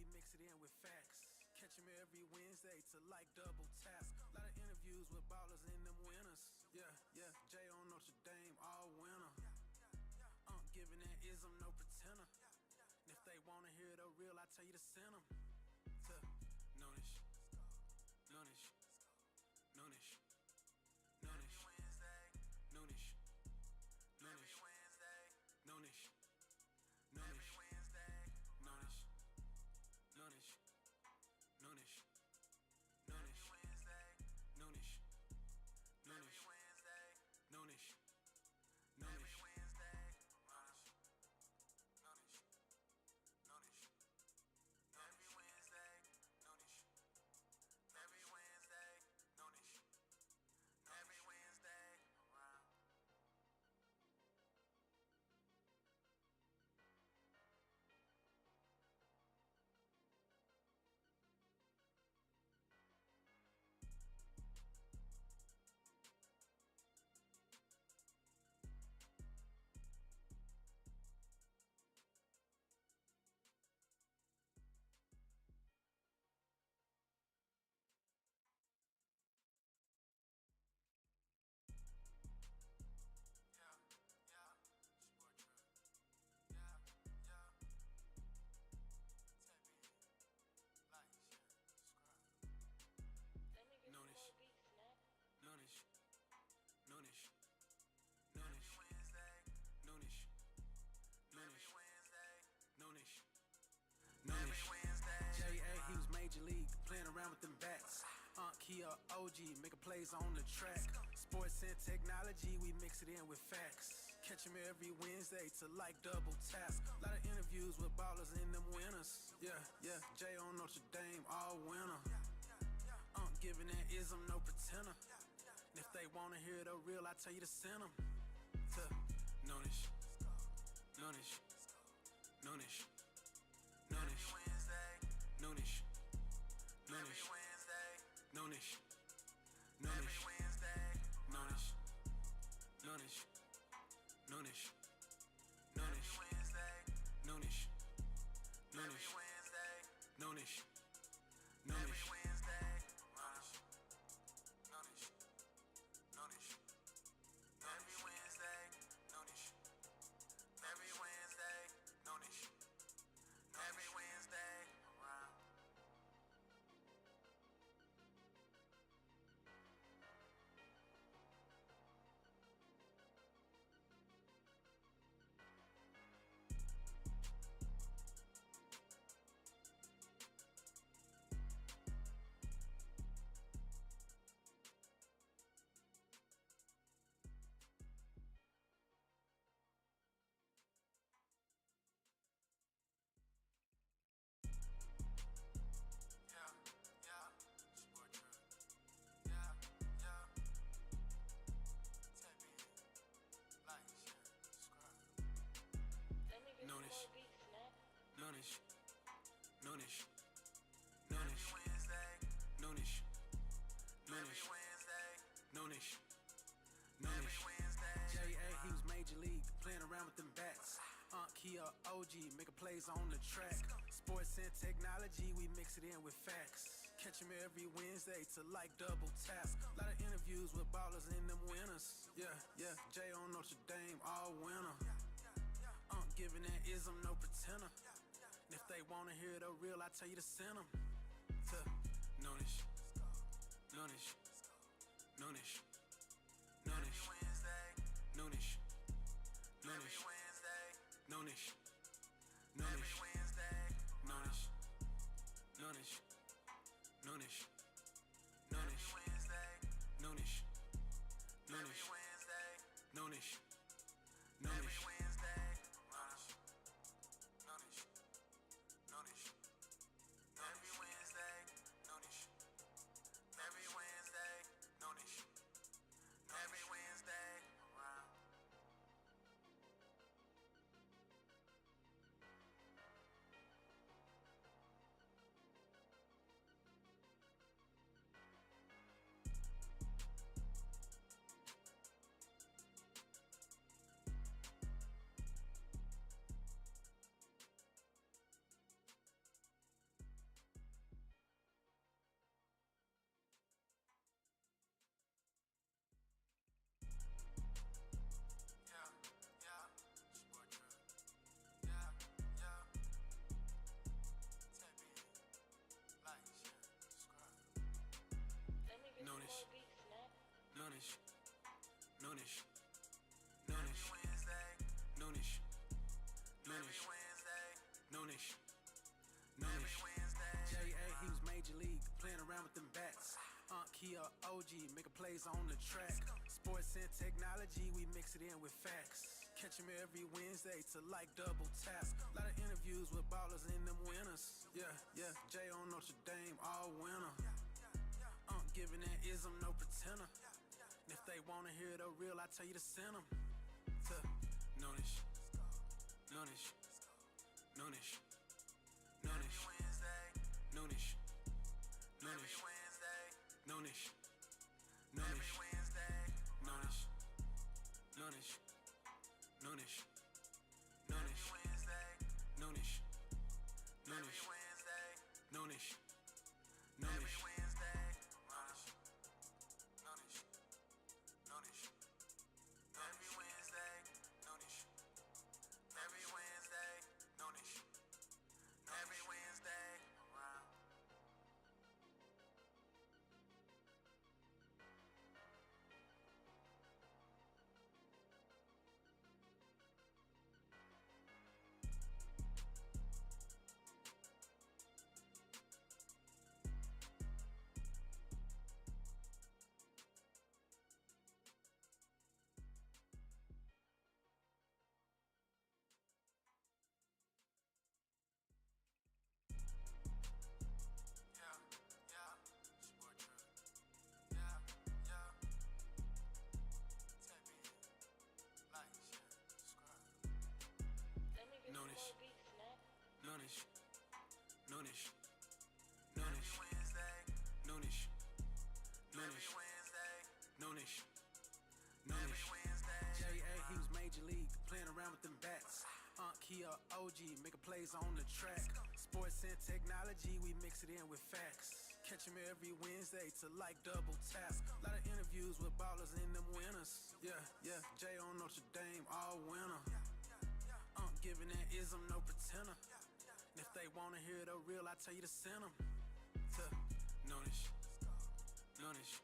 we mix it in with facts. Catch him every Wednesday to like double task. A lot of interviews with ballers and them winners. Yeah, Jay on Notre Dame all winner. Giving that ism, no pretender. And if they wanna hear the real, I tell you to send them to Noonish, Noonish, Noonish, Noonish, Noonish, Noonish, Noonish, Noonish, Noonish, Noonish, Noonish, Noonish, Noonish, Noonish, Noonish, Noonish, Noonish, Noonish, every Wednesday, Noonish, every Wednesday, Noonish, every Wednesday, around. Noonish, Noonish, Noonish, Noonish, Noonish, Noonish, Noonish, Noonish, JA, he was major league, playing around with them bats. Kia OG, making plays on the track. Sports and technology, we mix it in with facts. Catch him every Wednesday to like double task. A lot of interviews with ballers and them winners. Yeah, Jay on Notre Dame all winner. Giving that ism, no pretender. And if they wanna hear the real, I tell you to send them to Noonish, Noonish, Noonish, Noonish, Noonish, Noonish, Noonish, Noonish, Noonish, Noonish, Noonish, Noonish, Noonish, Noonish, Noonish, Noonish, Noonish, Noonish, every Wednesday, Noonish, every Wednesday, Noonish, every Wednesday, around. Noonish, Noonish, Noonish, Noonish, Noonish, Noonish, Noonish, Noonish, JA, he was major league, playing around with them bats. Kia OG, making plays on the track. Sports and technology, we mix it in with facts. Catch him every Wednesday to like double task. A lot of interviews with ballers and them winners. Yeah, Jay on Notre Dame all winner. Giving that ism, no pretender. And if they wanna hear the real, I tell you to send them to Noonish, Noonish, Noonish, Noonish, Noonish, Noonish, Noonish, Noonish, Noonish, Noonish, Noonish, Noonish, Noonish, Noonish, Noonish, Noonish, Noonish, Noonish, every Wednesday, Noonish, every Wednesday, Noonish, every Wednesday, around. Noonish, Noonish, Noonish, Noonish. JA, he was major league, playing around with them bats. Kia OG, making plays on the track. Sports and technology, we mix it in with facts. Catch him every Wednesday to like double tap. Lot of interviews with ballers and them winners. Yeah, Jay on Notre Dame all winner. Giving that ism, no pretender. And if they wanna hear the real, I tell you to send them to Noonish, Noonish, Noonish, Noonish, Noonish, Noonish, Noonish, Noonish, Noonish, Noonish, Noonish, Noonish, Noonish, Noonish, Noonish, Noonish. Noonish, Noonish, Noonish, Noonish, Noonish, Noonish, Noonish. JA, he was major league, playing around with them bats. Kia OG, making plays on the track. Sports and technology, we mix it in with facts. Catch him every Wednesday to like double tap. Lot of interviews with ballers and them winners. Yeah, Jay on Notre Dame all winner. Giving that ism, no pretender. And if they wanna hear the real, I tell you to send them to Noonish, Noonish,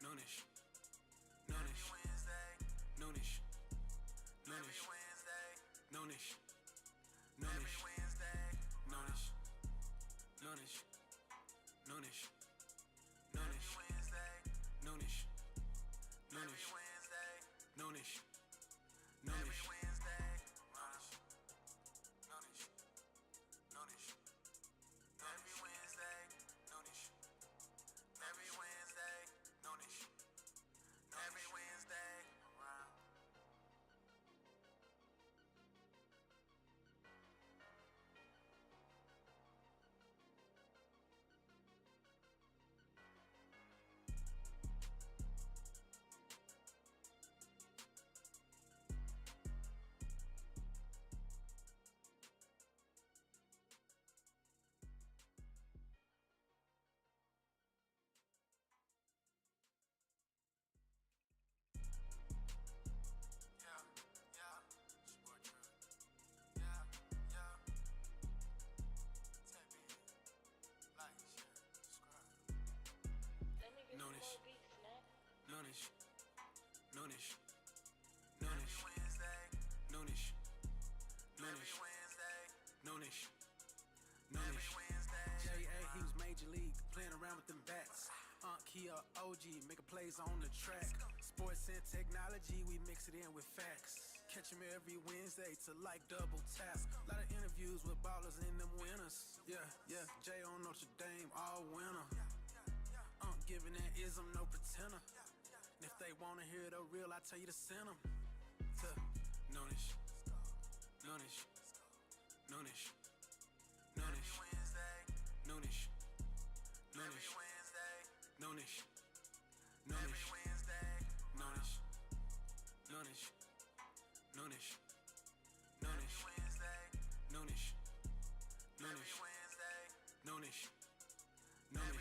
Noonish, Noonish, Noonish, Noonish, Noonish, Noonish, Noonish, Noonish, Noonish, Noonish, Noonish, Noonish, Noonish, Noonish. Noonish, Noonish, Noonish, Noonish, Noonish, Noonish, Noonish. JA, he was major league, playing around with them bats. Kia OG, making plays on the track. Sports and technology, we mix it in with facts. Catch him every Wednesday to like double tap. Lot of interviews with ballers and them winners. Yeah, Jay on Notre Dame all winner. Giving that ism, no pretender. And if they wanna hear the real, I tell you to send them to Noonish, Noonish, Noonish, Noonish, Noonish, Noonish, Noonish, Noonish, Noonish, Noonish, Noonish, Noonish, Noonish, Noonish, Noonish, Noonish.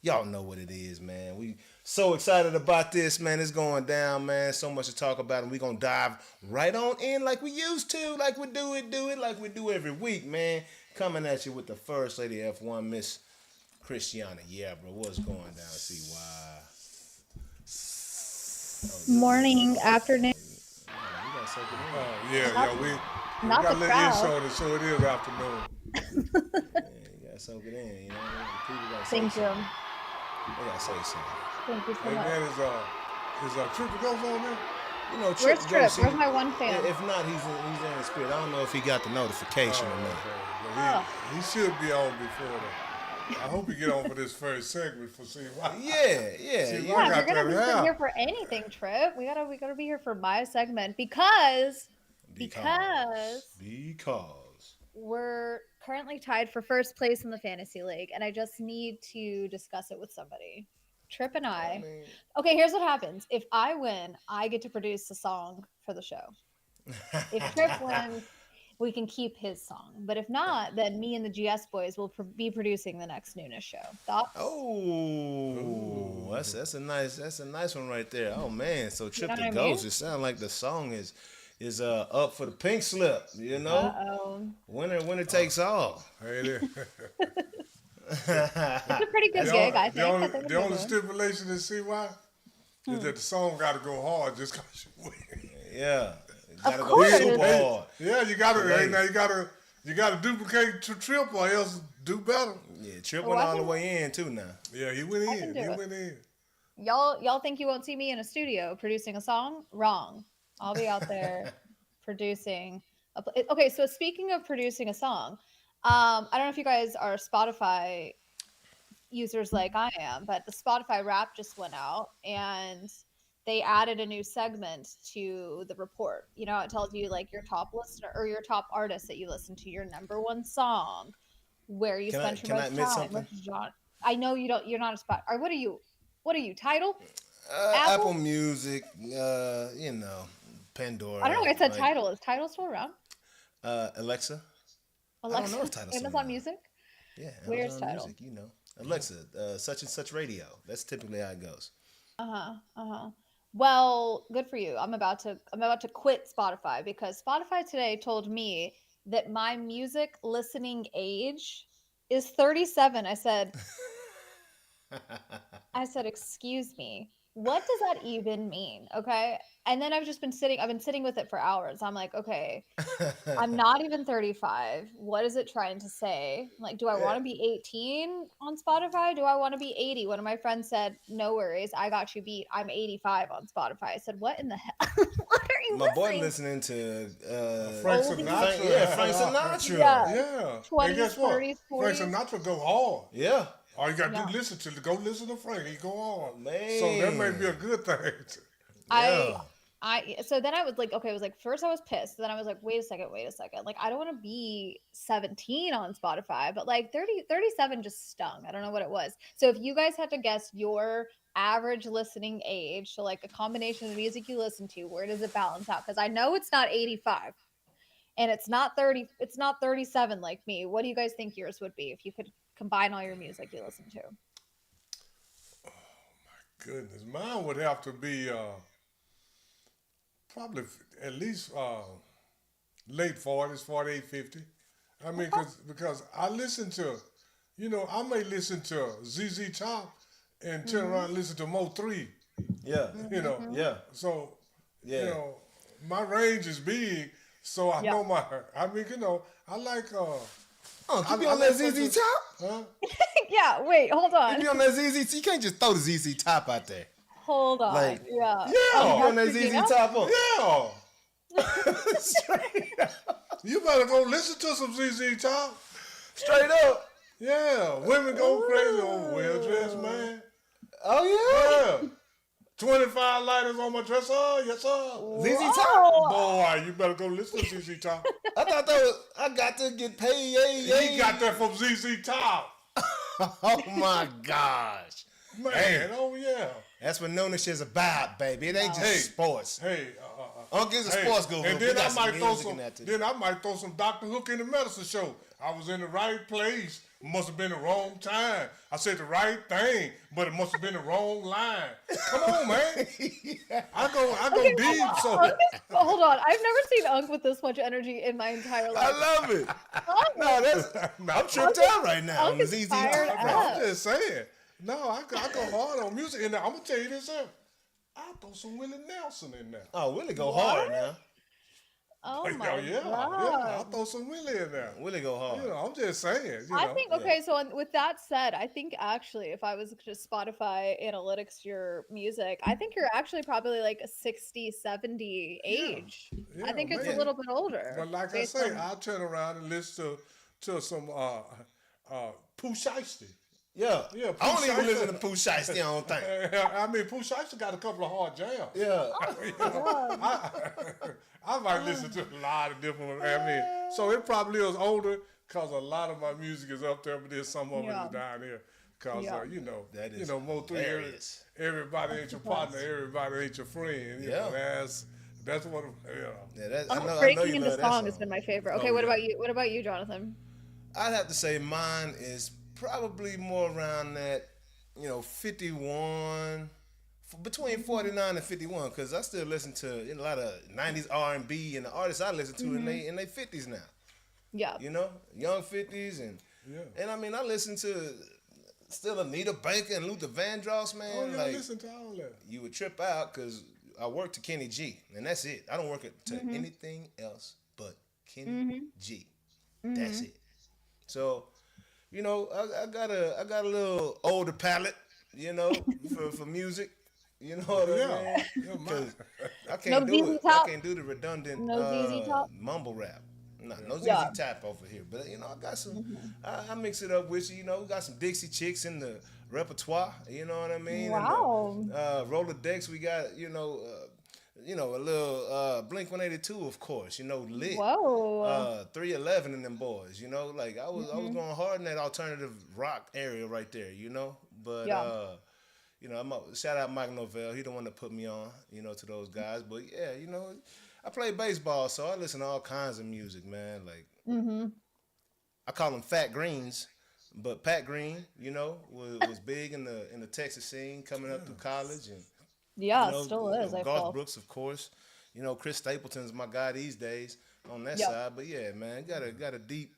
Y'all know what it is, man. We so excited about this, man. It's going down, man. So much to talk about, and we gonna dive right on in like we used to, like we do it like we do every week, man. Coming at you with the first lady F1, Miss Christiana. Yeah, bro, what's going down? See why? Morning, afternoon. You gotta soak it in. We Not got a the little crowd. intro to so it is afternoon. You gotta soak it in. You know, people gotta say Thank you. something. They gotta say something. Thank you so Hey much. man, is Trip to go on there? You know, Where's go Trip? see- Where's my one fan? If not, he's in the spirit. I don't know if he got the notification or not. Well, he should be on before that. I hope he get on for this first segment for see why. Yeah. See, Yeah, I if got you're gonna that be here hair. for anything, Trip, we gotta be here for my segment because we're currently tied for first place in the fantasy league, and I just need to discuss it with somebody. Trip and I. Okay, here's what happens. If I win, I get to produce a song for the show. If Trip wins, we can keep his song. But if not, then me and the GS boys will be producing the next Noonish show. Thoughts? Oh, that's a nice one right there. Oh man, so Trip know the what I Ghost. mean? It sounds like the song is up for the pink slip. You know, Uh-oh. winner takes all. Hey there. It's a pretty good gig, I think. The only stipulation is see why is that the song got to go hard just cause you win. Yeah, Of gotta course. go super hard. Yeah, you got to. Hey. Hey, now you got to duplicate to Trip or else do better. Yeah, Trip Oh, went I all the can- way in too now. Yeah, he went can in. do He it. went in. Y'all think you won't see me in a studio producing a song? Wrong. I'll be out there producing. Okay, so speaking of producing a song, I don't know if you guys are Spotify users like I am, but the Spotify Wrap just went out and they added a new segment to the report. You know, it tells you like your top listener or your top artist that you listen to, your number one song, where you Can I- spent your can I most admit time. something? Which genre. I know you don't. You're not a spot. Or what are you? What are you? Tidal? Apple Apple? Music, you know, Pandora. I don't know. I said like, Tidal. Is Tidal still around? Alexa. Alexa, know if Tidal's still Amazon around. Music. Yeah, Where's Amazon Tidal? Music, you know. Alexa, such and such radio. That's typically how it goes. Well, good for you. I'm about to quit Spotify because Spotify today told me that my music listening age is 37. I said, excuse me. What does that even mean? Okay. And then I've been sitting with it for hours. I'm like, okay, I'm not even 35. What is it trying to say? Like, do I want to be 18 on Spotify? Do I want to be 80? One of my friends said, no worries. I got you beat. I'm 85 on Spotify. I said, what in the hell? What are you My boy listening? listening to Frank Old Sinatra. Frank Sinatra. Yeah. Yeah. 20s, And guess what? 30s, Frank 40s. Sinatra go hard. Yeah. All you got to Yeah. do listen to go listen to Frank. He go on. Man. So that may be a good thing. So then I was like, okay, I was like, first I was pissed. Then I was like, wait a second. Like, I don't want to be 17 on Spotify, but like 37 just stung. I don't know what it was. So if you guys had to guess your average listening age, so like a combination of the music you listen to, where does it balance out? Because I know it's not 85 and it's not 30, it's not 37 like me. What do you guys think yours would be if you could combine all your music you listen to? Goodness, mine would have to be probably at least late 40s, 48, 50. I mean, because I listen to, I may listen to ZZ Top and turn around and listen to Mo 3, Yeah. Yeah. So, Yeah. my range is big, so I know I like, Keep you I on that like ZZ Top? huh? Yeah, wait, hold on. Keep you on that ZZ. You can't just throw the ZZ Top out there. Hold on. Like, yeah. Keep you on that Christina? ZZ Top. Yeah. Straight up. You better go listen to some ZZ Top. Straight up. Yeah, women go crazy. Oh, well-dressed man. Oh Yeah. 25 lighters on my dresser. Yes, sir. yeah. ZZ Top. Boy, you better go listen to ZZ Top. I thought that was. I got to get paid. He got that from ZZ Top. Oh my gosh. Man, oh yeah. That's what Noonish is about, baby. It ain't just sports. Hey, Uncle is a sports guru. and We then got I might throw music in some. that too. Then I might throw some Dr. Hook in the medicine show. I was in the right place Must have been the wrong time. I said the right thing, but it must have been the wrong line. Come on, man. I go deep. So Hold on. I've never seen Unc with this much energy in my entire life. I love it. No, I'm tripped out right now. Unc is fired up. I'm just saying. No, I go hard on music, and I'm gonna tell you this. I throw some Willie Nelson in there. Oh, Willie go hard now. Oh my God. I throw some Willie in there. Willie go hard. I'm just saying. I think, okay, so with that said, I think actually if I was to just Spotify analytics your music, I think you're actually probably like a 60, 70 age. Yeah, I think it's man. a little bit older. But like I say, I'll turn around and listen to some Pooh Shiesty. Yeah. Yeah, I don't Pooh even Shiesty. listen to Pooh Shiesty, I don't think. I mean, Pooh Shiesty got a couple of hard jams. Yeah. I might listen to a lot of different ones. I mean, so it probably is older because a lot of my music is up there, but there's some of it is down here. Because, That is Mo 3, everybody ain't your partner, everybody ain't your friend. You know, that's what, Yeah, I know Breaking you into love that song song. has been my favorite. Okay, what about you? What about you, Jonathan? I'd have to say mine is probably more around that, 51, between 49 and 51, because I still listen to a lot of 90s R&B, and the artists I listen to in their 50s now. Yeah. Young 50s, and I mean, I listen to still Anita Baker and Luther Vandross, man. Oh, yeah, like, listen to all that. You would trip out because I work to Kenny G, and that's it. I don't work to anything else but Kenny G. That's it. So, I got a little older palette, for music. You know what I mean? 'Cause I can't do it. I can't do the redundant mumble rap. No ZZ Top over here. But I got some. I mix it up with you. We got some Dixie Chicks in the repertoire. You know what I mean? Wow. And Rolodex, we got a little Blink 182, of course. Lit. Whoa. 311 and them boys. Like I was going hard in that alternative rock area right there. But shout out Mike Novell. He the one that put me on. To those guys. But yeah, I play baseball, so I listen to all kinds of music, man. Like I call them Fat Greens. But Pat Green, was big in the Texas scene coming up through college, and still is. I Garth feel. Brooks, of course. Chris Stapleton's my guy these days on that side. But yeah, man, got a deep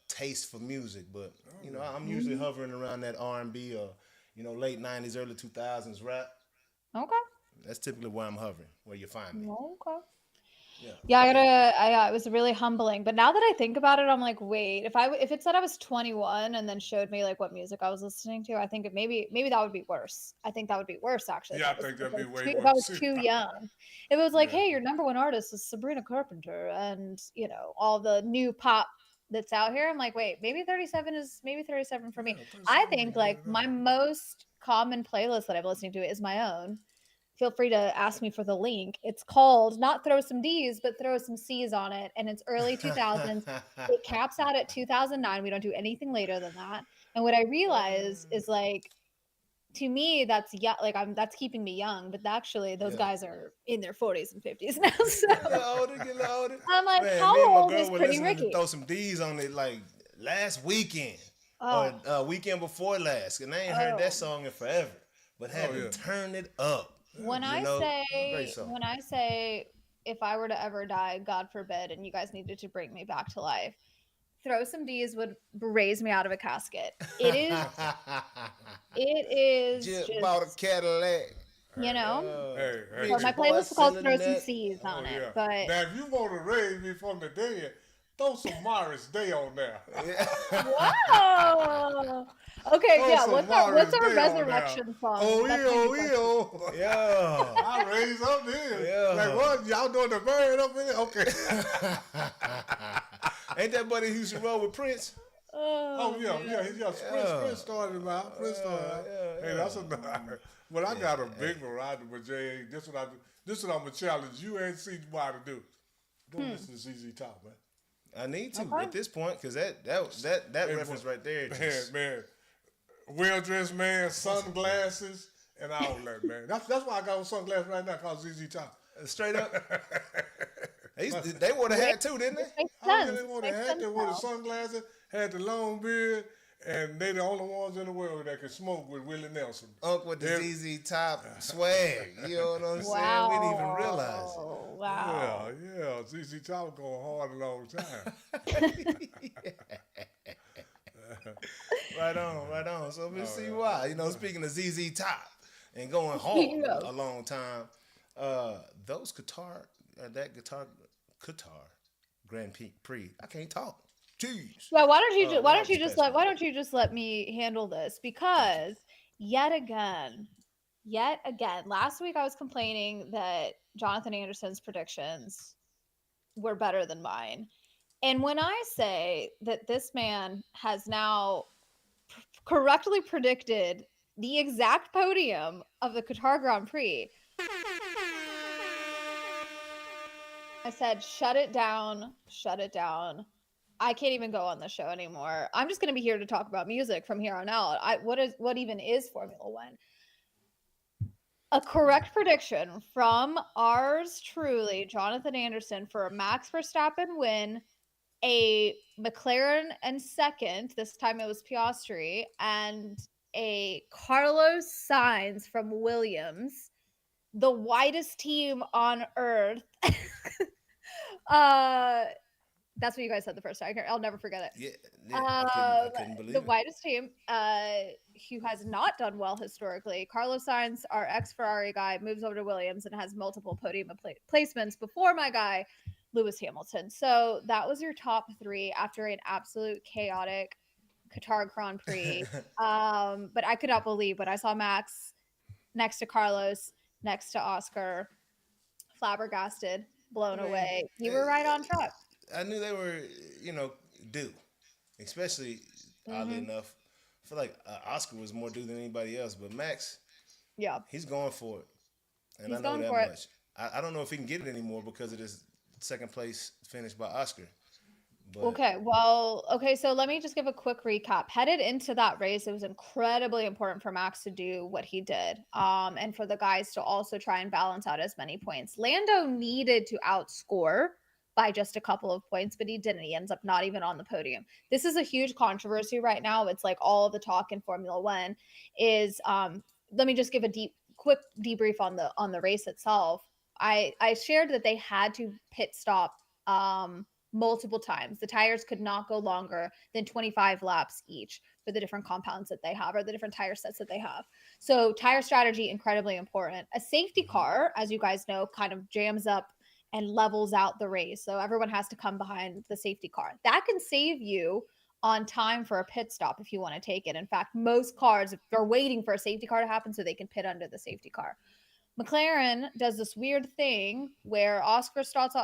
taste for music. But I'm usually hovering around that R&B or late '90s, early 2000s rap. Okay. That's typically where I'm hovering, where you find me. Okay. Yeah. It was really humbling. But now that I think about it, I'm like, wait, if it said I was 21 and then showed me like what music I was listening to, I think maybe that would be worse. I think that would be worse actually. Yeah, I think that'd be way worse. If I was too young. If it was like, hey, your number one artist is Sabrina Carpenter and all the new pop that's out here. I'm like, wait, maybe 37 for me. I think like my most common playlist that I'm listening to is my own. Feel free to ask me for the link. It's called not Throw Some D's, but Throw Some C's on it. And it's early 2000s. It caps out at 2009. We don't do anything later than that. And what I realize is like, to me, that's that's keeping me young. But actually, those guys are in their 40s and 50s now. So Get a little older. I'm like, Man, how me and my old girl is were Pretty listening to Ricky? Throw Some D's on it like last weekend or weekend before last, and I ain't heard that song in forever. But had to turn it up. When I say if I were to ever die, God forbid, and you guys needed to bring me back to life, Throw Some D's would raise me out of a casket. It is Just just, bought a Cadillac. Hey, so my playlist is called Throw Some C's on it. But now, if you want to raise me from the dead, throw some Morris Day on there. whoa. Okay, what's our resurrection song? Yeah. I raise up there. Yeah. Like what? Y'all doing the bird up in there? Okay. Ain't that buddy who used to roll with Prince? Prince started him out. Prince started out. Hey, that's a but I got a big variety with JA. This what I do. This what I'm gonna challenge UNC JA to do. Don't listen to ZZ Top, man. I need to at this point because that reference right there. Man, well dressed man, sunglasses, and all that, man. That's why I got on sunglasses right now called ZZ Top. Straight up. They wore the hat too, didn't they? Makes Oh, yeah, sense. they wore the hat, they wore the sunglasses, had the long beard, and they the only ones in the world that can smoke with Willie Nelson. Unc with the Every- ZZ Top swag. You know what I'm saying? We didn't even realize it. Wow. Yeah. ZZ Top going hard a long time. Right on. So we see right. why. You know, speaking of ZZ Top and going Speaking hard of. a long time, those Qatar Grand Prix. I can't talk. Jeez. Yeah, why don't you just This past week. let me handle this, because yet again, last week I was complaining that Jonathan Anderson's predictions were better than mine. And when I say that this man has now correctly predicted the exact podium of the Qatar Grand Prix, I said, shut it down. I can't even go on the show anymore. I'm just going to be here to talk about music from here on out. What even is Formula One? A correct prediction from ours truly, Jonathan Anderson, for a Max Verstappen win, a McLaren and second, this time it was Piastri, and a Carlos Sainz from Williams, the widest team on earth. That's what you guys said the first time. I'll never forget it. Yeah, I couldn't believe The it. widest team, who has not done well historically. Carlos Sainz, our ex-Ferrari guy, moves over to Williams and has multiple podium placements before my guy, Lewis Hamilton. So that was your top three after an absolute chaotic Qatar Grand Prix. But I could not believe when I saw Max next to Carlos, next to Oscar, flabbergasted, blown away. You were right on track. I knew they were, due. Especially, oddly enough, I feel like Oscar was more due than anybody else. But Max, Yeah. he's going for it. And He's I know going that for it. much. I don't know if he can get it anymore because of this second place finish by Oscar. But Okay, so let me just give a quick recap. Headed into that race, it was incredibly important for Max to do what he did, and for the guys to also try and balance out as many points. Lando needed to outscore by just a couple of points, but he didn't. He ends up not even on the podium. This is a huge controversy right now. It's like all the talk in Formula One is, let me just give a quick debrief on the race itself. I shared that they had to pit stop multiple times. The tires could not go longer than 25 laps each for the different compounds that they have, or the different tire sets that they have. So tire strategy, incredibly important. A safety car, as you guys know, kind of jams up and levels out the race. So everyone has to come behind the safety car. That can save you on time for a pit stop if you want to take it. In fact, most cars are waiting for a safety car to happen so they can pit under the safety car. McLaren does this weird thing where Oscar starts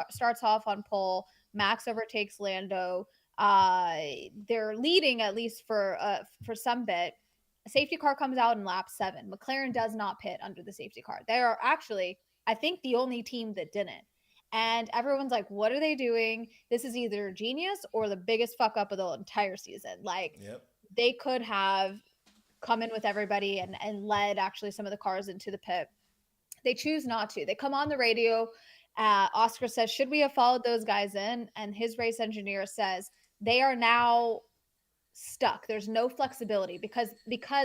off on pole, Max overtakes Lando. They're leading, at least for some bit. A safety car comes out in lap 7. McLaren does not pit under the safety car. They are actually, I think, the only team that didn't. And everyone's like, what are they doing? This is either genius or the biggest fuck up of the entire season. Like, they could have come in with everybody and led actually some of the cars into the pit. They choose not to. They come on the radio. Oscar says, should we have followed those guys in? And his race engineer says, they are now stuck. There's no flexibility because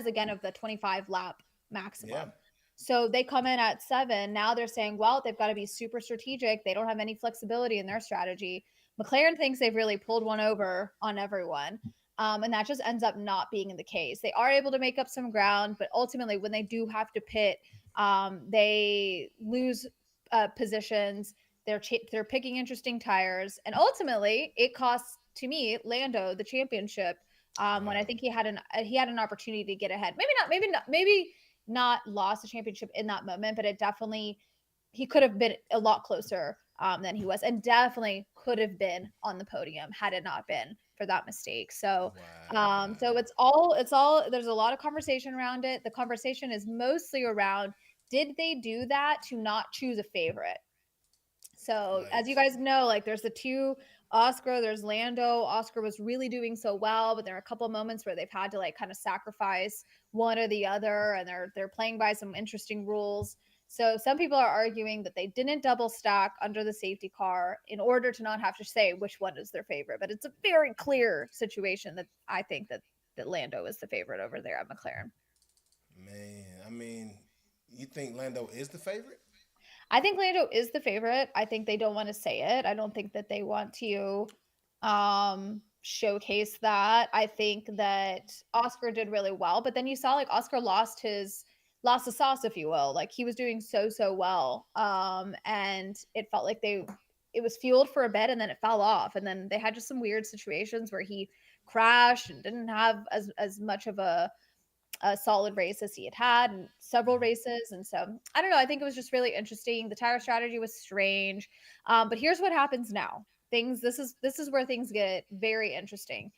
again, of the 25 lap maximum. Yeah. So they come in at 7. Now they're saying, well, they've got to be super strategic. They don't have any flexibility in their strategy. McLaren thinks they've really pulled one over on everyone. And that just ends up not being the case. They are able to make up some ground, but ultimately when they do have to pit, they lose positions. They're picking interesting tires. And ultimately it costs, to me, Lando the championship. When I think he had an opportunity to get ahead. Maybe not lost the championship in that moment, but it definitely, he could have been a lot closer than he was, and definitely could have been on the podium had it not been for that mistake. So, so it's all, there's a lot of conversation around it. The conversation is mostly around, did they do that to not choose a favorite? So as you guys know, like there's the two, Oscar, there's Lando. Oscar was really doing so well, but there are a couple of moments where they've had to like kind of sacrifice one or the other, and they're playing by some interesting rules. So some people are arguing that they didn't double stack under the safety car in order to not have to say which one is their favorite. But it's a very clear situation that I think that Lando is the favorite over there at McLaren. Man, I mean, you think Lando is the favorite? I think Lando is the favorite. I think they don't want to say it. I don't think that they want to showcase that. I think that Oscar did really well, but then you saw like Oscar lost the sauce, if you will. Like he was doing so well. And it felt like it was fueled for a bit and then it fell off. And then they had just some weird situations where he crashed and didn't have as much of a solid race as he had in several races. And so I don't know. I think it was just really interesting. The tire strategy was strange. But here's what happens now. This is where things get very interesting.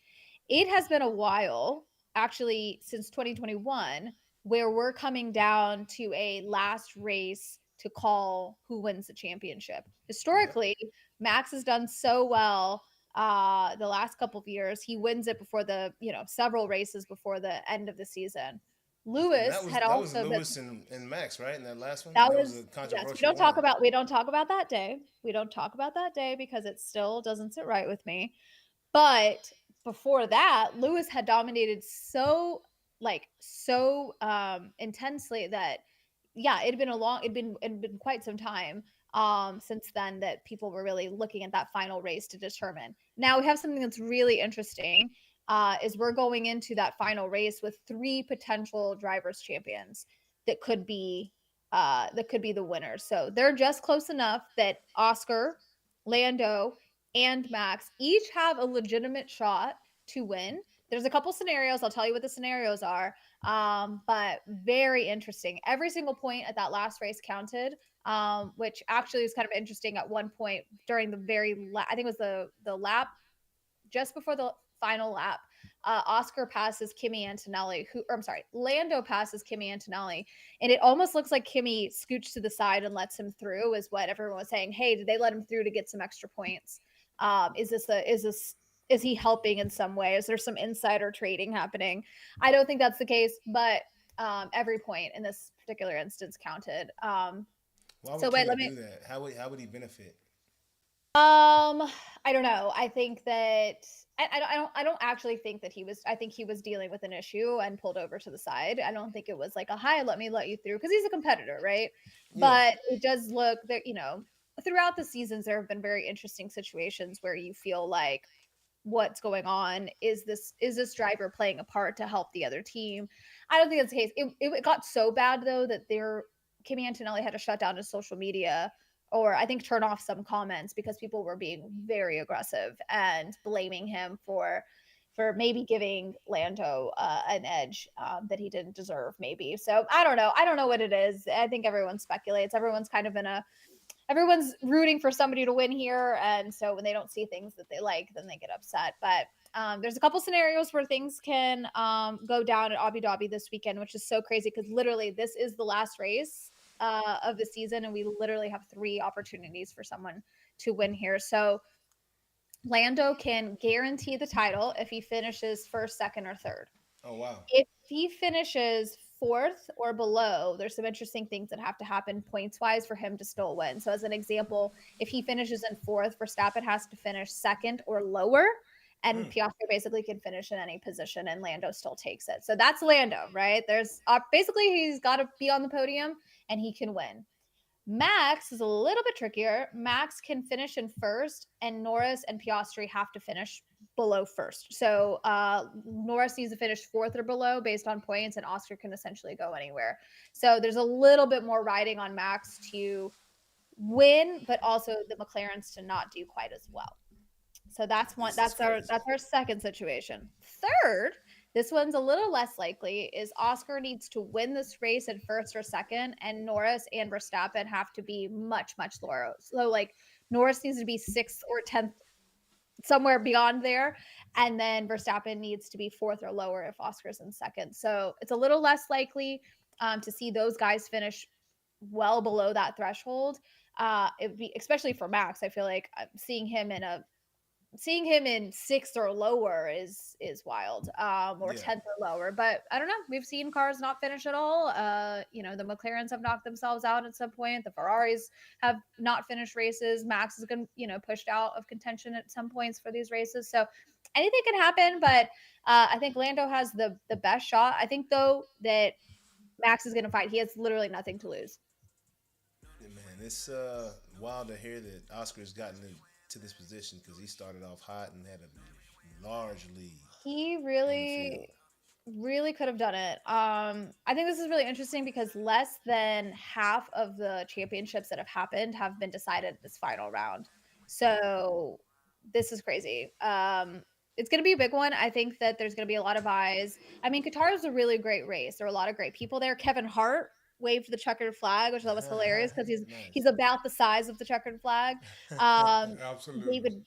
It has been a while, actually, since 2021, where we're coming down to a last race to call who wins the championship. Historically, Max has done so well the last couple of years. He wins it before several races before the end of the season. And Lewis had that was also been Lewis and Max, right? In that last one, that that was a was yes, controversial one. we don't talk about that day. We don't talk about that day because it still doesn't sit right with me. But before that, Lewis had dominated so intensely that it'd been quite some time since then that people were really looking at that final race to determine. Now we have something that's really interesting. Is we're going into that final race with 3 potential drivers champions that could be the winners. So they're just close enough that Oscar, Lando, and Max each have a legitimate shot to win. There's a couple scenarios. I'll tell you what the scenarios are. But very interesting. Every single point at that last race counted, which actually was kind of interesting at one point during the I think it was the lap just before the final lap. Oscar passes Kimi Antonelli, Lando passes Kimi Antonelli, and it almost looks like Kimi scoots to the side and lets him through, is what everyone was saying. Hey, did they let him through to get some extra points? Is he helping in some way? Is there some insider trading happening? I don't think that's the case, but every point in this particular instance counted. Why would So wait, Kimi do that? How would he benefit? I don't know. I think that I don't actually think that I think he was dealing with an issue and pulled over to the side. I don't think it was like a hi, let me let you through, because he's a competitor, right? Yeah. But it does look that, throughout the seasons there have been very interesting situations where you feel like what's going on, is this driver playing a part to help the other team? I don't think that's the case. It got so bad though that Kimi Antonelli had to shut down his social media, or I think turn off some comments, because people were being very aggressive and blaming him for maybe giving Lando an edge that he didn't deserve, maybe. So I don't know what it is. I think everyone speculates. Everyone's kind of everyone's rooting for somebody to win here, and so when they don't see things that they like, then they get upset. But there's a couple scenarios where things can go down at Abu Dhabi this weekend, which is so crazy because literally this is the last race of the season, and we literally have 3 opportunities for someone to win here. So Lando can guarantee the title if he finishes first, second, or third. Oh wow! If he finishes 4th or below, there's some interesting things that have to happen points wise for him to still win. So as an example, if he finishes in 4th, Verstappen has to finish 2nd or lower, and Piastri basically can finish in any position, and Lando still takes it. So that's Lando, right? There's basically he's got to be on the podium and he can win. Max is a little bit trickier. Max can finish in 1st, and Norris and Piastri have to finish below 1st. So Norris needs to finish 4th or below based on points, and Oscar can essentially go anywhere. So there's a little bit more riding on Max to win, but also the McLarens to not do quite as well. So that's one. That's our second situation. Third, this one's a little less likely, is Oscar needs to win this race in 1st or 2nd, and Norris and Verstappen have to be much, much lower. So like Norris needs to be 6th or 10th, somewhere beyond there. And then Verstappen needs to be 4th or lower if Oscar's in 2nd. So it's a little less likely to see those guys finish well below that threshold. It would be, especially for Max, I feel like seeing him in a seeing him in 6th or lower is wild, or Yeah. 10th or lower. But I don't know. We've seen cars not finish at all. The McLarens have knocked themselves out at some point. The Ferraris have not finished races. Max is going to, pushed out of contention at some points for these races. So anything can happen. But I think Lando has the best shot. I think though that Max is going to fight. He has literally nothing to lose. Yeah, man, it's wild to hear that Oscar's gotten to this position because he started off hot and had a large lead He on the field. really could have done it. I think this is really interesting because less than half of the championships that have been decided this final round. So this is crazy. It's going to be a big one. I think that there's going to be a lot of eyes. I mean, Qatar is a really great race. There are a lot of great people there. Kevin Hart waved the checkered flag, which I thought was hilarious because he's Nice. about the size of the checkered flag. Um, Absolutely. David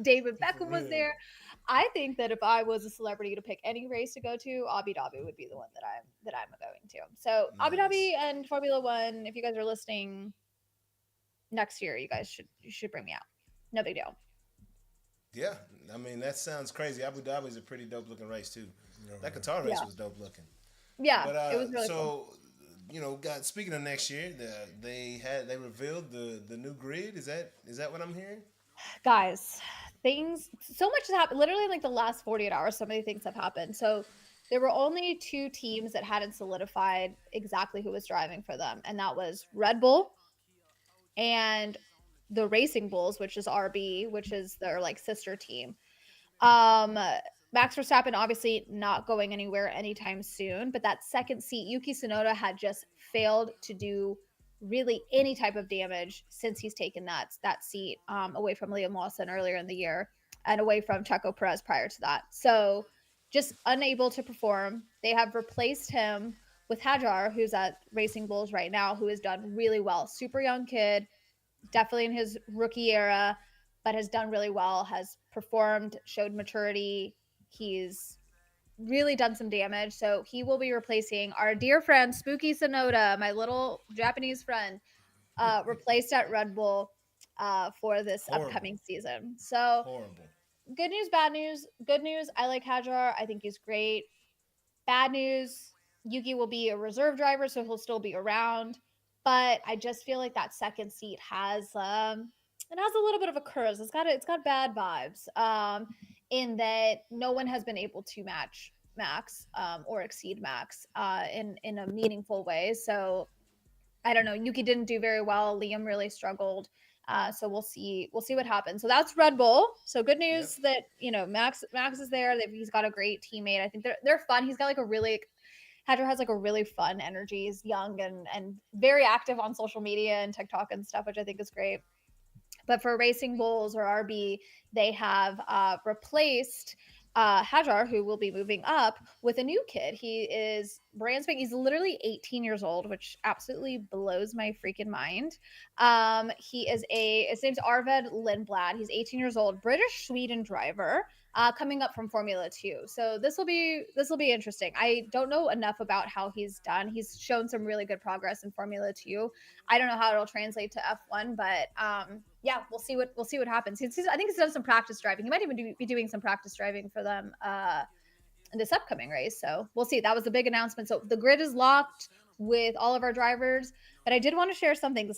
David For Beckham was real. there. I think that if I was a celebrity to pick any race to go to, Abu Dhabi would be the one that I'm going to. So Abu Nice. Dhabi and Formula One, if you guys are listening next year, you should bring me out. No big deal. Yeah, I mean that sounds crazy. Abu Dhabi is a pretty dope looking race too. That man. Qatar race Yeah, was dope looking. yeah, But it was really cool. so God. Speaking of next year, they revealed the new grid. Is that what I'm hearing? Guys, so much has happened. Literally, in like the last 48 hours, so many things have happened. So there were only two teams that hadn't solidified exactly who was driving for them, and that was Red Bull and the Racing Bulls, which is RB, which is their like sister team. Um, Max Verstappen obviously not going anywhere anytime soon, but that second seat, Yuki Tsunoda had just failed to do really any type of damage since he's taken that seat away from Liam Lawson earlier in the year and away from Checo Perez prior to that. So just unable to perform. They have replaced him with Hajar, who's at Racing Bulls right now, who has done really well. Super young kid, definitely in his rookie era, but has done really well, has performed, showed maturity. He's really done some damage. So he will be replacing our dear friend Spooky Sonoda, my little Japanese friend, replaced at Red Bull for this Horrible, upcoming season. So horrible. good news, bad news. Good news, I like Hajar. I think he's great. Bad news, Yuki will be a reserve driver, so he'll still be around. But I just feel like that second seat has it has a little bit of a curse. It's got bad vibes. In that no one has been able to match Max or exceed Max in a meaningful way. So I don't know. Yuki didn't do very well. Liam really struggled. So we'll see what happens. So that's Red Bull. So good Yep. news that Max is there. He's got a great teammate. I think they're fun. He's got like a really Hedger has like a really fun energy. He's young and very active on social media and TikTok and stuff, which I think is great. But for Racing Bulls or RB, they have replaced Hajar, who will be moving up, with a new kid. He is brand spanking. He's literally 18 years old, which absolutely blows my freaking mind. His name's Arved Lindblad. He's 18 years old, British Sweden driver. Coming up from Formula 2. So this will be interesting. I don't know enough about how he's done. He's shown some really good progress in Formula 2. I don't know how it'll translate to F1, but yeah, we'll see what happens. I think he's done some practice driving. He might even be doing some practice driving for them in this upcoming race. So we'll see. That was a big announcement. So the grid is locked with all of our drivers. But I did want to share something.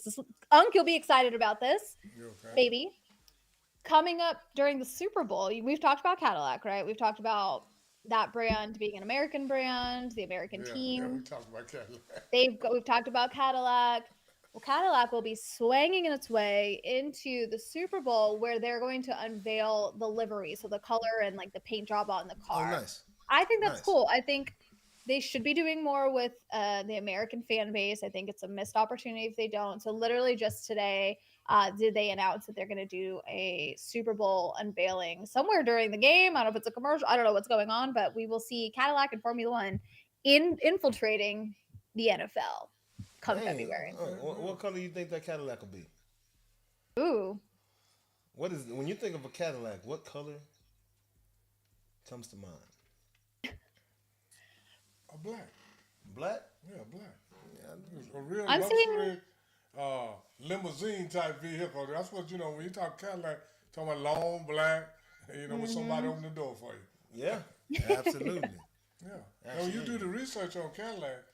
Unc, you'll be excited about this, You okay? baby. Coming up during the Super Bowl, we've talked about Cadillac, right? We've talked about that brand being an American brand, the American Yeah, we team. talked about Cadillac. We've talked about Cadillac. Well, Cadillac will be swinging its way into the Super Bowl where they're going to unveil the livery, so the color and like the paint job on the Oh, car. nice, I think that's nice. cool. I think they should be doing more with the American fan base. I think it's a missed opportunity if they don't. So literally just today, did they announce that they're going to do a Super Bowl unveiling somewhere during the game? I don't know if it's a commercial. I don't know what's going on, but we will see Cadillac and Formula One infiltrating the NFL come Dang. February. What color do you think that Cadillac will be? Ooh, What is when you think of a Cadillac? What color comes to mind? A black. Black. Yeah, black. Yeah. It's a real I'm seeing. luxury limousine type vehicle. That's what when you talk Cadillac, Talking about long black, with somebody open the door for you. Yeah, absolutely. Yeah. And when you do the research on Cadillac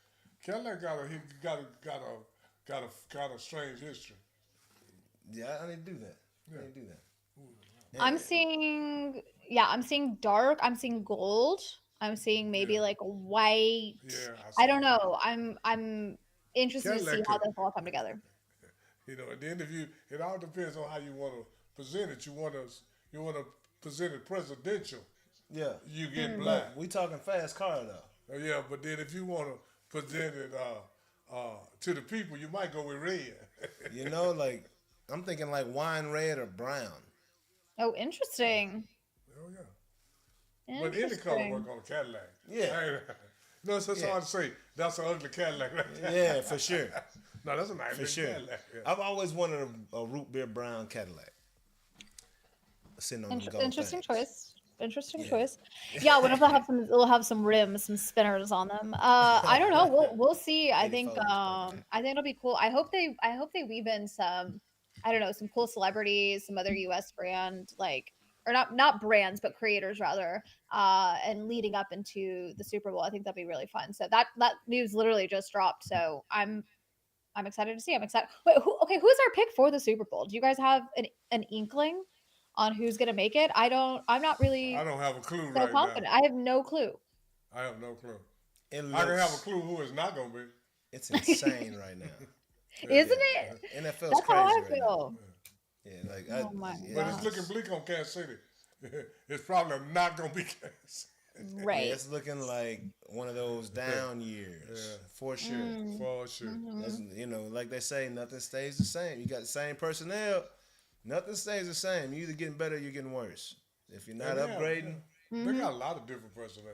got a strange history. Yeah, I didn't do that. I didn't do that. I'm seeing dark. I'm seeing gold. I'm seeing maybe like white. Yeah, I don't know. I'm interested to Cadillac see how could- this all come together. At the end of it all depends on how you want to present it. You want to present it presidential. Yeah. You get black. We talking fast car though. Yeah, but then if you want to present it to the people, you might go with red. Like I'm thinking like wine red or brown. Oh, interesting. Oh yeah. But any color work on a Cadillac. Yeah. It's so hard to say. That's an ugly Cadillac right there. Yeah, for sure. No, that's a nice For sure. Cadillac. Yeah. I've always wanted a root beer brown Cadillac. Sitting on the gold Interesting things. choice. Interesting choice. Yeah, what if they'll have some rims, some spinners on them. I don't know. We'll see. I think it'll be cool. I hope they weave in some, I don't know, some cool celebrities, some other US brand, or not brands, but creators rather, and leading up into the Super Bowl. I think that'd be really fun. So that news literally just dropped. So I'm excited to see. I'm excited. Wait, who's our pick for the Super Bowl? Do you guys have an inkling on who's gonna make it? I'm not really I don't have a clue so right confident. now. I have no clue. I have no clue. It I can have a looks- clue who it's not going to be. It's insane right now. Isn't it? NFL's That's crazy how I right now. feel. Yeah, Oh my But it's looking bleak on Kansas City. It's probably not going to be Kansas. Right. Yeah, it's looking like one of those down years for sure. For sure. That's, like they say, nothing stays the same. You got the same personnel, nothing stays the same. You're either getting better or you're getting worse. If you're not upgrading, They got a lot of different personnel.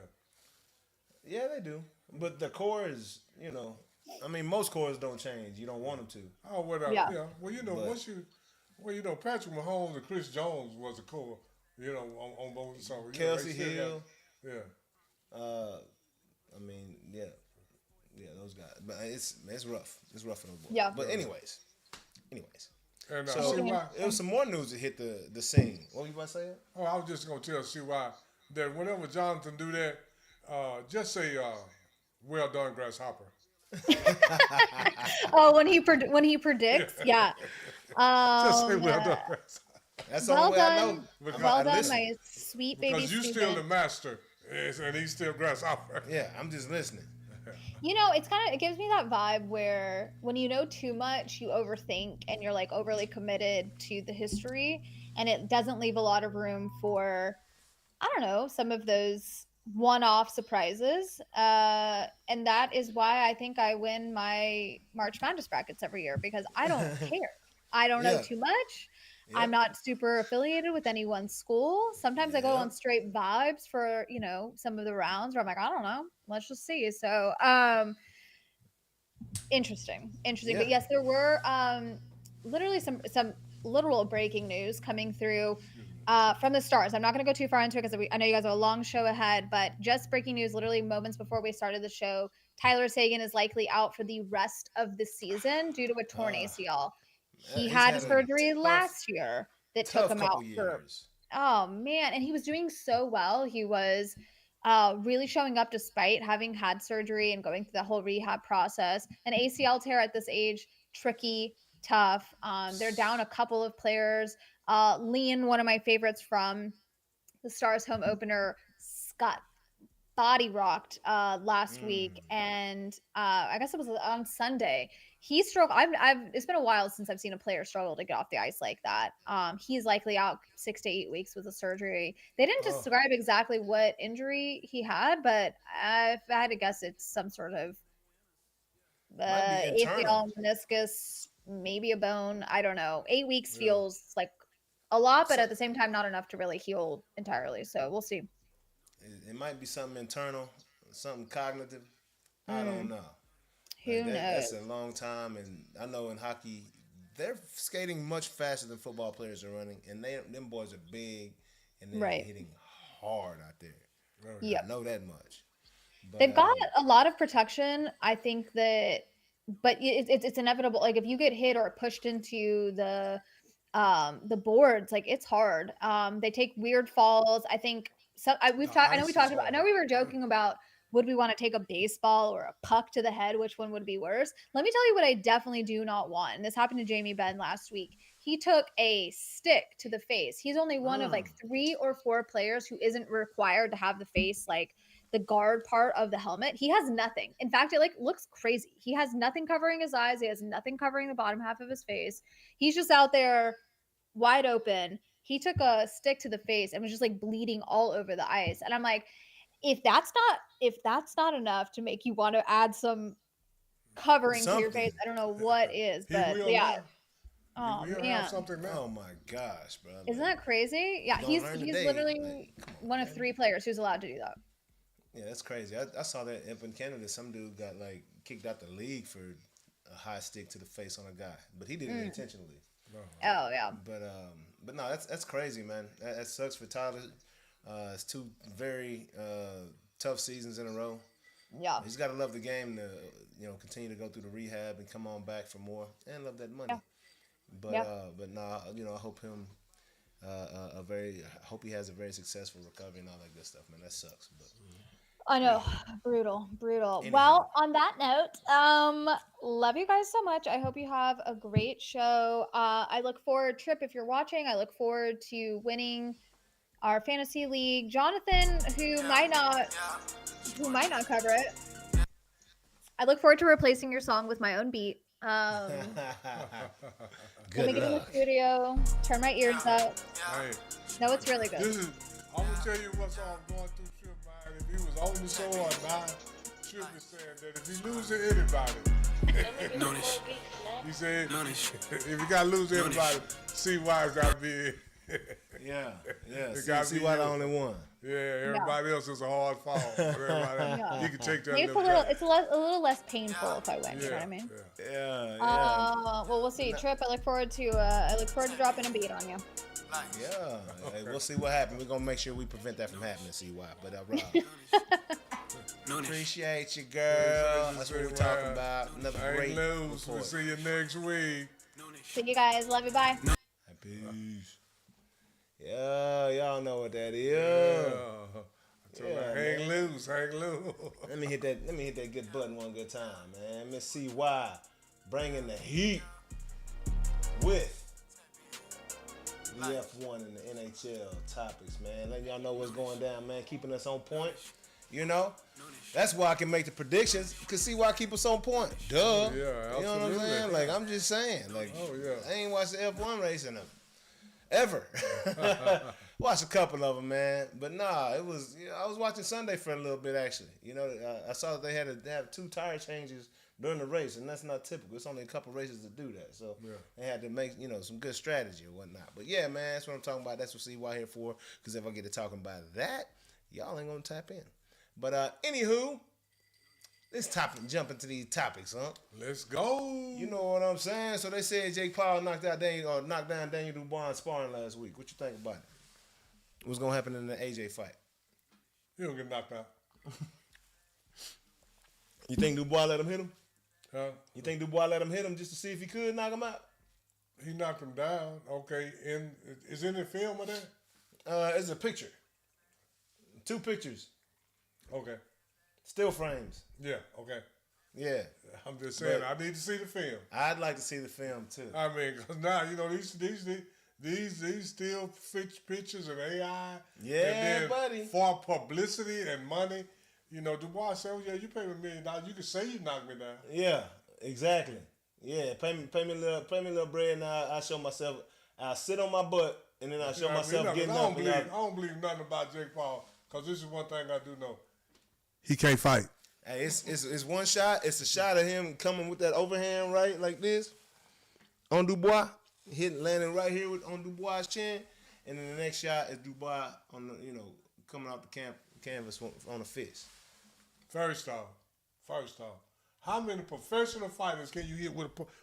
yeah, they do. But the core is, most cores don't change. You don't want them to. Oh, whatever. Yeah. Yeah. Well, Patrick Mahomes and Chris Jones was a core, on both. So, Kelsey they still Hill. got- Yeah, those guys. But it's rough. It's rough for those boys. Yeah. But anyways. And So see why? it was some more news that hit the scene. What were you about to say? Oh, I was just gonna see why that whenever Jonathan do that, just say well done, grasshopper. Oh, when he predicts, yeah. Just say well done, grasshopper. That's the Well only way I know. done. Because- Well I done, listen. my sweet baby. Because you still student. the master, and he's still grasshopper. Yeah, I'm just listening. It gives me that vibe where when you know too much, you overthink and you're like overly committed to the history, and it doesn't leave a lot of room for, I don't know, some of those one-off surprises. And that is why I think I win my March Madness brackets every year, because I don't care. I don't know Yeah. too much. Yep. I'm not super affiliated with any one school. Sometimes I go on Yep. straight vibes for, some of the rounds where I'm like, I don't know, let's just see. So, interesting. Yeah. But yes, there were literally some literal breaking news coming through from the Stars. I'm not going to go too far into it because I know you guys have a long show ahead, but just breaking news literally moments before we started the show. Tyler Sagan is likely out for the rest of the season due to a torn ACL. He he's had had a surgery tough- last year that took Tough him couple out for, years. oh man, and he was doing so well. He was really showing up despite having had surgery and going through the whole rehab process. An ACL tear at this age, tricky, tough. They're down a couple of players. Leon, one of my favorites from the Stars home opener, got body rocked last week, and I guess it was on Sunday. He struggled. It's been a while since I've seen a player struggle to get off the ice like that. He's likely out 6 to 8 weeks with a surgery. They didn't describe exactly what injury he had, but if I had to guess, it's some sort of Might be internal. ACL, meniscus, maybe a bone. I don't know. 8 weeks feels like a lot, but at the same time, not enough to really heal entirely. So we'll see. It might be something internal, something cognitive. I don't know. Who That's knows? a long time, and I know in hockey they're skating much faster than football players are running, and them boys are big and they're Right. hitting hard out there. Yep. I know that much. But, They've got a lot of protection. I think that, but it's inevitable. Like if you get hit or pushed into the the boards, like it's hard. They take weird falls. I think so. We've talked. I know we ice talked is about. I know hard. we were joking about would we want to take a baseball or a puck to the head? Which one would be worse? Let me tell you what I definitely do not want. And this happened to Jamie Benn last week. He took a stick to the face. He's only one of like 3 or 4 players who isn't required to have the face like the guard part of the helmet. He has nothing. In fact, it like looks crazy. He has nothing covering his eyes. He has nothing covering the bottom half of his face. He's just out there wide open. He took a stick to the face and was just like bleeding all over the ice. And I'm like, if that's not enough to make you want to add some covering to your face, Something. I don't know what is. He But will yeah. now. Oh He will have man. something now. Oh my gosh, bro. Isn't that crazy? Yeah, Don't he's learn he's today. literally Like, come on, one of man. 3 players who's allowed to do that. Yeah, that's crazy. I saw that up in Canada. Some dude got like kicked out the league for a high stick to the face on a guy, but he did it intentionally. Oh yeah. But no, that's crazy, man. That sucks for Tyler. It's 2 very tough seasons in a row. Yeah. He's got to love the game to continue to go through the rehab and come on back for more and love that money. Yeah. But Yeah. but nah, I hope him I hope he has a very successful recovery and all that good stuff, man. That sucks, but. I know. Brutal. Anyhow. Well, on that note, love you guys so much. I hope you have a great show. I look forward, Trip, if you're watching, I look forward to winning our fantasy league. Jonathan, who might not cover it. I look forward to replacing your song with my own beat. Let me Good get in the luck. studio, turn my ears up. Hey, No, it's really good. I'm gonna tell you what's all going through Trip mind. If he was on the show or not, Trip is saying that if he loses anybody, Noonish. he said Noonish. if you gotta lose anybody, CY's gotta be. Yeah. It gotta See be why the you. only one. Yeah, everybody else is a hard fall. Everybody, Yeah. you can take that. Maybe it's a little less painful if I win. You know what I mean? Yeah. Well, we'll see. Trip, I look forward to dropping a beat on you. Yeah. Hey, we'll see what happens. We're gonna make sure we prevent that from happening, CY. But Rob, Noonish. appreciate you, girl. That's what we're talking about. Another I great ain't lose. We'll report. see you next week. See you guys. Love you. Bye. Peace. Yeah, y'all know what that is. Yeah. I told Yeah, her, hang loose. Let me hit that good button one good time, man. Miss CY bringing the heat with the F1 and the NHL topics, man. Letting y'all know what's going down, man. Keeping us on point. You know? That's why I can make the predictions. Cause CY keep us on point. Duh. Yeah, You know what I'm absolutely. saying? Like, I'm just saying. Like, Oh, yeah. I ain't watched the F1 race in ever. Watched a couple of them, man. But nah, it was. I was watching Sunday for a little bit actually. You know, I saw that they had to have 2 tire changes during the race, and that's not typical. It's only a couple races to do that, so they had to make some good strategy or whatnot. But yeah, man, that's what I'm talking about. That's what CY here for. Because if I get to talking about that, y'all ain't gonna tap in. But anywho, let's jump into these topics, huh? Let's go. You know what I'm saying? So they said Jake Paul knocked down Daniel Dubois in sparring last week. What you think about it? What's gonna happen in the AJ fight? You don't get knocked out. You think Dubois let him hit him? Huh? You think Dubois let him hit him just to see if he could knock him out? He knocked him down. Okay. Is any film of that? It's a picture. 2 pictures. Okay. Still frames. Yeah. Okay. Yeah. I'm just saying, But- I need to see the film. I'd like to see the film too. I mean, because now, these still pictures and AI. Yeah, and then buddy. For publicity and money, Dubois said, "Oh yeah, you pay me $1 million. You can say you knocked me down." Yeah, exactly. Yeah, pay me a little bread, and I'll show myself. I'll sit on my butt, and then I'll show myself getting I up. don't believe nothing about Jake Paul, because this is one thing I do know. He can't fight. Hey, it's one shot. It's a shot of him coming with that overhand right like this on Dubois, landing right here on Dubois' chin, and then the next shot is Dubois on the coming off the canvas on a fist. First off, how many professional fighters can you hit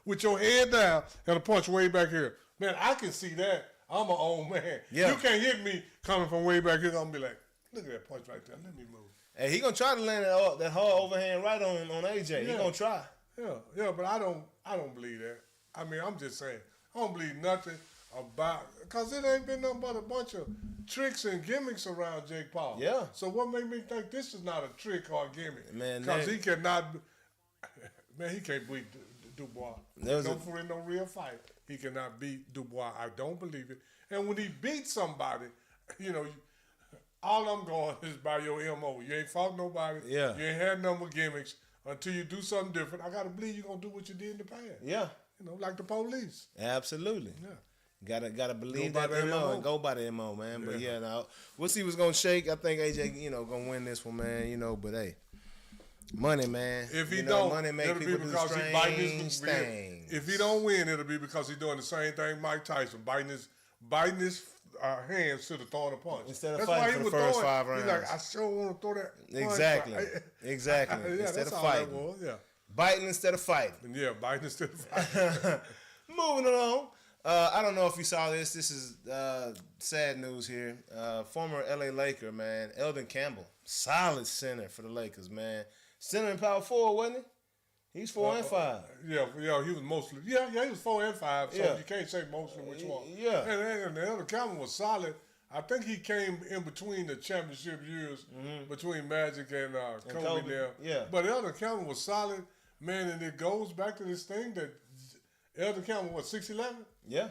with your head down and a punch way back here? Man, I can see that. I'm an old man. Yeah. You can't hit me coming from way back here. I'm gonna be like, look at that punch right there. Let me move. Hey, he gonna try to land that hard overhand right on AJ. He Yeah. gonna try. Yeah, but I don't believe that. I mean, I'm just saying, I don't believe nothing about, because it ain't been nothing but a bunch of tricks and gimmicks around Jake Paul. Yeah. So what made me think this is not a trick or a gimmick? Man, because he cannot. Man, he can't beat Dubois. No real fight. He cannot beat Dubois. I don't believe it. And when he beats somebody, you know, all I'm going is by your MO. You ain't fought nobody. Yeah. You ain't had no more gimmicks until you do something different. I gotta believe you're gonna do what you did in the past. Yeah. You know, like the police. Absolutely. Yeah. Gotta believe Go by that that MO MO. and go by the MO, man. But yeah, now we'll see what's gonna shake. I think AJ, gonna win this one, man. But hey, money, man. If he don't, don't, money make it'll be people do because he biting his strange things. If he don't win, it'll be because he's doing the same thing Mike Tyson, biting his hands to the throwing a punch. Instead of That's fighting why for he the was first throwing, 5 rounds. He's like, I sure want to throw that punch. Exactly. Yeah, Instead that's of all fighting. that was. Yeah. Biting instead of fighting. Yeah, biting instead of fighting. Moving along. I don't know if you saw this. This is sad news here. Former LA Laker, man, Eldon Campbell, solid center for the Lakers, man. Center and power forward, wasn't he? He's 4 and 5. Yeah, he was mostly. Yeah, he was 4 and 5. So you can't say mostly which one. Yeah. And the other Cameron was solid. I think he came in between the championship years, between Magic and Kobe there. Yeah. But Elder Cameron was solid, man, and it goes back to this thing that Elder Cameron was 6'11". Yeah.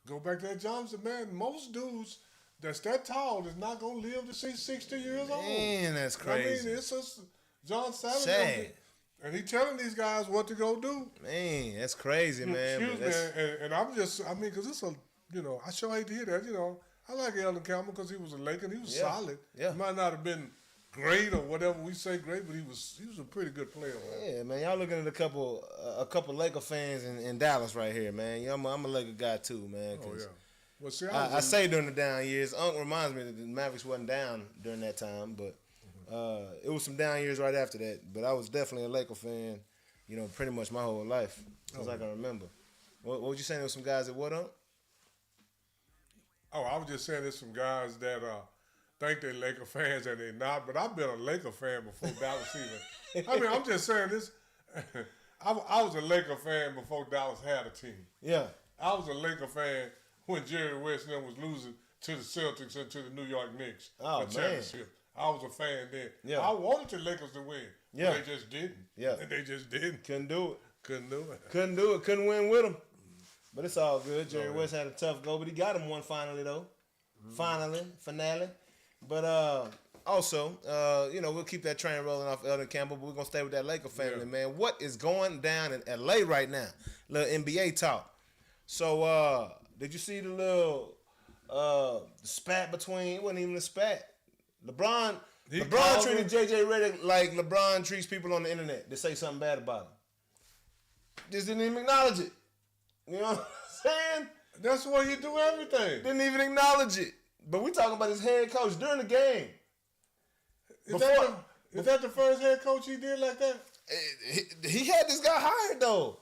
Go back to that Johnson, man. Most dudes that's that tall is not gonna live to see 60 years old. Man, that's crazy. I mean, it's just John Savage. Sad. And he telling these guys what to go do. Man, that's crazy, man. Excuse me, and I'm just, I mean, because it's a, I sure hate to hear that, I like Eldon Campbell because he was a Laker and he was solid. Yeah. He might not have been great or whatever we say great, but he was a pretty good player, man. Yeah, man. Y'all looking at a couple Laker fans in Dallas right here, man. I'm a Laker guy too, man. Oh, yeah. Well, see, I say during the down years, Unc reminds me that the Mavericks wasn't down during that time, but it was some down years right after that. But I was definitely a Laker fan, pretty much my whole life, as I can remember. What was you saying? There was some guys that what up? Oh, I was just saying there's some guys that think they're Laker fans and they're not, but I've been a Laker fan before Dallas even. I mean, I'm just saying this. I was a Laker fan before Dallas had a team. Yeah. I was a Laker fan when Jerry West and them was losing to the Celtics and to the New York Knicks. Oh, the championship. I was a fan then. Yeah. I wanted the Lakers to win. Yeah. But they just didn't. Yeah. And they just didn't. Couldn't do it. Couldn't do it. Couldn't win with them. But it's all good. Jerry West had a tough go, but he got him one finally, though. Finale. But also, we'll keep that train rolling off Eldon Campbell, but we're going to stay with that Laker family, man. What is going down in L.A. right now? Little NBA talk. So, did you see the little spat between, it wasn't even a spat. LeBron treated JJ Redick like LeBron treats people on the internet that say something bad about him. Just didn't even acknowledge it. You know what I'm saying? That's why you do everything. Didn't even acknowledge it. But we talking about his head coach during the game. Is that the first head coach he did like that? He had this guy hired, though.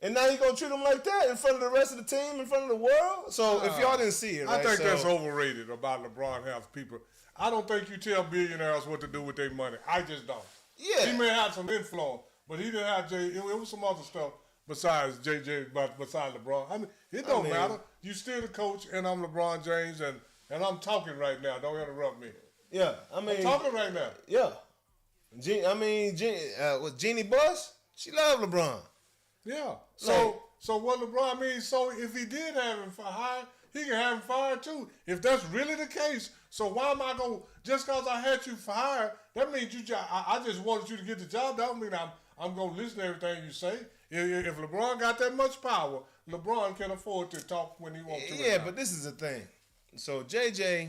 And now he going to treat him like that in front of the rest of the team, in front of the world? So if y'all didn't see it, right? I think that's overrated about LeBron having people. I don't think you tell billionaires what to do with their money. I just don't. Yeah. He may have some influence, but he didn't have Jay. It was some other stuff besides JJ, besides LeBron. I mean, it don't matter. You still the coach, and I'm LeBron James, and I'm talking right now. Don't interrupt me. Yeah, I mean. I'm talking right now. Yeah. Jeannie Buss, she loved LeBron. Yeah. So what LeBron means, so if he did have him hired, he can have him fired too. If that's really the case, so why am I going, just because I had you fired, that means I just wanted you to get the job. That don't mean I'm going to listen to everything you say. If LeBron got that much power, LeBron can afford to talk when he wants to. Yeah, but this is the thing. So JJ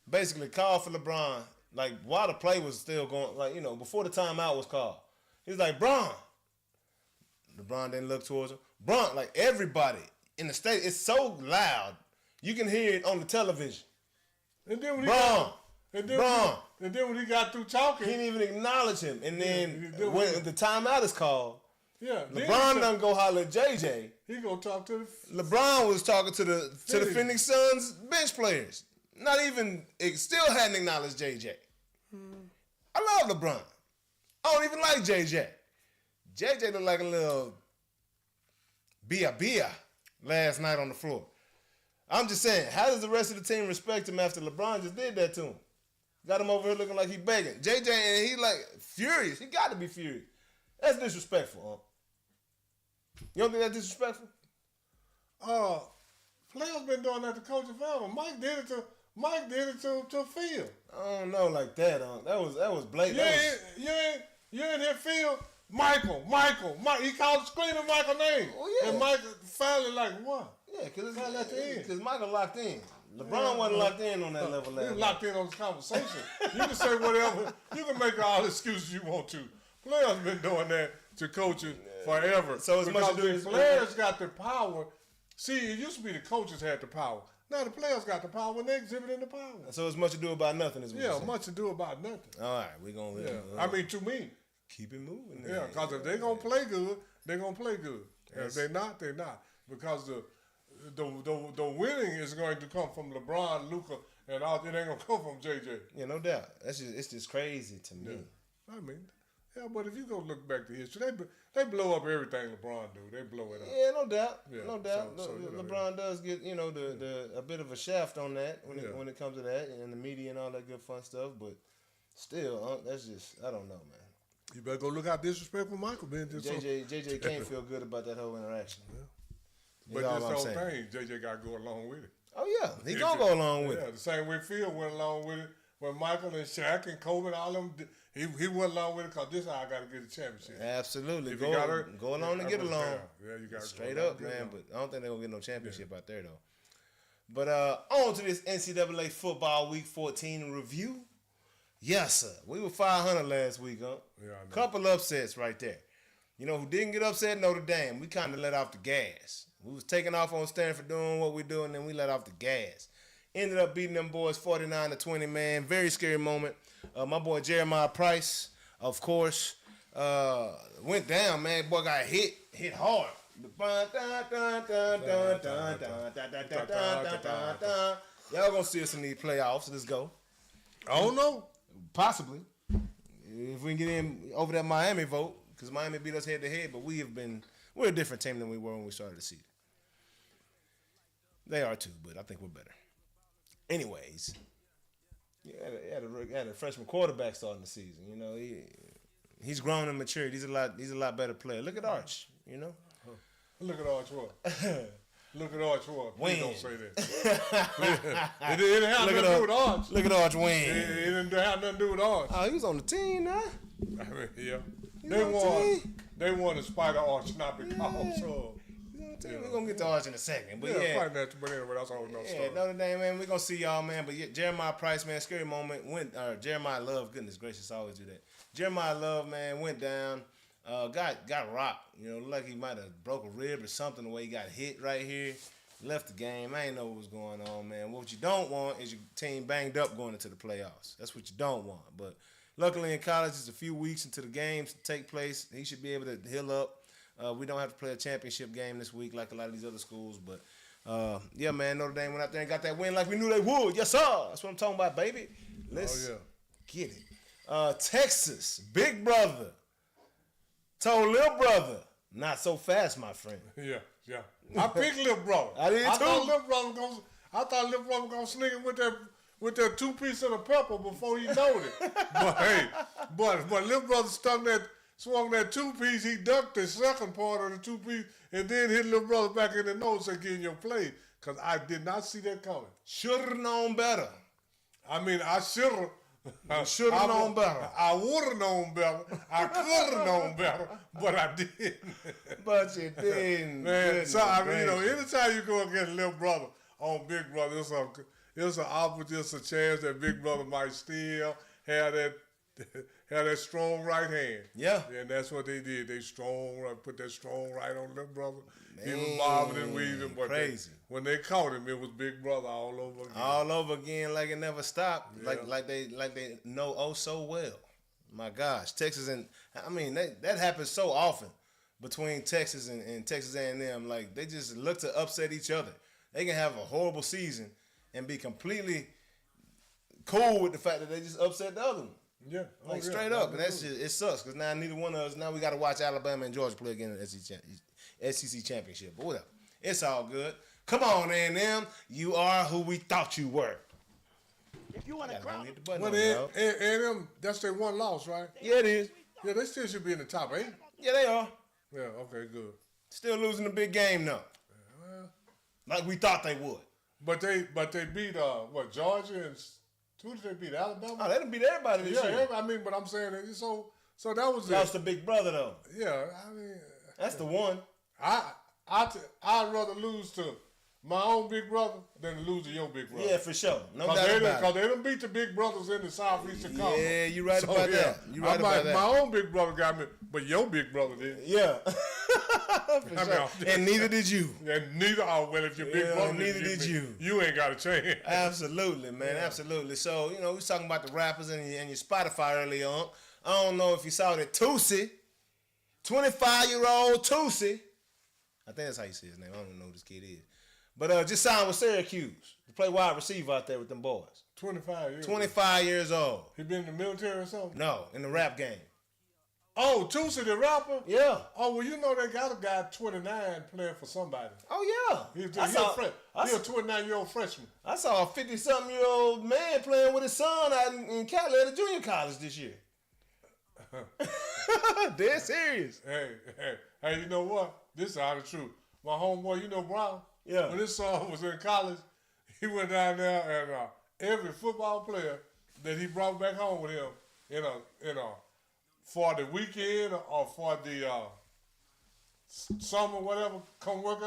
basically called for LeBron, like while the play was still going, like, before the timeout was called. He was like, LeBron didn't look towards him. Bron, like everybody in the state, it's so loud. You can hear it on the television. And then when when he got through talking, he didn't even acknowledge him. And then when the timeout is called, yeah, LeBron doesn't go holler at JJ. He gonna talk to LeBron was talking to the Phoenix Suns bench players. Not even, still hadn't acknowledged JJ. I love LeBron. I don't even like JJ. JJ look like a little bia. last night on the floor. I'm just saying, how does the rest of the team respect him after LeBron just did that to him? Got him over here looking like he begging. JJ, and he like furious. He got to be furious. That's disrespectful, You don't think that's disrespectful? Players been doing that to coaches forever. Mike did it to Phil. I don't know like that, That was blatant. You in here, Phil? Michael. He called screaming Michael's name. Oh, yeah. And Michael finally like, what? Yeah, because Michael locked in. LeBron wasn't locked in on that level. He was locked in on this conversation. You can say whatever. You can make all the excuses you want to. Players been doing that to coaches forever. So as much because the players got the power. See, it used to be the coaches had the power. Now the players got the power when they exhibiting the power. So it's much ado about nothing, is what you're saying. Much ado about nothing. All right, we're going to... I mean, to me. Keep it moving. Yeah, because if they're going to play good, they're going to play good. And if they're not, they're not. Because the winning is going to come from LeBron, Luka, and all. It ain't going to come from JJ. Yeah, no doubt. It's just crazy to me. Yeah. I mean... Yeah, but if you go look back to history, they blow up everything LeBron do. They blow it up. Yeah, no doubt. Yeah, No doubt. so, LeBron does get, a bit of a shaft on that when it comes to that and the media and all that good fun stuff. But still, that's just, I don't know, man. You better go look how disrespectful Michael been. JJ can't feel good about that whole interaction. Yeah. But this whole thing, JJ got to go along with it. Oh, yeah. He going to go along with it. Yeah, the same way Phil went along with it. When Michael and Shaq and Kobe and all them, he went along with it because this is how I got to get the championship. Absolutely. If go along and get along. Yeah, you got straight up, man. But I don't think they're going to get no championship out there, though. But on to this NCAA football week 14 review. Yes, sir. We were 500 last week, huh? Yeah, I know. Couple upsets right there. You know who didn't get upset? Notre Dame. We kind of let off the gas. We was taking off on Stanford doing what we do, and then we let off the gas. Ended up beating them boys 49-20, man. Very scary moment. My boy Jeremiah Price, of course, went down, man. Boy got hit hard. Y'all gonna see us in these playoffs. Let's go. I don't know. Possibly. If we can get in over that Miami vote, because Miami beat us head to head, but we're a different team than we were when we started the season. They are too, but I think we're better. Anyways, he had a freshman quarterback starting the season. You know, he's grown and matured. He's a lot better player. Look at Arch. You know. Look at Arch what? Look at Arch what? Please don't say that. It didn't have nothing to do with Arch. Look at Arch win. It didn't have nothing to do with Arch. Oh, he was on the team now. I mean, yeah. They won in spite of Arch, not because of. We're going to get to Arch in a second. But yeah. Fighting that, but anyway, that's all we know. Yeah, Notre Dame, man, we're going to see y'all, man. But yeah, Jeremiah Price, man, scary moment. Jeremiah Love, goodness gracious, I always do that. Jeremiah Love, man, went down, got rocked. You know, looked like he might have broke a rib or something the way he got hit right here. Left the game. I ain't know what was going on, man. What you don't want is your team banged up going into the playoffs. That's what you don't want. But luckily in college, it's a few weeks until the games take place. He should be able to heal up. We don't have to play a championship game this week like a lot of these other schools. But, yeah, man, Notre Dame went out there and got that win like we knew they would. Yes, sir. That's what I'm talking about, baby. Let's get it. Texas, big brother, told little brother, not so fast, my friend. Yeah. I picked little brother. I did too. I thought little brother was going to sneak it with that 2 pieces of the pepper before he knowed it. But, hey, but little brother swung that 2-piece, he ducked the second part of the 2-piece, and then hit little brother back in the nose and get in your play. Because I did not see that coming. Should have known better. I mean, I should have. You should have known better. I would have known better. I could have known better, but I didn't. But you didn't. Man, so I mean, anytime you go against little brother on big brother, it's an opportunity, it's a chance that big brother might still have that strong right hand. Yeah. And that's what they did. They put that strong right on little brother. He was bobbing and weaving, but crazy. When they caught him, it was big brother all over again. All over again, like it never stopped. Yeah. Like they know oh so well. My gosh, Texas that happens so often between Texas and Texas A&M. Like they just look to upset each other. They can have a horrible season and be completely cool with the fact that they just upset the other one. Yeah, straight up. And that's just, it sucks because now neither one of us. Now we got to watch Alabama and Georgia play again in the SEC championship. But whatever. It's all good. Come on, A&M. You are who we thought you were. If you want to crowd, Hit the button Well, on it, dog. A&M, that's their one loss, right? Yeah, it is. Yeah, they still should be in the top 8. Yeah, they are. Yeah, okay, good. Still losing a big game, though. Like we thought they would. But they beat Georgia and who did they beat? Alabama? Oh, they done beat everybody this year. I mean, but I'm saying so that was That it. was the big brother, though. Yeah, I mean, That's the one. I'd rather lose to my own big brother than to lose to your big brother. Yeah, for sure. No doubt Because about they done beat the big brothers in the Southeastern Conference. Yeah, you right about that. You right I'm about like, that. my own big brother got me, but your big brother did. Yeah. For sure. And neither did you. And neither, well, if your big brother neither didn't did get me, you. You ain't got a chance. Absolutely, man. Yeah. Absolutely. So, we was talking about the rappers and your Spotify earlier on. I don't know if you saw that Tusi, 25-year-old Tusi, I think that's how you say his name. I don't know who this kid is. But just signed with Syracuse to play wide receiver out there with them boys. 25 years. 25 years old. He been in the military or something? No, in the rap game. Oh, Tusi the rapper? Yeah. Oh, well, they got a guy 29 playing for somebody. Oh, yeah. He's I a saw 29-year-old freshman. a 50-something-year-old man playing with his son out in Cali at a junior college this year. Dead serious. Hey, you know what? This is all the truth. My homeboy, Brown? Yeah. When his son was in college, he went down there and every football player that he brought back home with him for the weekend or for the summer, whatever, come work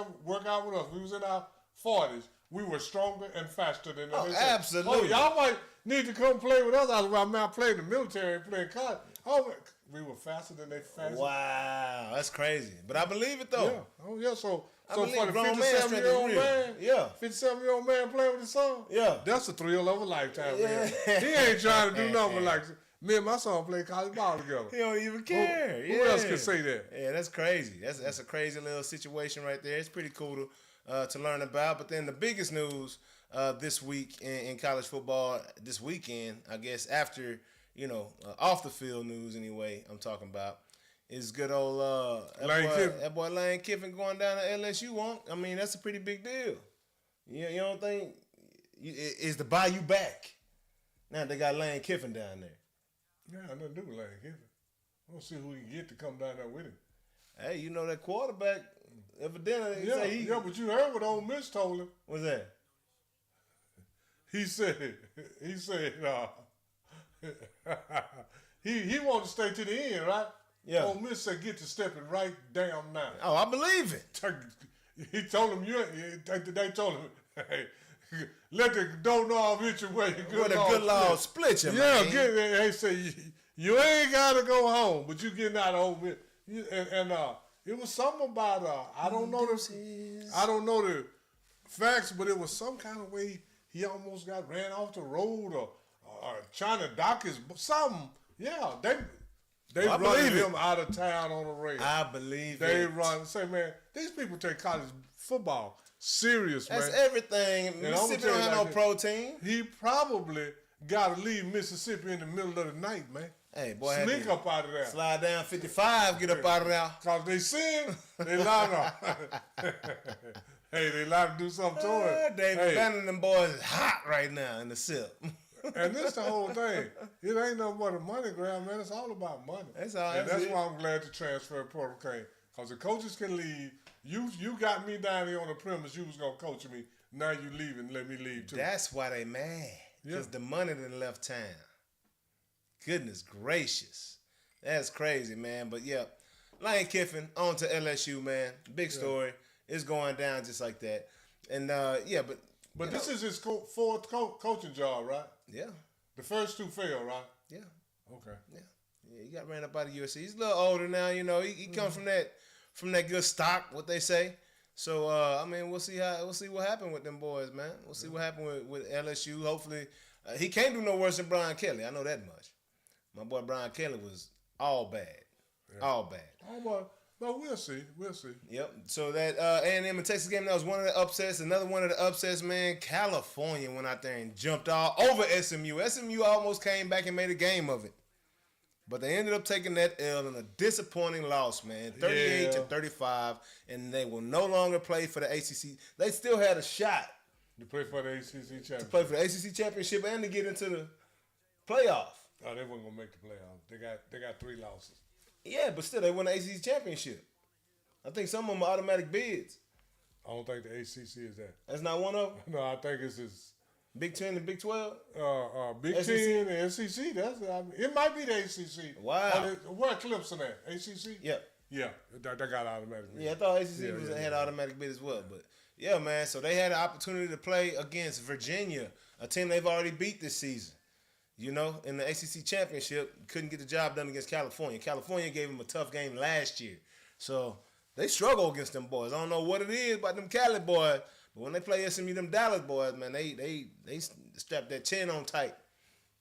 out with us. We was in our 40s. We were stronger and faster than them. Oh, They said, absolutely. Oh, y'all might need to come play with us. I played in the military and playing college. Oh, we were faster than they faster. Wow, that's crazy. But I believe it, though. Yeah. Oh, yeah. So believe for the grown man 57-year-old strength is man, real. Yeah. 57-year-old man playing with his son, Yeah. that's a thrill of a lifetime. Yeah. Man. He ain't trying to do nothing like me and my son play college ball together. He don't even care. Who else can say that? Yeah, that's crazy. That's a crazy little situation right there. It's pretty cool to learn about. But then the biggest news this week in college football, this weekend, I guess, after, off the field news anyway, I'm talking about, is good old that boy Lane Kiffin going down to LSU. I mean, that's a pretty big deal. You don't think is the Bayou back? Now they got Lane Kiffin down there. Yeah, nothing to do with Lane Kiffin. I don't see who he can get to come down there with him. Hey, that quarterback, evidently, Yeah, but you heard what Ole Miss told him. What's that? He said, he wanted to stay to the end, right? Yeah. Ole Miss said, get to stepping right down now. Oh, I believe it. He told him, they told him, hey, let the doorknob hit you where you Where the good Lord split you, man. They say, you ain't got to go home, but you getting out of Ole Miss. And it was something about, I don't know the facts, but it was some kind of way he almost got ran off the road or trying to dock his, something. Yeah, they run him out of town on the rail. I believe They it. run. Say, man, these people take college football serious, man. That's everything. Mississippi don't have no pro team. He probably got to leave Mississippi in the middle of the night, man. Hey, boy, Sneak up out of there. Slide down 55, get up out of there. Because they sin, they lie to Hey, they lie to do something to it. David Bannon and them boys is hot right now in the SIP. And this the whole thing. It ain't nothing but a money grab, man. It's all about money. That's all. And that's why I'm glad the transfer portal came. Because the coaches can leave. You got me down here on the premise you was going to coach me. Now you leaving. Let me leave too. That's why they mad. Because the money done left town. Goodness gracious. That's crazy, man. But, yeah, Lane Kiffin on to LSU, man. Big story. It's going down just like that. And, But this is his fourth coaching job, right? Yeah. The first two failed, right? Yeah. Okay. Yeah. Yeah, he got ran up out of USC. He's a little older now, He comes from that good stock, what they say. So we'll see what happened with them boys, man. We'll see what happened with LSU. Hopefully, he can't do no worse than Brian Kelly. I know that much. My boy Brian Kelly was all bad, all bad. Oh boy, but we'll see. Yep. So that A&M and Texas game, that was one of the upsets. Another one of the upsets, man. California went out there and jumped all over SMU. SMU almost came back and made a game of it. But they ended up taking that L in a disappointing loss, man. 38-35, and they will no longer play for the ACC. They still had a shot To play for the ACC championship. to play for the ACC championship and to get into the playoff. Oh, they weren't gonna make the playoffs. They got 3 losses. Yeah, but still, they won the ACC championship. I think some of them are automatic bids. I don't think the ACC is that. That's not one of them. No, I think it's this. Big 10 and Big 12. Big SEC? 10 and SEC. It might be the ACC. Wow. Where Clemson at? ACC? Yeah. Yeah, that got automatic. Yeah, I thought ACC had automatic bid as well. But yeah, man. So they had an opportunity to play against Virginia, a team they've already beat this season. You know, in the ACC championship, couldn't get the job done against California. California gave them a tough game last year. So they struggle against them boys. I don't know what it is about them Cali boys, but when they play SMU, them Dallas boys, man, they strap that chin on tight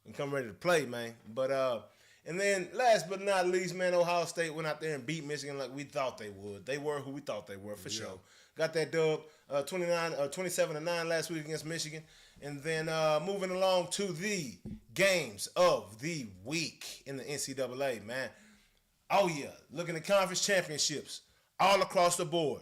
and come ready to play, man. But and then last but not least, man, Ohio State went out there and beat Michigan like we thought they would. They were who we thought they were for sure. Got that dub 27-9 last week against Michigan. And then moving along to the games of the week in the NCAA, man. Oh, yeah. Looking at conference championships all across the board.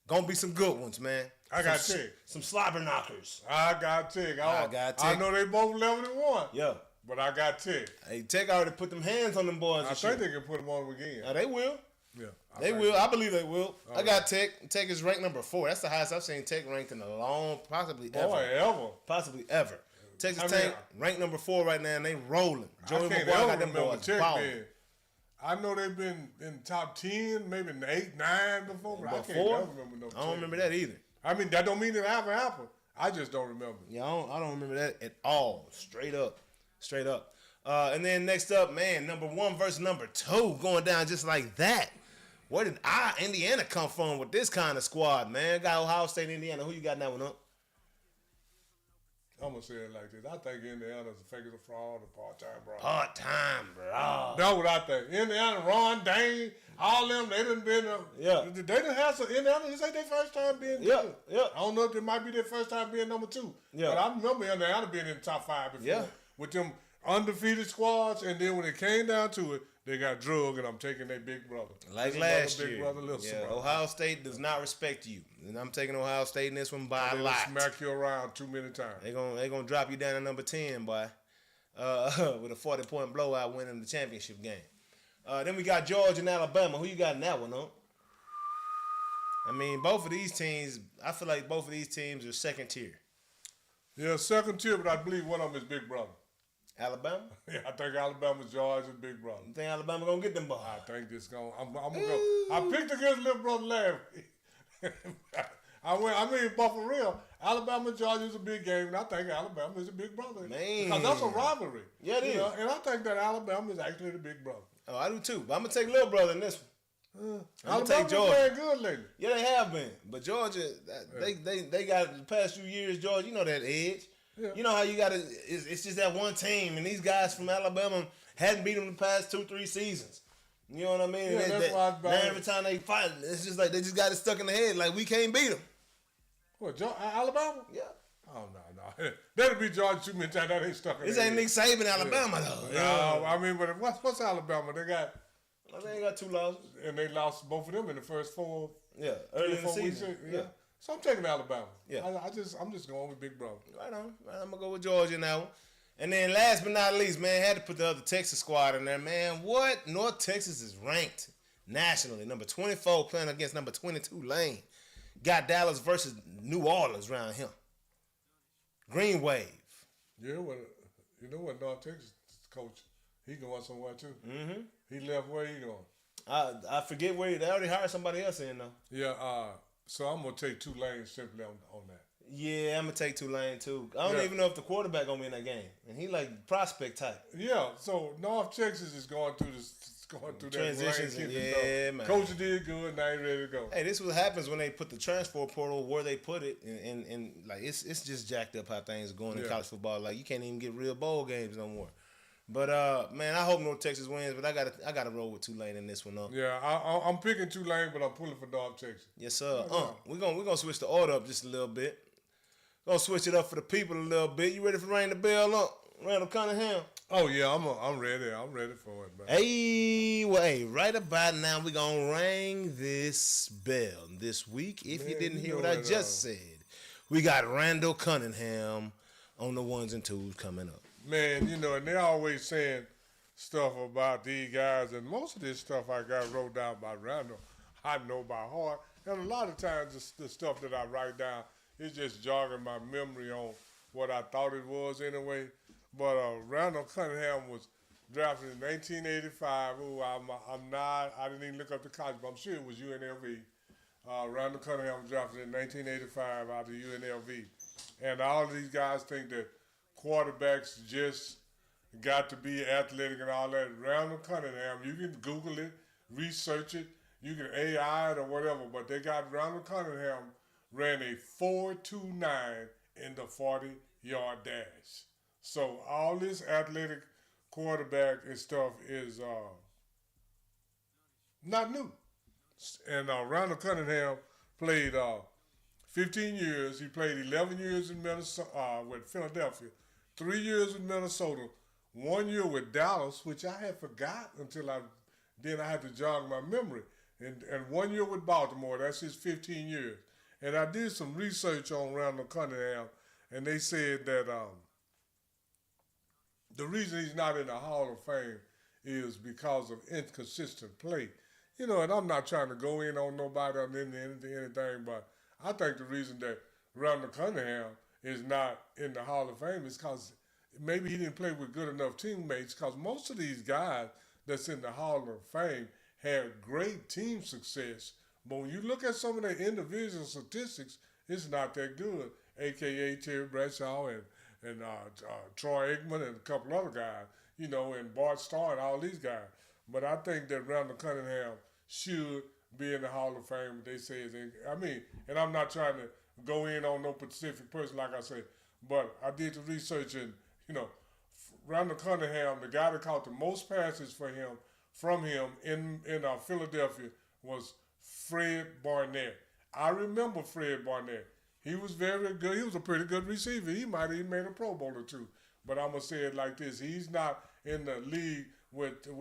Gonna be some good ones, man. I got Tech. Some slobber knockers. I got Tech. I got Tech. I know they both 11-1. Yeah. But I got Tech. Hey, Tech already put them hands on them boys. I think they can put them on them again. They will. Yeah. They will. I believe they will. I got Tech. Tech is ranked number 4. That's the highest I've seen Tech ranked in a long, possibly ever. Possibly ever. Texas Tech ranked number 4 right now, and they rolling. Joey McGuire got them boys balling. I know they've been in top 10, maybe in 8, 9 before, but I can't remember no 10. I don't remember that either. I mean, that don't mean it haven't happened. I just don't remember. Yeah, I don't remember that at all. Straight up. And then next up, man, number 1 versus number 2 going down just like that. Where did Indiana come from with this kind of squad, man? Got Ohio State, Indiana. Who you got in that one up? I'm going to say it like this. I think Indiana's a fake as a fraud, a part-time bro. Part-time, bro. That's what I think. Indiana, Ron, Dane, all them, they done been They done have some Indiana. It's like their first time being good. Yeah. I don't know if it might be their first time being number 2. Yeah. But I remember Indiana being in the top 5 before with them undefeated squads, and then when it came down to it, they got drugged, and I'm taking their big brother. Like last big year. Brother, little brother. Ohio State does not respect you. And I'm taking Ohio State in this one by a lot. They smack you around too many times. They gonna drop you down to number 10, boy. With a 40-point blowout winning the championship game. Then we got Georgia and Alabama. Who you got in that one, huh? I mean, both of these teams, I feel like both of these teams are second tier. Yeah, second tier, but I believe one of them is big brother. Alabama? Yeah, I think Alabama's Georgia's big brother. You think Alabama gonna get them boys? I think this gonna. I'm gonna go. I picked against little brother Larry. But for real, Alabama Georgia is a big game, and I think Alabama is a big brother. Man, because that's a rivalry. Yeah, it is. And I think that Alabama is actually the big brother. Oh, I do too. But I'm gonna take little brother in this one. Alabama's playing good lately. Yeah, they have been. But Georgia, they got the past few years. Georgia, you know that edge. Yeah. You know how you got to, it's just that one team, and these guys from Alabama hadn't beat them the past 2-3 seasons. You know what I mean? Yeah, that's why now every time they fight, it's just like they just got it stuck in the head, like we can't beat them. What, Alabama? Yeah. Oh, no. That'll be Georgia too many times. That ain't stuck in This ain't Nick Saban, Alabama, though. No, I mean, but what's Alabama? They got 2 losses. And they lost both of them in the first 4. Yeah, early in the season. Yeah. So I'm taking Alabama. Yeah. I'm just going with Big Brother. Right on. I'm gonna go with Georgia in that one. And then last but not least, man, had to put the other Texas squad in there, man. What? North Texas is ranked nationally, number 24 playing against number 22 Lane. Got Dallas versus New Orleans around him. Green Wave. Yeah, well, you know what, North Texas coach, he going somewhere too. Mm-hmm. He left, where he going? I forget where they already hired somebody else in though. Yeah, so I'm gonna take Tulane simply on that. Yeah, I'm gonna take Tulane too. I don't even know if the quarterback gonna be in that game, and he like prospect type. Yeah, so North Texas is going through transitions. Yeah, man. Coach did good. Now he ready to go. Hey, this is what happens when they put the transfer portal where they put it, and like it's just jacked up how things are going in college football. Like you can't even get real bowl games no more. But man, I hope North Texas wins. But I gotta roll with Tulane in this one though. Yeah, I'm picking Tulane, but I'm pulling for North Texas. Yes, sir. We're gonna switch the order up just a little bit. Gonna switch it up for the people a little bit. You ready for ring the bell up? Randall Cunningham. Oh yeah, I'm ready. I'm ready for it, man. Hey, well, hey, right about now we're gonna ring this bell this week. If you Man, didn't you hear know what I that, just said, we got Randall Cunningham on the ones and twos coming up. Man, and they're always saying stuff about these guys, and most of this stuff I got wrote down by Randall, I know by heart. And a lot of times the stuff that I write down is just jogging my memory on what I thought it was anyway. But Randall Cunningham was drafted in 1985. Ooh, I'm not, I didn't even look up the college, but I'm sure it was UNLV. Randall Cunningham was drafted in 1985 out of UNLV. And all of these guys think that quarterbacks just got to be athletic and all that. Randall Cunningham, you can Google it, research it, you can AI it or whatever, but they got Randall Cunningham ran a 4.29 in the 40-yard dash. So all this athletic quarterback and stuff is not new. And Randall Cunningham played 15 years. He played 11 years in Minnesota with Philadelphia, 3 years with Minnesota, 1 year with Dallas, which I had forgot until I had to jog my memory, and 1 year with Baltimore. That's his 15 years. And I did some research on Randall Cunningham, and they said that the reason he's not in the Hall of Fame is because of inconsistent play. And I'm not trying to go in on nobody or anything, but I think the reason that Randall Cunningham is not in the Hall of Fame is because maybe he didn't play with good enough teammates, because most of these guys that's in the Hall of Fame had great team success. But when you look at some of their individual statistics, it's not that good, a.k.a. Terry Bradshaw and Troy Aikman and a couple other guys, and Bart Starr and all these guys. But I think that Randall Cunningham should be in the Hall of Fame. They say and I'm not trying to go in on no specific person, like I said, but I did the research, and Randall Cunningham, the guy that caught the most passes from him in Philadelphia was Fred Barnett. I remember Fred Barnett. He was very good. He was a pretty good receiver. He might have even made a Pro Bowl or two. But I'm going to say it like this. He's not in the league with the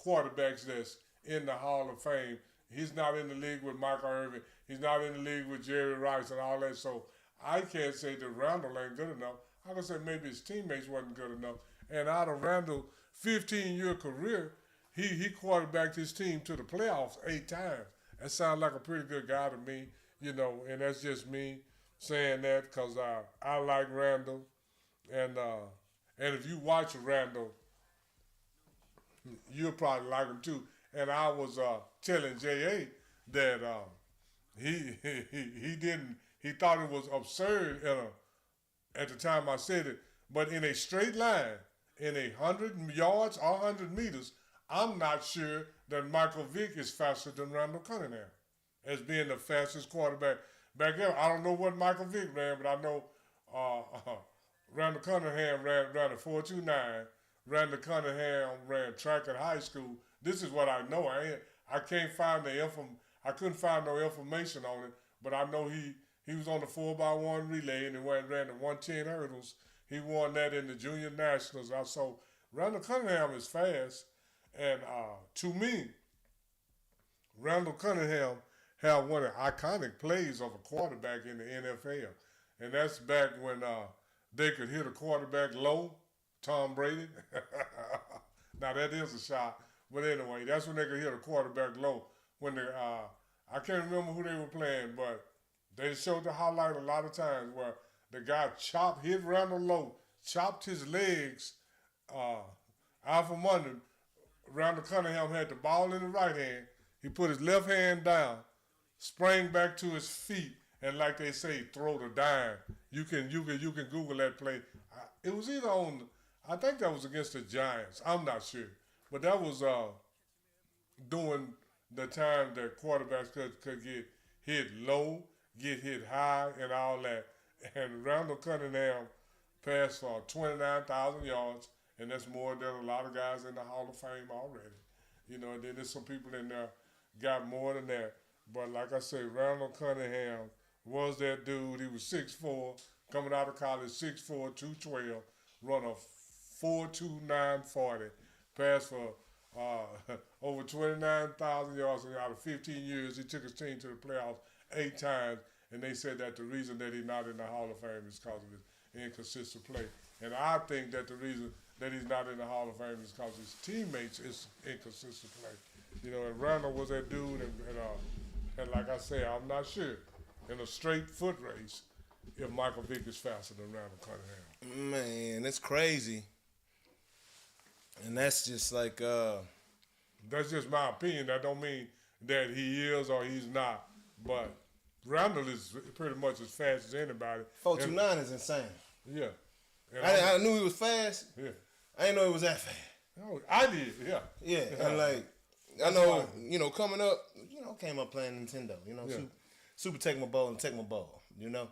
quarterbacks that's in the Hall of Fame. He's not in the league with Michael Irvin. He's not in the league with Jerry Rice and all that. So I can't say that Randall ain't good enough. I can say maybe his teammates wasn't good enough. And out of Randall's 15-year career, he quarterbacked his team to the playoffs 8 times. That sounds like a pretty good guy to me, and that's just me saying that because I like Randall. And if you watch Randall, you'll probably like him too. And I was telling JA that he thought it was absurd at the time I said it, but in a straight line, in 100 yards or 100 meters, I'm not sure that Michael Vick is faster than Randall Cunningham as being the fastest quarterback back there. I don't know what Michael Vick ran, but I know Randall Cunningham ran a 4.29. Randall Cunningham ran track in high school. This is what I know. I can't find I couldn't find no information on it, but I know he was on the 4x1 relay and he ran the 110 hurdles. He won that in the junior nationals. I saw Randall Cunningham is fast, and to me, Randall Cunningham had one of the iconic plays of a quarterback in the NFL, and that's back when they could hit a quarterback low, Tom Brady. Now that is a shot, but anyway, that's when they could hit a quarterback low. When I can't remember who they were playing, but they showed the highlight a lot of times where the guy hit Randall low, chopped his legs out from under him. Randall Cunningham had the ball in the right hand. He put his left hand down, sprang back to his feet, and like they say, throw the dime. You can Google that play. It was either I think that was against the Giants. I'm not sure, but that was during the time that quarterbacks could get hit low, get hit high, and all that. And Randall Cunningham passed for 29,000 yards, and that's more than a lot of guys in the Hall of Fame already. And then there's some people in there got more than that. But like I say, Randall Cunningham was that dude. He was 6'4", coming out of college, 6'4", 212, run a 4.2940. Passed for over 29,000 yards out of 15 years. He took his team to the playoffs 8 times, and they said that the reason that he's not in the Hall of Fame is because of his inconsistent play. And I think that the reason that he's not in the Hall of Fame is because his teammates is inconsistent play. You know, and Randall was that dude, and like I say, I'm not sure in a straight foot race if Michael Vick is faster than Randall Cunningham. Man, that's crazy. And that's just like that's just my opinion. That don't mean that he is or he's not. But Randall is pretty much as fast as anybody. 4.29 is insane. Yeah. I knew he was fast. Yeah. I didn't know he was that fast. Oh, I did, yeah. Yeah, and like, I know, you know, coming up, you know, came up playing Nintendo, you know, Yeah. Super Tecmo Bowl and Tecmo Bowl, you know.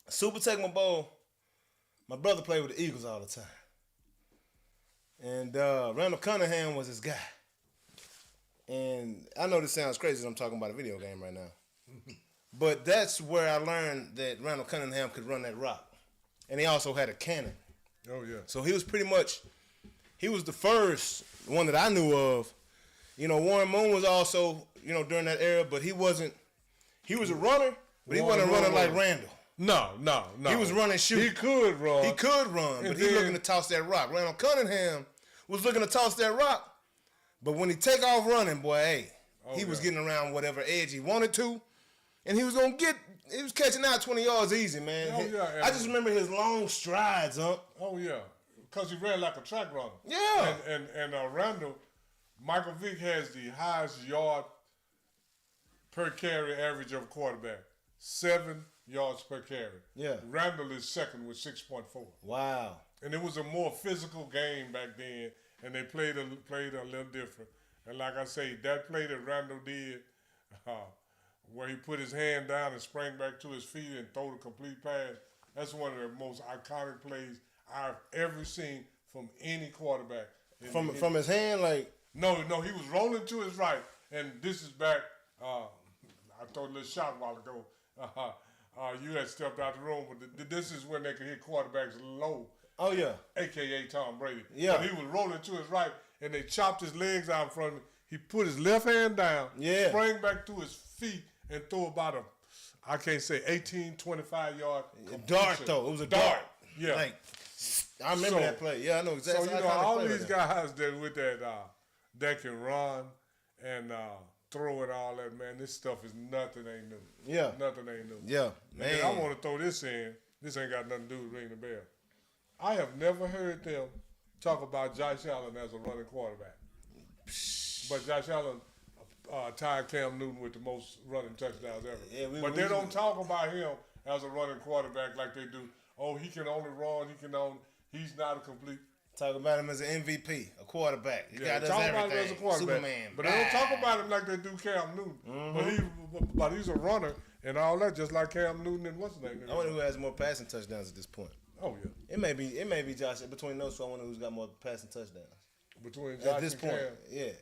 Super Tecmo Bowl, my brother played with the Eagles all the time. And Randall Cunningham was his guy. And I know this sounds crazy, I'm talking about a video game right now. But that's where I learned that Randall Cunningham could run that rock. And he also had a cannon. Oh, yeah. So he was pretty much, he was the first one that I knew of. You know, Warren Moon was also, you know, during that era, but he wasn't, he was a runner, but he wasn't running like Randall. No. He was running shoot. He could run. He could run, but he looking to toss that rock. Randall Cunningham was looking to toss that rock, but when he take off running, boy, hey, he was getting around whatever edge he wanted to, and he was going to get, he was catching out 20 yards easy, man. Oh, yeah. I just remember his long strides, Oh, yeah. Because he ran like a track runner. Yeah. And Randall, Michael Vick has the highest yard per carry average of a quarterback. 7 yards per carry. Yeah. Randall is second with 6.4. Wow. And it was a more physical game back then, and they played a little different. And like I say, that play that Randall did, where he put his hand down and sprang back to his feet and throw the complete pass, that's one of the most iconic plays I've ever seen from any quarterback. From his hand, like? No, he was rolling to his right, and this is back, I threw a little shot a while ago. You had stepped out the room, but this is when they could hit quarterbacks low. Oh, yeah. A.K.A. Tom Brady. Yeah. But he was rolling to his right, and they chopped his legs out in front of him. He put his left hand down, sprang back to his feet, and threw about a, I can't say, 18, 25-yard Dart, though. It was a dart. Yeah. Like, I remember that play. Yeah, I know exactly. So, you know, all these guys that can run and throw it all that, man, this stuff is nothing ain't new. Yeah. Nothing ain't new. Yeah, man. And I want to throw this in. This ain't got nothing to do with ringing the bell. I have never heard them talk about Josh Allen as a running quarterback. But Josh Allen tied Cam Newton with the most running touchdowns ever. Yeah, but they don't talk about him as a running quarterback like they do. Oh, he can only run. He's not a complete. Talk about him as an MVP, a quarterback. He got us talk everything. about him as a quarterback. Superman. But they don't talk about him like they do Cam Newton. But he's a runner and all that, just like Cam Newton and what's his name? I wonder who has more passing touchdowns at this point. Oh yeah. It may be Josh. Between those two, I wonder who's got more passing touchdowns. Between Josh at this and point, Cam. Yeah.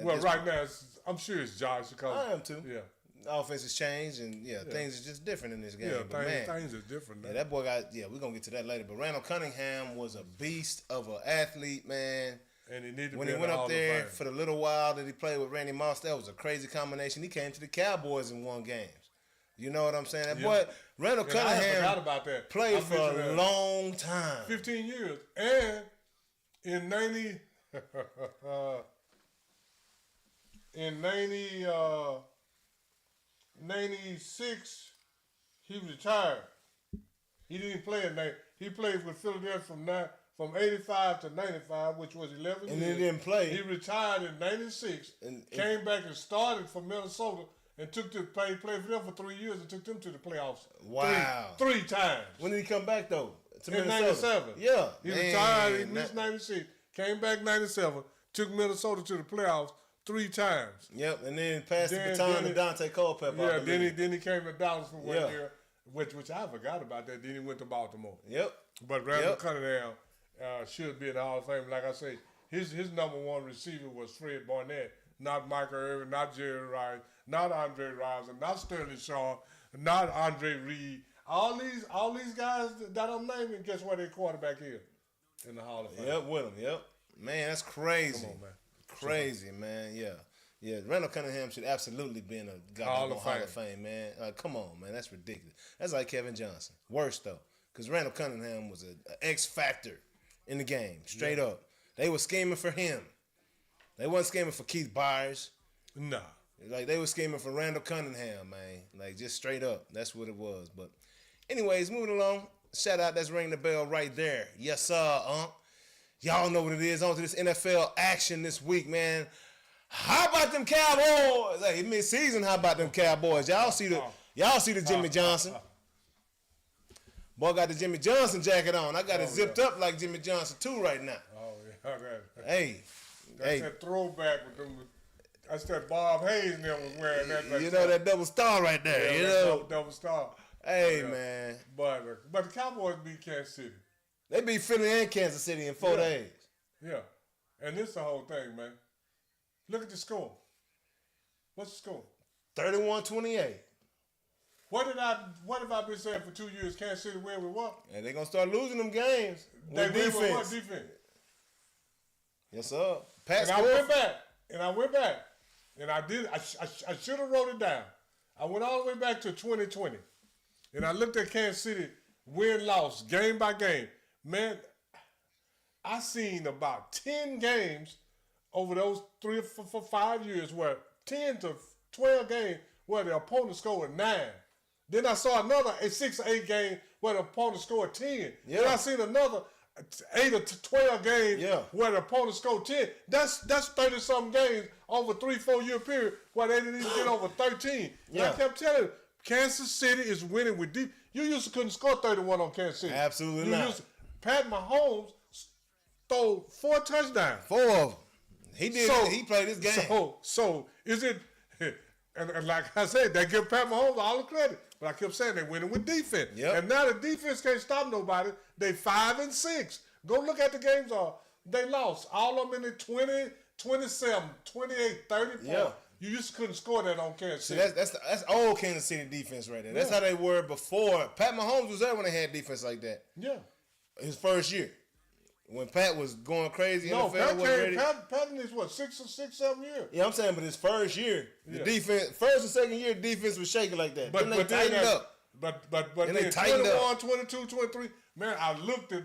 Well, right now, I'm sure it's Josh because I am too. Yeah. The offense has changed, and things are just different in this game. Yeah, but things are different now. Yeah, that boy got. Yeah, we're gonna get to that later. But Randall Cunningham was a beast of an athlete, man. And he needed to when be he in went the up Hall there of Fame. for the little while that he played with Randy Moss, that was a crazy combination. He came to the Cowboys and won games. You know what I'm saying? That boy, Randall Cunningham, I forgot about that. played for a long time. 15 years. And in 96, he retired. He didn't play in that. He played with Philadelphia from 85 to 95, which was 11 and years. he didn't play. He retired in 96, came back and started for Minnesota, and played for them for 3 years and took them to the playoffs. Wow. Three times. When did he come back, though? To In Minnesota? 97. Yeah. He retired in 96, came back 97, took Minnesota to the playoffs 3 times. Yep, and then passed the baton to Dante Culpepper. Yeah, then he came to Dallas for 1 Yeah. year, which I forgot about that. Then he went to Baltimore. Yep. But Randall Cunningham should be in the Hall of Fame. Like I say, his number one receiver was Fred Barnett, not Michael Irvin, not Jerry Rice, not Andre Rison, not Sterling Shaw, not Andre Reed. All these guys that I'm naming, guess what their quarterback is? in the Hall of Fame. Yep, with him. Yep. Man, that's crazy. Come on, man. Crazy, man. Yeah. Yeah, Randall Cunningham should absolutely be in a goddamn Hall of Fame, man. Come on, man. That's ridiculous. That's like Kevin Johnson. Worse, though, because Randall Cunningham was an X factor in the game, straight up. They were scheming for him. They wasn't scheming for Keith Byers. Nah. Like, they were scheming for Randall Cunningham, man. Like, just straight up. That's what it was. But anyways, moving along. Shout out, that's ringing the bell right there. Yes, sir, Y'all know what it is. On to this NFL action this week, man. How about them Cowboys? Hey, mid-season, how about them Cowboys? Y'all see the Jimmy Johnson. Boy got the Jimmy Johnson jacket on. I got it zipped up like Jimmy Johnson too right now. Oh, yeah. Hey. That's that throwback with them. That's that Bob Hayes and them was wearing that. You know that double star right there. Yeah, you know, double star. Hey, man. But the Cowboys beat Kansas City. They beat Philly and Kansas City in 4 days. Yeah, and this the whole thing, man. Look at the score. What's the score? 31-28. What have I been saying for 2 years? Kansas City win with what? And they're gonna start losing them games. They With win defense. with what defense? Yes, sir. Pat And I went back, and I did. I should have wrote it down. I went all the way back to 2020, and I looked at Kansas City win-loss game by game. Man, I seen about 10 games over those 3 or 4, 5 years where 10 to 12 games where the opponent scored 9. Then I saw another 6 or 8 games where the opponent scored 10. Yeah. Then I seen another 8 or 12 games where the opponent scored 10. That's 30-something games over 3-4 year period where they didn't even get over 13. Yeah. I kept telling you, Kansas City is winning with deep. You used to couldn't score 31 on Kansas City. Absolutely not. Pat Mahomes stole 4 touchdowns. 4 of them. He did. He played this game. So is it? And like I said, they give Pat Mahomes all the credit. But I kept saying they winning with defense. Yep. And now the defense can't stop nobody. They 5-6. Go look at the games. They lost all of them in the 20, 27, 28, 30 points. Yeah. You just couldn't score that on Kansas See, City. that's old Kansas City defense right there. That's how they were before. Pat Mahomes was there when they had defense like that. Yeah. His first year. When Pat was going crazy, No, NFL wasn't ready. Pat in his, 6-7 years. Yeah, I'm saying, but his first year, the defense, first and second year, defense was shaking like that. Then they tightened up. But Then then they tightened 21, up. 22, 23, man, I looked at,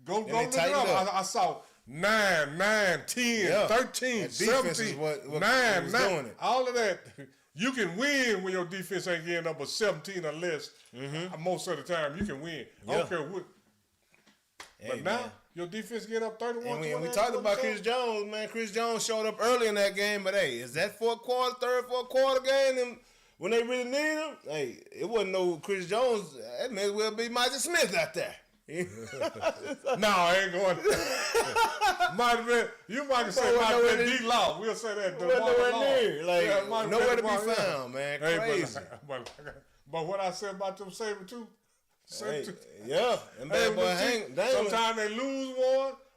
go they look it tightened up. up. I saw 9, 10, 13, That defense 17, is what 9, was 9. doing it. All of that. You can win when your defense ain't getting up a 17 or less. Most of the time, you can win. I don't care what. Hey, But now, man. your defense get up 31, And we 28, talked about 27. Chris Jones, man. Chris Jones showed up early in that game, but hey, is that third, fourth quarter game? And when they really need him, hey, it wasn't no Chris Jones. That may as well be Michael Smith out there. No, I ain't going. Might have been. You might have said might have been D-Law. We'll say that. Wasn't nowhere near. Like, might have nowhere to been be yeah. found, man. Hey, Crazy. But what I said about them Saber too. Hey, yeah, and bad boy hang. Sometimes they lose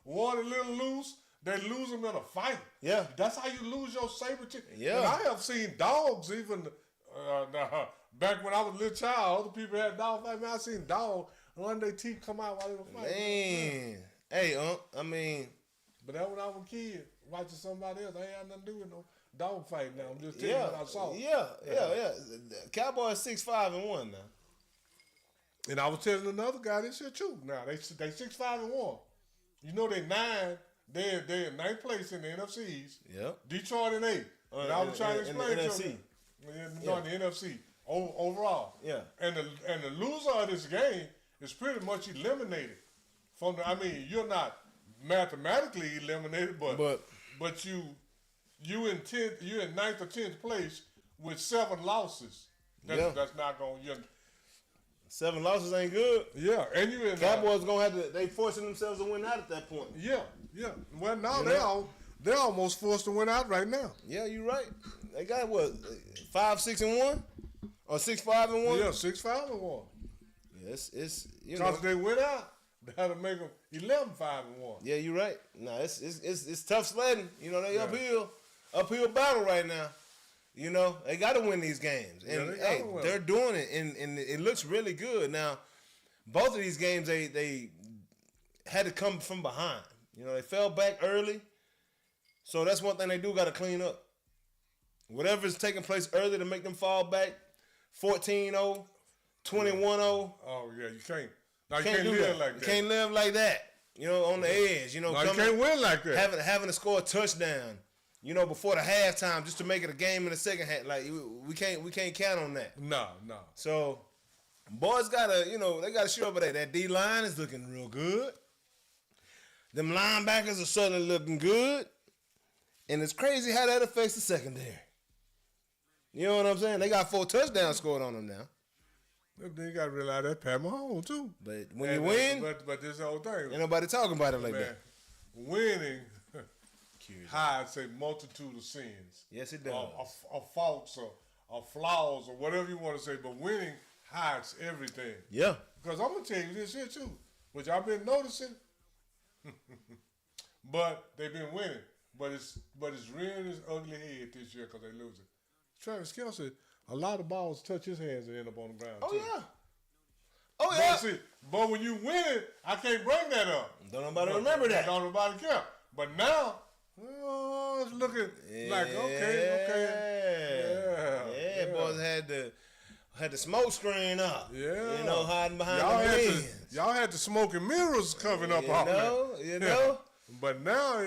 one a little loose. They lose them in a fight. Yeah. That's how you lose your Saber team. Yeah. And I have seen dogs even back when I was a little child. Other people had dog fight. Man, I seen dogs run their teeth come out while they were fighting. Man, hey, I mean, But that when I was a kid, watching somebody else, I ain't had nothing to do with no dog fight now. I'm just telling yeah, you what I saw. yeah. Cowboys 6-5-1 now. And I was telling another guy this shit too. Now they 6-5-1. You know they 9. They're in 9th place in the NFC East. Yep. Detroit in 8th. And I was trying to explain to NFC. him. No, in the NFC overall. Yeah. And the loser of this game is pretty much eliminated from the. I mean, you're not mathematically eliminated, but you in 10th. You're in 9th or 10th place with 7 losses. That's not going. 7 losses ain't good. Yeah, and you in Cowboys gonna have to. They forcing themselves to win out at that point. Yeah. Well, now You they're almost forced to win out right now. Yeah, you right. They got what 5-6-1 or 6-5-1. Yeah, 6-5-1. Yeah, it's Because they went out, they had to make them 11-5-1. Yeah, you right. Nah, it's tough sledding. You know, they uphill battle right now. You know, they got to win these games, and they're doing it, and it looks really good. Now, both of these games, they had to come from behind. You know, they fell back early. So that's one thing they do got to clean up. Whatever's taking place early to make them fall back, 14-0, 21-0. Oh, yeah, you can't. No, you can't do live that. like You that. can't live like that. You know, on the edge. You know, No, you can't win like that. Having to score a touchdown. You know, before the halftime, just to make it a game in the second half. Like we can't count on that. No. So, boys gotta, they gotta show up with that. That D line is looking real good. Them linebackers are certainly looking good. And it's crazy how that affects the secondary. You know what I'm saying? They got 4 touchdowns scored on them now. Then you gotta realize that's Pat Mahomes too. But when you win, but this whole thing, ain't nobody talking about it like man, that. winning hides a multitude of sins. Yes, it does. Of faults or flaws or whatever you want to say. But winning hides everything. Yeah. Because I'm gonna tell you this here too, which I've been noticing. But they've been winning. But it's rearing its ugly head this year because they losing. Travis Kelce, a lot of balls touch his hands and end up on the ground. Oh too. yeah. Oh yeah. But when you win it, I can't bring that up. Don't nobody remember that. Don't nobody care. But now, it's looking like okay. Yeah, boys had the smoke screen up. Yeah. Hiding behind the wings. Y'all had the smoke and mirrors covering up all that. You know? But now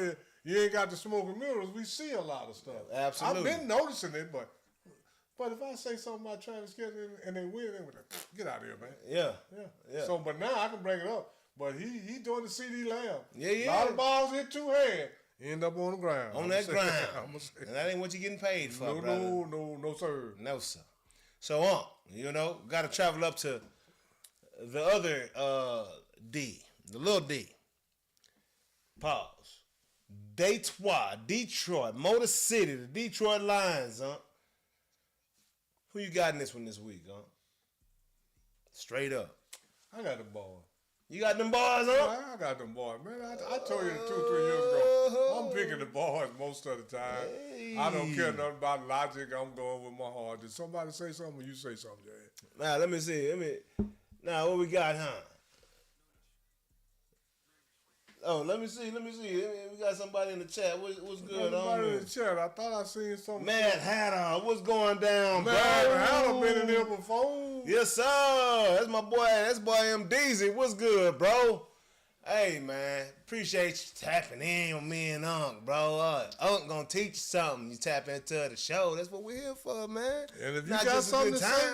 you ain't got the smoke and mirrors. We see a lot of stuff. Absolutely. I've been noticing it, but if I say something about Travis Kelce and they win, they be like, get out of here, man. Yeah. So, but now I can bring it up. But he doing the CD Lamb. Yeah. A lot of balls hit 2 hands. End up on the ground. On that ground. And that ain't what you're getting paid for, brother. No, sir. No, sir. So, got to travel up to the other D, the little D. Pause. Detroit, Motor City, the Detroit Lions, Who you got in this one this week, Straight up. I got the ball. You got them boys, I got them boys, man. I told you 2 or 3 years ago. I'm picking the boys most of the time. Hey. I don't care nothing about logic. I'm going with my heart. Did somebody say something or you say something, Jay? Now, let me see. Now, what we got, Oh, let me see. We got somebody in the chat. What's good Somebody in the chat. I thought I seen something. Mad Hatter, what's going down, bro? Mad Hatter been in there before. Yes, sir. That's my boy. That's boy M. Deezy. What's good, bro? Hey, man. Appreciate you tapping in with me and Unc, bro. Unc gonna teach you something. You tap into the show. That's what we're here for, man. And if you Not got just a something good to time. say,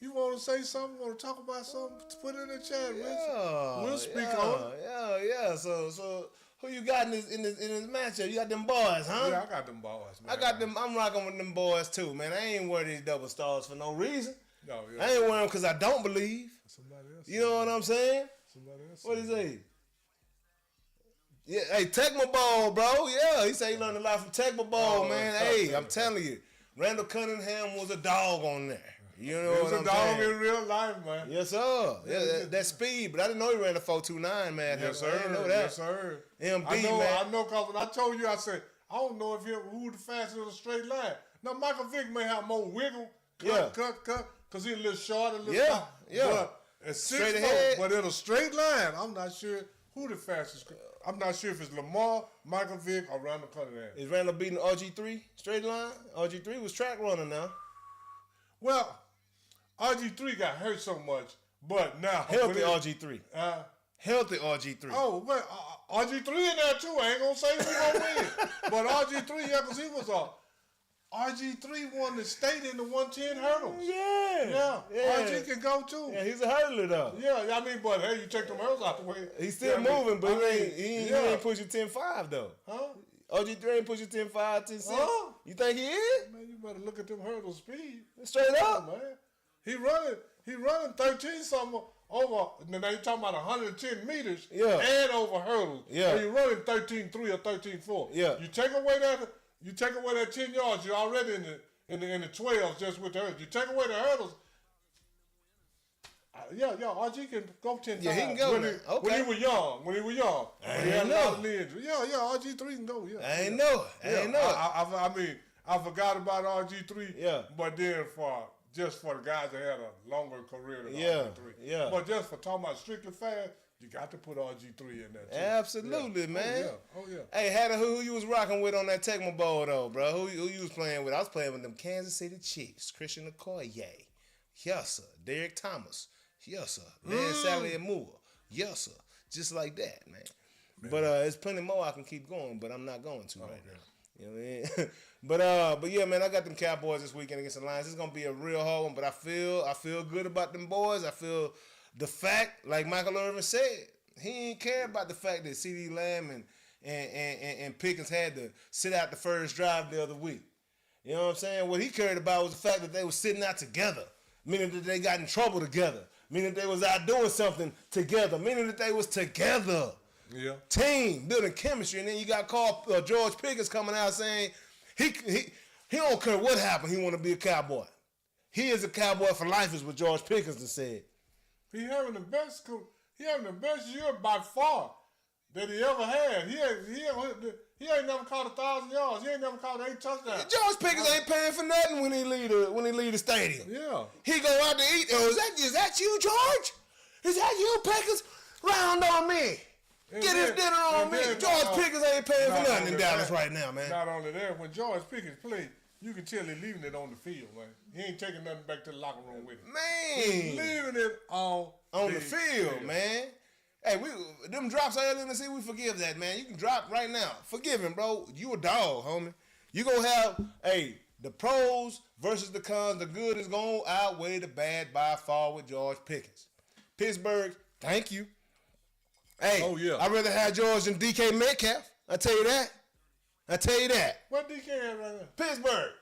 you want to say something, want to talk about something, put it in the chat, Rich. Yeah, We'll speak on it. Yeah. So who you got in this matchup? You got them boys, huh? Yeah, I got them boys, man. I got them. I'm rocking with them boys too, man. I ain't wearing these double stars for no reason. No, yeah. I ain't wearing them because I don't believe. Somebody else. You know what I'm saying? Somebody else. What is he? Yeah, hey, Tecmo Ball, bro. Yeah, he said he learned a lot from Tecmo Ball, man. Hey, I'm telling you, Randall Cunningham was a dog on there. You know He what was I'm a dog saying? in real life, man. Yes, sir. Yeah, that speed, but I didn't know he ran a 4.29, man. Yes, I didn't know sir. that. Yes, sir. MD, I man. know, because when I told you, I said, I don't know if who the fastest in a straight line. Now, Michael Vick may have more wiggle, cut, because he's a little short, a little tall. Yeah. But at Straight 6'4", ahead. but in a straight line, I'm not sure who the fastest. I'm not sure if it's Lamar, Michael Vick, or Randall Cunningham. Is Randall beating RG3 straight line? RG3 was track runner now. Well, RG3 got hurt so much, but now Healthy RG3. Healthy RG3. Oh, but RG3 in there too. I ain't gonna say who's gonna win, but RG3, yeah, because he was RG3 won the state in the 110 hurdles. Yeah. RG can go too. Yeah, he's a hurdler though. Yeah, I mean, but hey, you take them hurdles out the way. He's still moving, but he ain't pushing 10.5 though. Huh? RG3 ain't pushing 10.5, 10.6. Huh? You think he is? Man, you better look at them hurdle speed. Straight up. Man. He running 13 something over. Now you talking about 110 meters and over hurdles. Yeah. So you running 13.3 or 13.4. Yeah. You take away that 10 yards, you're already in the 12s just with the hurdles. You take away the hurdles. RG can go 10 Yeah, times. he can go. When he was young. When he had a lot of knee injury. Yeah, RG3 can go. Yeah. I ain't know it. I mean, I forgot about RG3. Yeah. But then just for the guys that had a longer career than Yeah, RG3. yeah. But just for talking about strictly fast, you got to put RG3 in there too. Absolutely, man. Oh yeah. Hey, who you was rocking with on that Tecmo Bowl though, bro? Who you was playing with? I was playing with them Kansas City Chiefs. Christian Okoye. Yes, sir. Derek Thomas. Yes, sir. Dan Sally and Moore. Yes, sir. Just like that, man. But there's plenty more I can keep going, but I'm not going to right now. You know what I mean? but yeah, man, I got them Cowboys this weekend against the Lions. It's gonna be a real hard one, but I feel good about them boys. I feel the fact, like Michael Irvin said, he ain't care about the fact that CeeDee Lamb and Pickens had to sit out the first drive the other week. You know what I'm saying? What he cared about was the fact that they were sitting out together, meaning that they got in trouble together, meaning they was out doing something together, meaning that they was together. Yeah. Team, building chemistry, and then you got George Pickens coming out saying he don't care what happened, he want to be a Cowboy. He is a Cowboy for life, is what George Pickens has said. He having the best year by far that he ever had. He ain't never caught 1,000 yards. He ain't never caught 8 touchdowns. George Pickens ain't paying for nothing when he leave the stadium. Yeah. He go out to eat. Oh, is that you, George? Is that you, Pickens? Round on me. Get his dinner on me. George Pickens ain't paying for nothing in Dallas right now, man. Not only that, when George Pickens played, you can tell he's leaving it on the field, man. He ain't taking nothing back to the locker room with him. Man. He's leaving it on the field, man. Hey, them drops early in the season, we forgive that, man. You can drop right now. Forgive him, bro. You a dog, homie. You gonna have, the pros versus the cons. The good is gonna outweigh the bad by far with George Pickens. Pittsburgh, thank you. Hey, I'd rather have George than DK Metcalf. I tell you that. What DK at right now? Pittsburgh.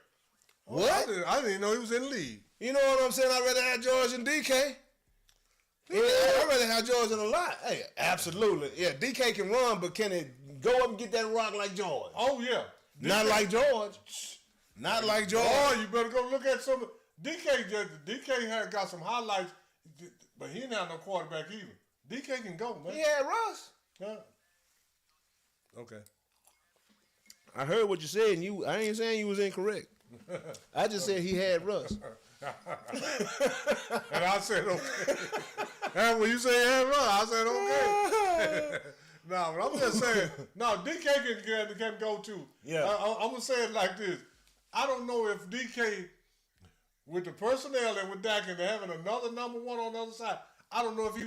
Oh, what? I didn't even know he was in the league. You know what I'm saying? I'd rather have George than DK. I'd rather have George than a lot. Hey, absolutely. Yeah, DK can run, but can it go up and get that rock like George? Oh, yeah. Not like George. Not like George. Oh, you better go look at some. DK had got some highlights, but he didn't have no quarterback either. DK can go, man. He had Russ. Yeah. Okay. I heard what you said, and I ain't saying you was incorrect. I just said he had Russ. And I said, okay. And when you say he had Russ, I said, okay. No, but I'm just saying, DK can go too. Yeah. I'm going to say it like this. I don't know if DK, with the personnel and with Dak and having another number one on the other side, I don't know if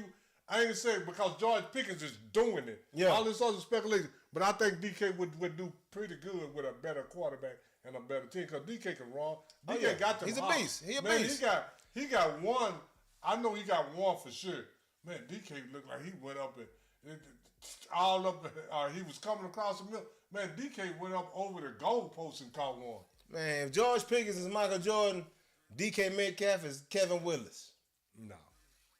I ain't saying because George Pickens is doing it. Yeah. All this other speculation. But I think DK would do pretty good with a better quarterback and a better team because DK can run. DK got them. He's a beast. He a man, beast. He got one. I know he got one for sure. Man, DK looked like he went up and all up. He was coming across the middle. Man, DK went up over the goalpost and caught one. Man, if George Pickens is Michael Jordan, DK Metcalf is Kevin Willis. No.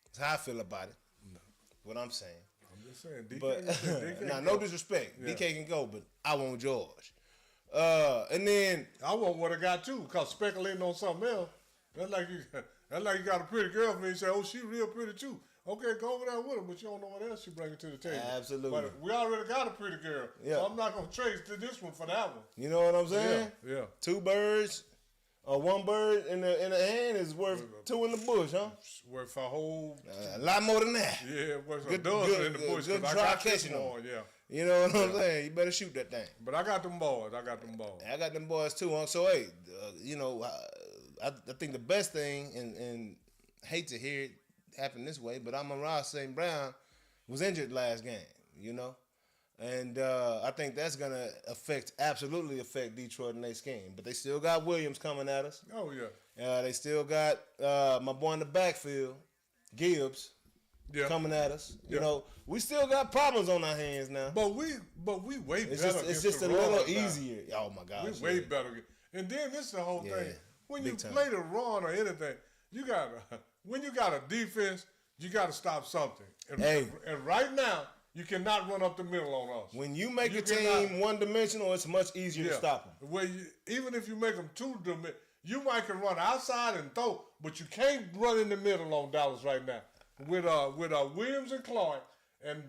That's how I feel about it. No. What I'm saying. I'm just saying, DK. But DK no disrespect. Yeah. DK can go, but I want George. And then I want what I got too, because speculating on something else. That's like you got a pretty girl for me and say, oh, she real pretty too. Okay, go over there with her, but you don't know what else she bringing to the table. Absolutely. But we already got a pretty girl, so I'm not going to trade to this one for that one. You know what I'm saying? Yeah. 2 birds, or 1 bird in the hand is worth 2 in the bush, huh? Worth a whole... a lot more than that. Yeah, worth a dozen in the bush. Good I try got catching them them. on, yeah. You know what I'm saying? You better shoot that thing. But I got them boys. I got them boys too. Huh? So, hey, I think the best thing, and hate to hear it happen this way, but Amon-Ra St. Brown was injured last game, and I think that's going to absolutely affect Detroit in their scheme. But they still got Williams coming at us. Oh, yeah. They still got my boy in the backfield, Gibbs, coming at us. We still got problems on our hands now. But we way better. It's just a little easier. Oh, my gosh. We way better. And then this is the whole thing. When you time. play the run or anything, when you got a defense, you got to stop something. And right now, you cannot run up the middle on us. When you make a team one-dimensional, it's much easier to stop them. Even if you make them two-dimensional, you might can run outside and throw, but you can't run in the middle on Dallas right now. With Williams and Clark and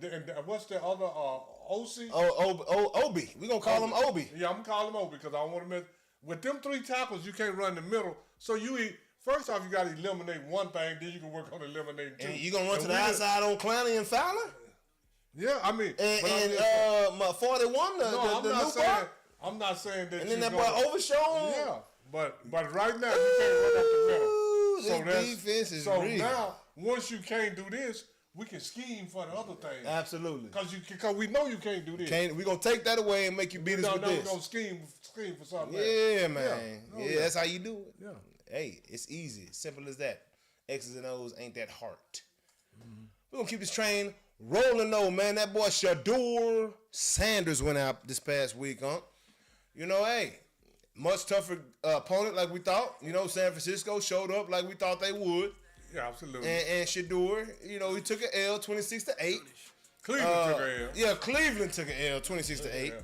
what's the other OC? Obi. We're going to call him Obi. Yeah, I'm going to call him Obi because I want to miss. With them 3 tackles, you can't run in the middle. So first off, you got to eliminate one thing, then you can work on eliminating 2. And you going to run to the outside on Clowney and Fowler? Yeah, I mean, my 41, I'm not saying that. And then that boy Overshown. Yeah, but right now you can't run up the middle. So defense is real. Now, once you can't do this, we can scheme for the other things. Absolutely. Because we know you can't do this. We're going to take that away and make you beat us with this. We're going to scheme for something Yeah, man. Yeah, that's how you do it. Yeah. Hey, it's easy. Simple as that. X's and O's ain't that hard. Mm-hmm. We're going to keep this train rolling though, man. That boy Shedeur Sanders went out this past week, huh? You know, hey, much tougher opponent like we thought. You know, San Francisco showed up like we thought they would. Yeah, absolutely. And Shedeur, you know, he took an L 26-8. Cleveland took an L. Yeah, Cleveland took an L 26-8. Yeah.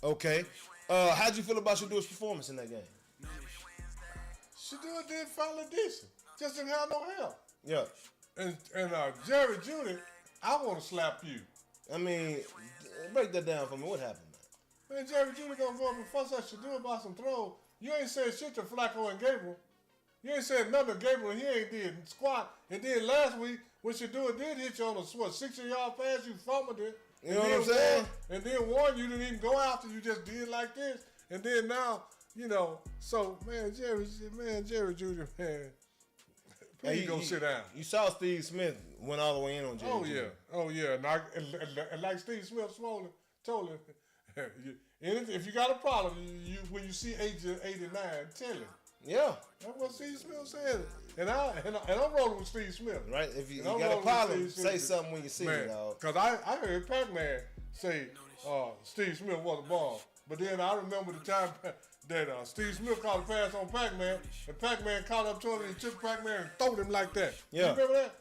Okay. How'd you feel about Shedeur's performance in that game? Shedeur did fairly decent. Just didn't have no help. Yeah. And Jerry Judy, I want to slap you. I mean, break that down for me. What happened, man? Man, Jerry Judy gonna go up and fuss at Shedeur about some throws. You ain't said shit to Flacco and Gabriel. You ain't said nothing to Gabriel, and he ain't did squat. And then last week, when Shedeur did hit you on a 60-yard pass, you fumbled it. You know what I'm saying? And then one, you didn't even go after. You just did like this. And then now, you know, so, man, Jerry Judy, man, please go sit down. You saw Steve Smith went all the way in on Jerry Judy. Oh, yeah. And like Steve Smith told him, if you got a problem, when you see 89, tell him. Yeah. That's what Steve Smith said. And I'm rolling with Steve Smith. Right? If you got a problem, say something when you see it, dog. Because I heard Pac-Man say Steve Smith was a bomb. But then I remember the time that Steve Smith caught a pass on Pac-Man, and Pac-Man caught up to him and took Pac-Man and threw him like that. Yeah. You remember that?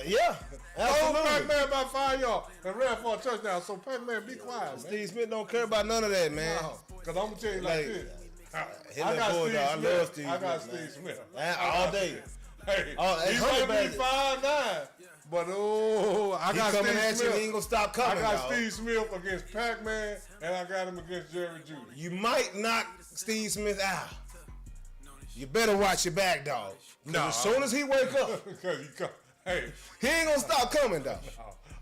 Yeah. Absolutely. Pac-Man about 5 yards and ran for a touchdown. So Pac-Man, be quiet, man. Steve Smith don't care about none of that, man. Because I'm going to tell you like this. I love Steve Smith. I got Steve Smith. All day. Hey, he might be 5'9", but I got Steve Smith. He ain't gonna stop coming. I got Steve Smith against Pac-Man, and I got him against Jerry Judy. You might knock Steve Smith out. You better watch your back, dog. No, as soon as he wake up, he ain't gonna stop coming, dog.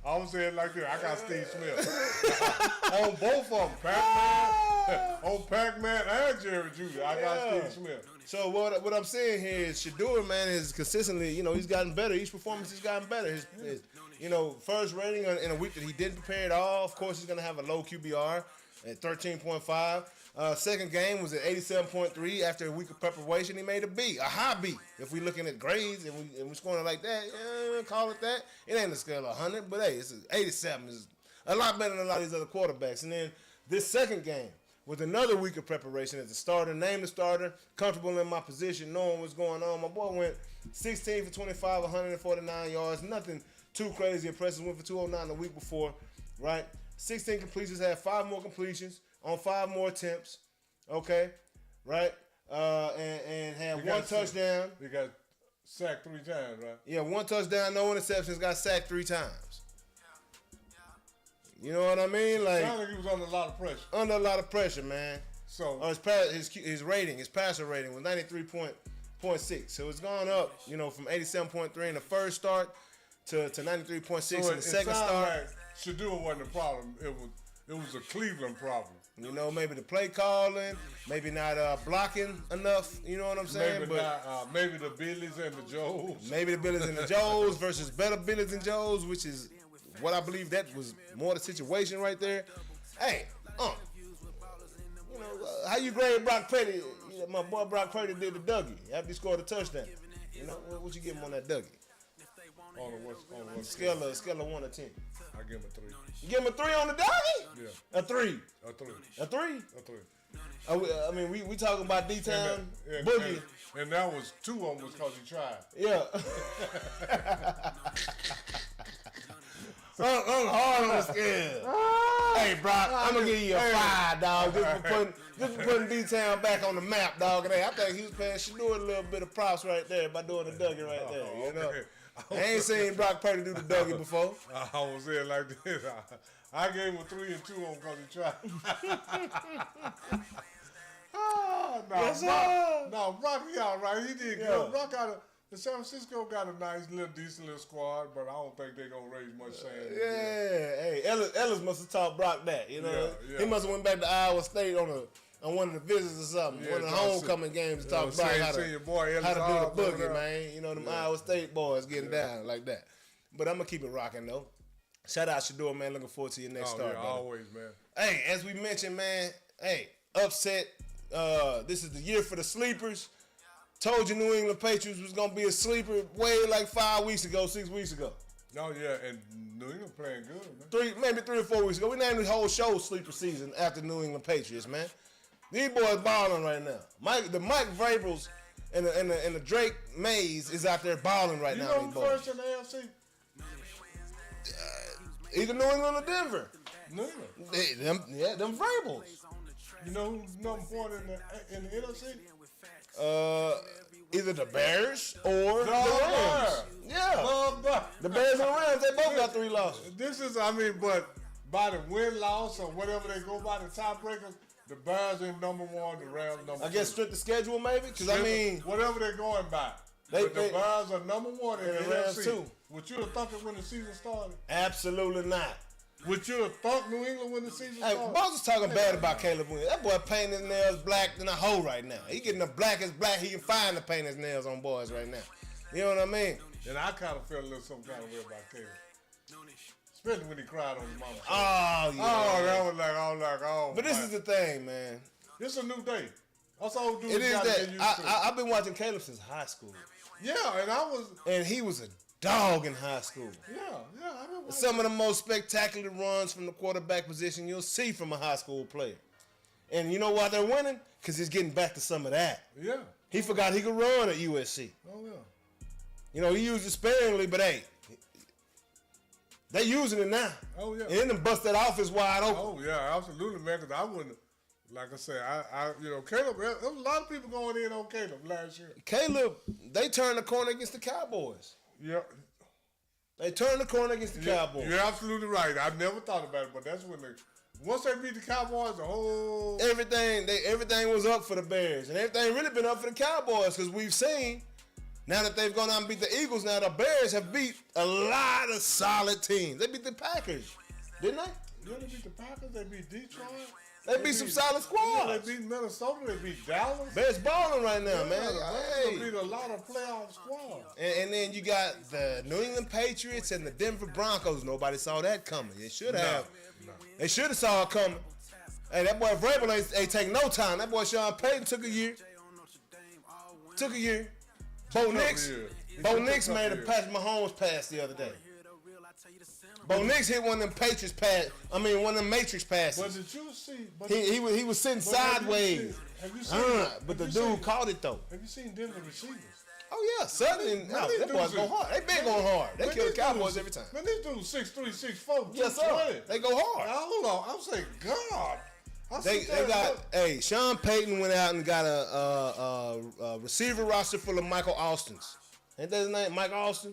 I was saying like this. I got Steve Smith on both of them, Pac-Man and Jerry Judy. I got Steve Smith. So what I'm saying here is Shedeur, man, is consistently, you know, he's gotten better. Each performance has gotten better. His you know, first rating in a week that he didn't prepare at all. Of course, he's gonna have a low QBR at 13.5. Second game was at 87.3. After a week of preparation, he made a high B. If we're looking at grades and we're scoring it like that, call it that. It ain't a scale of 100, but hey, it's 87 is a lot better than a lot of these other quarterbacks. And then this second game with another week of preparation as a starter, named the starter, comfortable in my position, knowing what's going on. My boy went 16 for 25, 149 yards. Nothing too crazy impressive. Went for 209 the week before, right? 16 completions, had 5 more completions on 5 more attempts, okay, right? And had one touchdown. He got sacked 3 times, right? Yeah, 1 touchdown, no interceptions, got sacked 3 times. You know what I mean? Like, sounded like he was under a lot of pressure. Under a lot of pressure, man. So his rating, his passer rating was 93.6. So it's gone up, you know, from 87.3 in the first start to 93.6 in the second start. Like Shedeur wasn't a problem. It was a Cleveland problem. You know, maybe the play calling, maybe not blocking enough. You know what I'm saying? Maybe the Billies and the Joes. Maybe the Billies and the Joes versus better Billies and Joes, which is what I believe that was more the situation right there. Hey, you know, how you grade Brock Purdy? My boy Brock Purdy did the Dougie after he scored a touchdown. You know, what you give him on that Dougie? On what scale of 1 to 10. I give him a 3. You give him a 3 on the Dougie? Yeah. A 3. A 3. A 3? A 3. I mean, we talking about D-Town Boogie. And that was 2 of them was because he tried. Yeah. I'm hard on the scale. Hey, Brock, I'm gonna give you a 5, dog, just for putting D-Town back on the map, dog. And hey, I think he was paying Shedeur a little bit of props right there by doing the Dougie right there. You know, I ain't seen Brock Purdy do the Dougie before. I was saying like this. I gave him a 3 and 2 on because he tried. Brock, he all right. He did good. The San Francisco got a nice little decent little squad, but I don't think they're gonna raise much sand. Hey, Ellis must have taught Brock that. You know, Yeah. he must have went back to Iowa State on one of the visits or something, Yeah, one of the homecoming games to talk Brock how to do the boogie, man. You know, them Iowa State boys getting down like that. But I'm gonna keep it rocking though. Shout out Shador, man. Looking forward to your next start, brother. Always, man. Hey, as we mentioned, man. Hey, upset. This is the year for the sleepers. Told you New England Patriots was gonna be a sleeper way like 6 weeks ago. Oh yeah, and New England playing good, man. Maybe 3 or 4 weeks ago. We named the whole show sleeper season after New England Patriots, man. These boys balling right now. Mike Vrabels and the Drake Mays is out there balling right now. You know who first in the AFC? Either New England or Denver. New England. Them Vrabels. You know who's number one in the NFC? Either the Bears or the Rams. Yeah. The Bears and the Rams, they both got 3 losses. But by the win-loss or whatever they go by, the tiebreakers, the Bears are number 1, the Rams number 2. I guess strength of schedule maybe? Because whatever they're going by. The Bears are number 1 in the Rams NFC. too. Would you have thought it when the season started? Absolutely not. Would you have thought New England when the season started? Hey, Boss is talking bad about Caleb Williams. That boy painting his nails black than a hoe right now. He getting the blackest black he can find to paint his nails on boys right now. You know what I mean? And I kind of felt a little some kind of way about Caleb. Especially when he cried on his mama. Oh, yeah. That was like, oh. But this is the thing, man. This is a new day. That's all dudes It is got to get used that. to. I've been watching Caleb since high school. Yeah, and he was a dog in high school. Yeah. I mean, some of the most spectacular runs from the quarterback position you'll see from a high school player. And you know why they're winning? Because he's getting back to some of that. Yeah. He forgot he could run at USC. Oh, yeah. You know, he used it sparingly, but hey, they using it now. Oh, yeah. And then them bust that office wide open. Oh, yeah, absolutely, man, because I wouldn't, like I said, Caleb, there was a lot of people going in on Caleb last year. Caleb, they turned the corner against the Cowboys. Yeah. They turned the corner against the Cowboys. You're absolutely right. I never thought about it, but that's when once they beat the Cowboys, the whole everything was up for the Bears, and everything really been up for the Cowboys because we've seen now that they've gone out and beat the Eagles. Now the Bears have beat a lot of solid teams. They beat the Packers, didn't they? Yeah, they beat the Packers. They beat Detroit. They beat some solid squads. Yeah, they beat Minnesota. They beat Dallas. Bears balling right now, man. They beat a lot of playoff squads. And then you got the New England Patriots and the Denver Broncos. Nobody saw that coming. They should have. No. They should have saw it coming. Hey, that boy Vrabel ain't take no time. That boy Sean Payton took a year. Bo Nix made a Patrick Mahomes pass the other day. Bo Nix hit one of them Patriots pass. One of them Matrix passes. But did you see? He was sitting sideways. Have you seen? But the dude caught it though. Have you seen Denver receivers? Oh yeah, Sutton. That boys go hard. They been going hard. They kill the Cowboys every time. Man, these dudes 6'3", 6'4", yes sir. They go hard. Hold on, I'm saying God. They got Sean Payton went out and got a receiver roster full of Michael Austins. Ain't that his name, Mike Austin?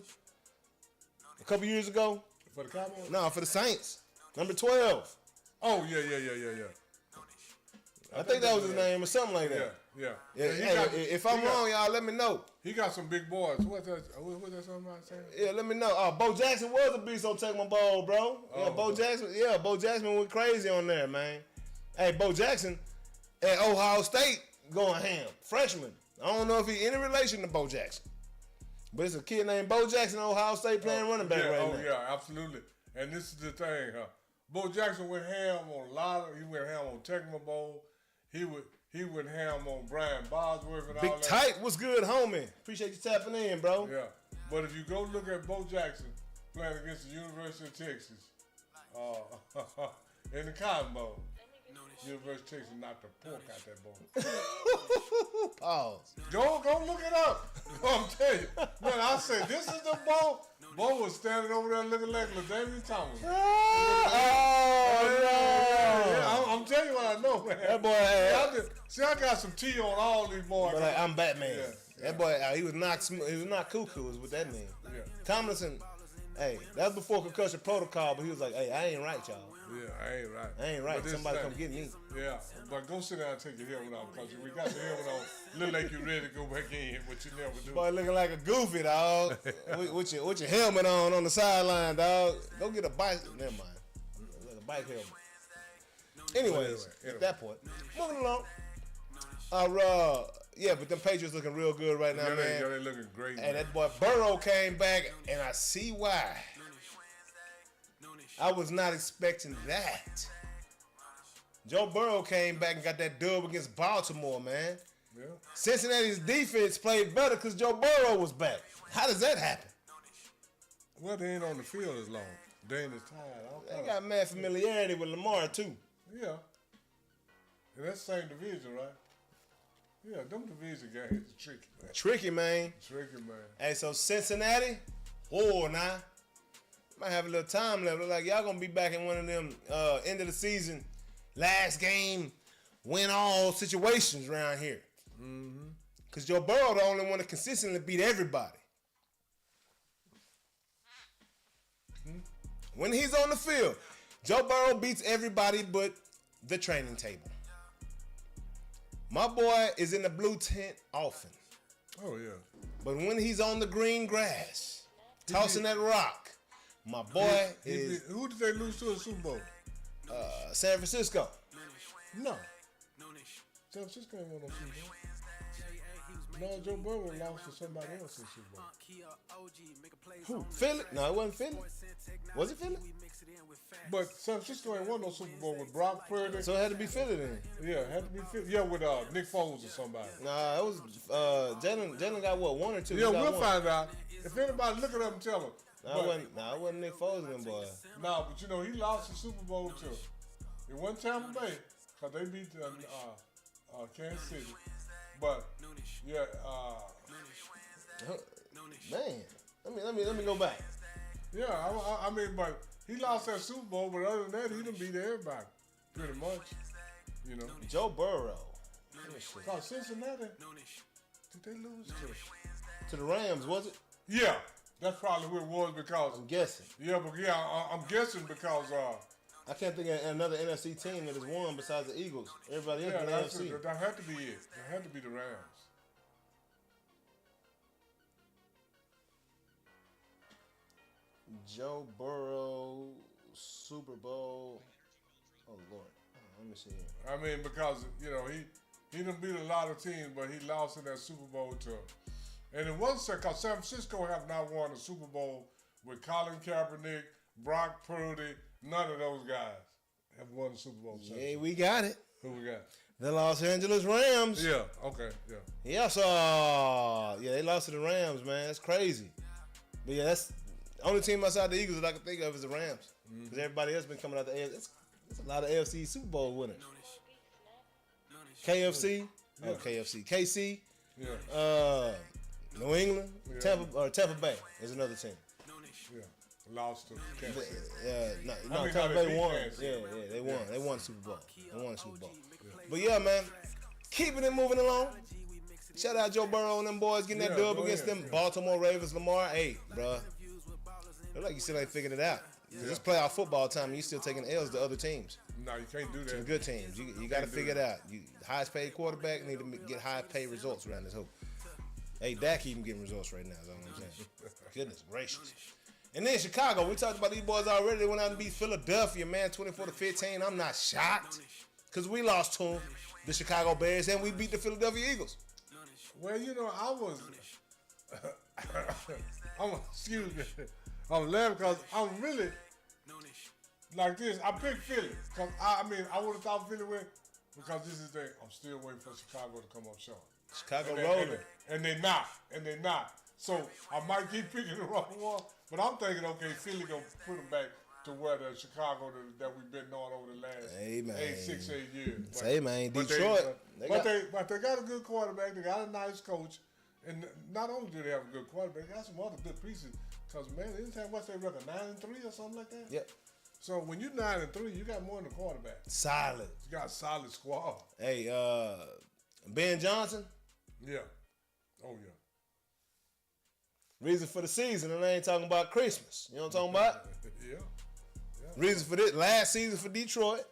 A couple years ago. For the Cowboys? No, for the Saints. Number 12. Oh yeah. I think that was his name or something like that. Yeah. If I'm wrong, y'all let me know. He got some big boys. What's that something I'm saying? Yeah, let me know. Bo Jackson was a beast on Take My Ball, bro. Bo Jackson went crazy on there, man. Hey, Bo Jackson at Ohio State going ham. Freshman. I don't know if he any relation to Bo Jackson. But it's a kid named Bo Jackson at Ohio State playing running back right now. Yeah, absolutely. And this is the thing, huh? Bo Jackson went ham on a lot of. He went ham on Tecmo Bowl. He went ham on Brian Bosworth and all that. Big Tight was good, homie. Appreciate you tapping in, bro. Yeah, but if you go look at Bo Jackson playing against the University of Texas in the Cotton Bowl, University of Texas knocked the pork out that bowl. Pause. Go look it up. I'm telling you, man. I said this is the bowl. Bo was standing over there looking like LaDainian Thomas. Oh, yeah, I'm telling you what I know, man. That boy, I got some tea on all these boys. But like, I'm Batman. Yeah. That boy, he was not cuckoo, is what that means. Yeah. Tomlinson, Hey, that was before concussion protocol, but he was like, hey, I ain't right, y'all. Yeah, I ain't right. I ain't right. But this Somebody thing- come get me. Yeah, but go sit down and take your helmet off because we got your helmet on. Look like you ready to go back in, but you never do. Boy, looking like a goofy, dog. with your helmet on the sideline, dog. Go get a bike. Never mind. Like a bike helmet. Anyways, Anyway. at that point, moving along. Yeah, but them Patriots looking real good right now, Yeah, man. they looking great. And man. that boy Burrow came back, and I see why. I was not expecting that. Joe Burrow came back and got that dub against Baltimore, man. Yeah. Cincinnati's defense played better because Joe Burrow was back. How does that happen? Well, they ain't on the field as long. They ain't as tired. They got mad familiarity with Lamar, too. Yeah. And that's the same division, right? Yeah, them division games are tricky, man. Tricky, man. Tricky, man. Hey, so Cincinnati, now. Might have a little time left. Look like y'all gonna be back in one of them end of the season, last game, win all situations around here. Mm-hmm. Cause Joe Burrow the only one to consistently beat everybody. When he's on the field, Joe Burrow beats everybody but the training table. My boy is in the blue tent often. Oh, yeah. But when he's on the green grass, tossing that rock, my boy is Who did they lose to in the Super Bowl? San Francisco. No. San Francisco ain't won no Super Bowl. No, Joe Burrow lost to somebody else in the Super Bowl. Who? Philly? No, it wasn't Philly. Was it Philly? But San Francisco ain't won no Super Bowl with Brock Purdy. So it had to be Philly then. Yeah, it had to be Philly. Yeah, with Nick Foles or somebody. Nah, it was Jalen. Jalen got what, 1 or 2? Yeah, He got we'll one. find out. If anybody look it up and tell them. Nah, it wasn't Nick Foles and them boys. Nah, but you know, he lost the Super Bowl to. It wasn't Tampa Bay, because they beat Kansas City. But, yeah, Man, let me go back. yeah, I mean, but he lost that Super Bowl, but other than that, he done beat everybody, pretty much. You know. Joe Burrow. Let me see. Cause Cincinnati, did they lose To the Rams, was it? Yeah, that's probably who it was because. I'm guessing. Yeah, but I'm guessing because. I can't think of another NFC team that has won besides the Eagles. Everybody else Yeah, in the NFC. that had to be it. That had to be the Rams. Joe Burrow, Super Bowl. Oh, Lord. Let me see here. I mean, because, you know, he done beat a lot of teams, but he lost in that Super Bowl to. And it wasn't because San Francisco have not won a Super Bowl with Colin Kaepernick, Brock Purdy, none of those guys have won the Super Bowl. Yeah, we got it. Who we got? The Los Angeles Rams. Yeah, okay, yeah. Yeah, they lost to the Rams, man. That's crazy. But yeah, that's the only team outside the Eagles that I can think of is the Rams. Because everybody else been coming out the AFC. There's a lot of AFC Super Bowl winners. KFC. Yeah. Oh, KFC. KC. Yeah, New England. Yeah. Tampa Bay is another team. yeah. Lost to Kansas City. No, mean, Tampa no, they Bay beat won. Kansas City. Yeah, they won. They won Super Bowl. They won the Super Bowl. But yeah, man, keeping it moving along. Shout out Joe Burrow and them boys getting that Yeah, dub go against ahead, them yeah. Baltimore Ravens. Lamar, hey, bruh. Look like you still ain't figured it out. 'Cause it's playoff football time and you still taking L's to other teams, No, you can't do to the that. good teams. You got to do figure it out. You highest paid quarterback need to get high paid results around this hoop. Hey, Dak even getting results right now. Is all I'm saying. Goodness gracious. And then Chicago, we talked about these boys already. They went out and beat Philadelphia, man, 24-15. I'm not shocked because we lost to the Chicago Bears and we beat the Philadelphia Eagles. Well, you know, excuse me. I'm laughing because I'm really like this. I picked Philly because I would have thought Philly win because this is I'm still waiting for Chicago to come up short. Chicago And rolling. and they're not. So I might keep picking the wrong one, but I'm thinking, okay, Philly gonna put them back to where the Chicago that we've been on over the last Hey, man. 8 years. But- Hey, man, but Detroit. But they got a good quarterback. They got a nice coach, and not only do they have a good quarterback, they got some other good pieces. Cause man, this time what's their record, 9-3 or something like that? Yep. So when you're 9-3, you got more than a quarterback. Solid. You got a solid squad. Hey, Ben Johnson. Yeah. Oh yeah. Reason for the season, and I ain't talking about Christmas. You know what I'm talking about? Yeah. Reason for this last season for Detroit.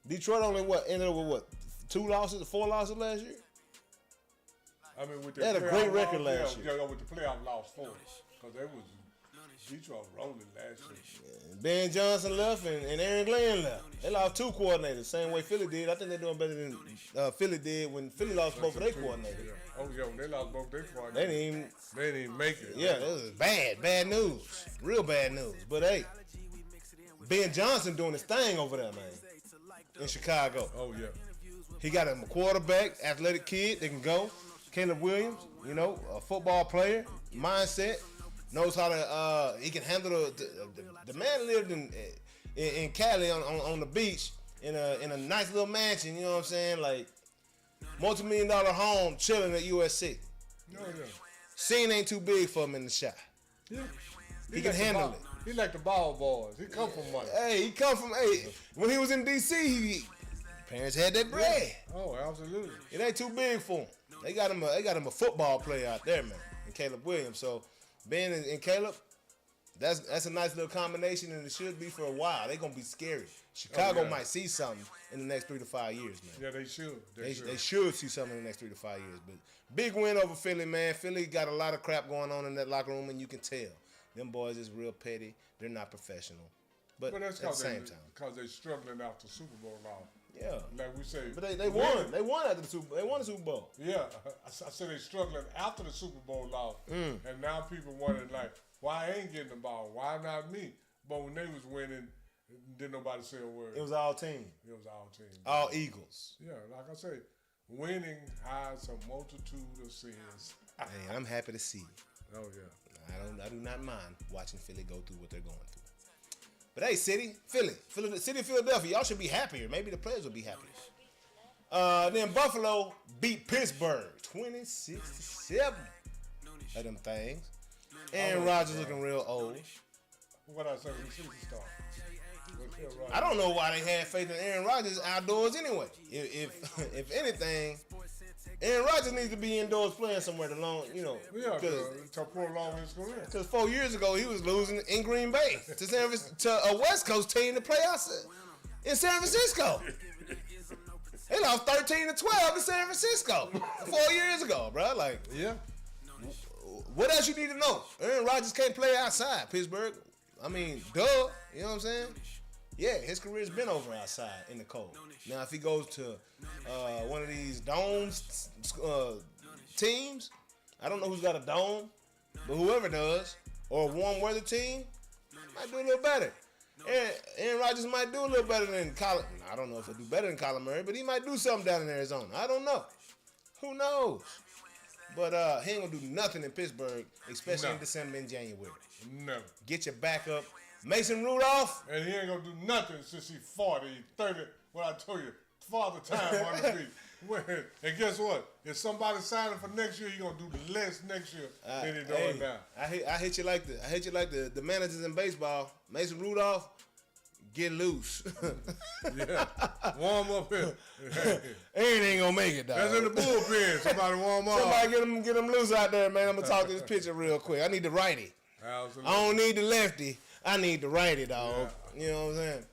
Detroit only ended up with 4 losses last year. I mean, with They had a great record last year. Yeah, with the playoff loss 4, because they was Detroit rolling last year. Ben Johnson left and Aaron Glenn left. They lost 2 coordinators, same way Philly did. I think they're doing better than Philly did when Philly lost both of their coordinators. Yeah. Oh yeah, when they lost both their coordinators. They didn't even make it. Yeah, it was bad news, real bad news. But hey, Ben Johnson doing his thing over there, man, in Chicago. Oh yeah. He got him a quarterback, athletic kid that can go. Caleb Williams, a football player, mindset, knows how to. He can handle the man lived in Cali on the beach in a nice little mansion. You know what I'm saying? Like multi-million-dollar home, chilling at USC. Oh yeah. Scene ain't too big for him in the shot. Yeah. He can handle it. He like the ball boys. He come from money. Hey, when he was in DC, parents had that bread. Oh, absolutely. It ain't too big for him. They got him a football player out there, man, and Caleb Williams. So Ben and Caleb, that's a nice little combination, and it should be for a while. They're gonna be scary. Chicago might see something in the next 3 to 5 years, man. Yeah, they should. They should see something in the next 3 to 5 years. But big win over Philly, man. Philly got a lot of crap going on in that locker room, and you can tell. Them boys is real petty. They're not professional. But that's at the same time. Because they're struggling after Super Bowl now. Yeah. Like we say. But they won. They won after the Super Bowl. They won the Super Bowl. Yeah. I said they're struggling after the Super Bowl loss. And now people wondering, like, why I ain't getting the ball? Why not me? But when they was winning, didn't nobody say a word. It was all team. It was all team. All Eagles. Yeah, like I say, winning hides a multitude of sins. Hey, I'm happy to see it. Oh yeah. I do not mind watching Philly go through what they're going through. But hey, City of Philadelphia, y'all should be happier. Maybe the players will be happier. Then Buffalo beat Pittsburgh 26-7 of them things. Aaron Rodgers looking real old. What I say, the season start. I don't know why they had faith in Aaron Rodgers outdoors anyway. If anything, Aaron Rodgers needs to be indoors playing somewhere to to prolong his career. Because 4 years ago he was losing in Green Bay to a West Coast team to play outside in San Francisco. They lost 13-12 in San Francisco 4 years ago, bro. Like, yeah. What else you need to know? Aaron Rodgers can't play outside Pittsburgh. I mean, duh. You know what I'm saying? Yeah, his career's been over outside in the cold. Now, if he goes to one of these domes teams, I don't know who's got a dome, but whoever does, or a warm weather team, might do a little better. Aaron Rodgers might do a little better than Colin. I don't know if he'll do better than Colin Murray, but he might do something down in Arizona. I don't know. Who knows? But he ain't gonna do nothing in Pittsburgh, especially in December and January. No. Get your backup. Mason Rudolph. And he ain't gonna do nothing since he's 40, 30. What I told you, father time on the feet. And guess what? If somebody signing for next year, he gonna do less next year than he doing now. I hate you like the managers in baseball. Mason Rudolph, get loose. Yeah, warm up here. Aaron ain't gonna make it, dog. That's in the bullpen. Somebody warm up. Somebody get him loose out there, man. I'm gonna talk to this pitcher real quick. I need the righty. Absolutely. I don't need the lefty. I need the righty, dog. Yeah. You know what I'm saying?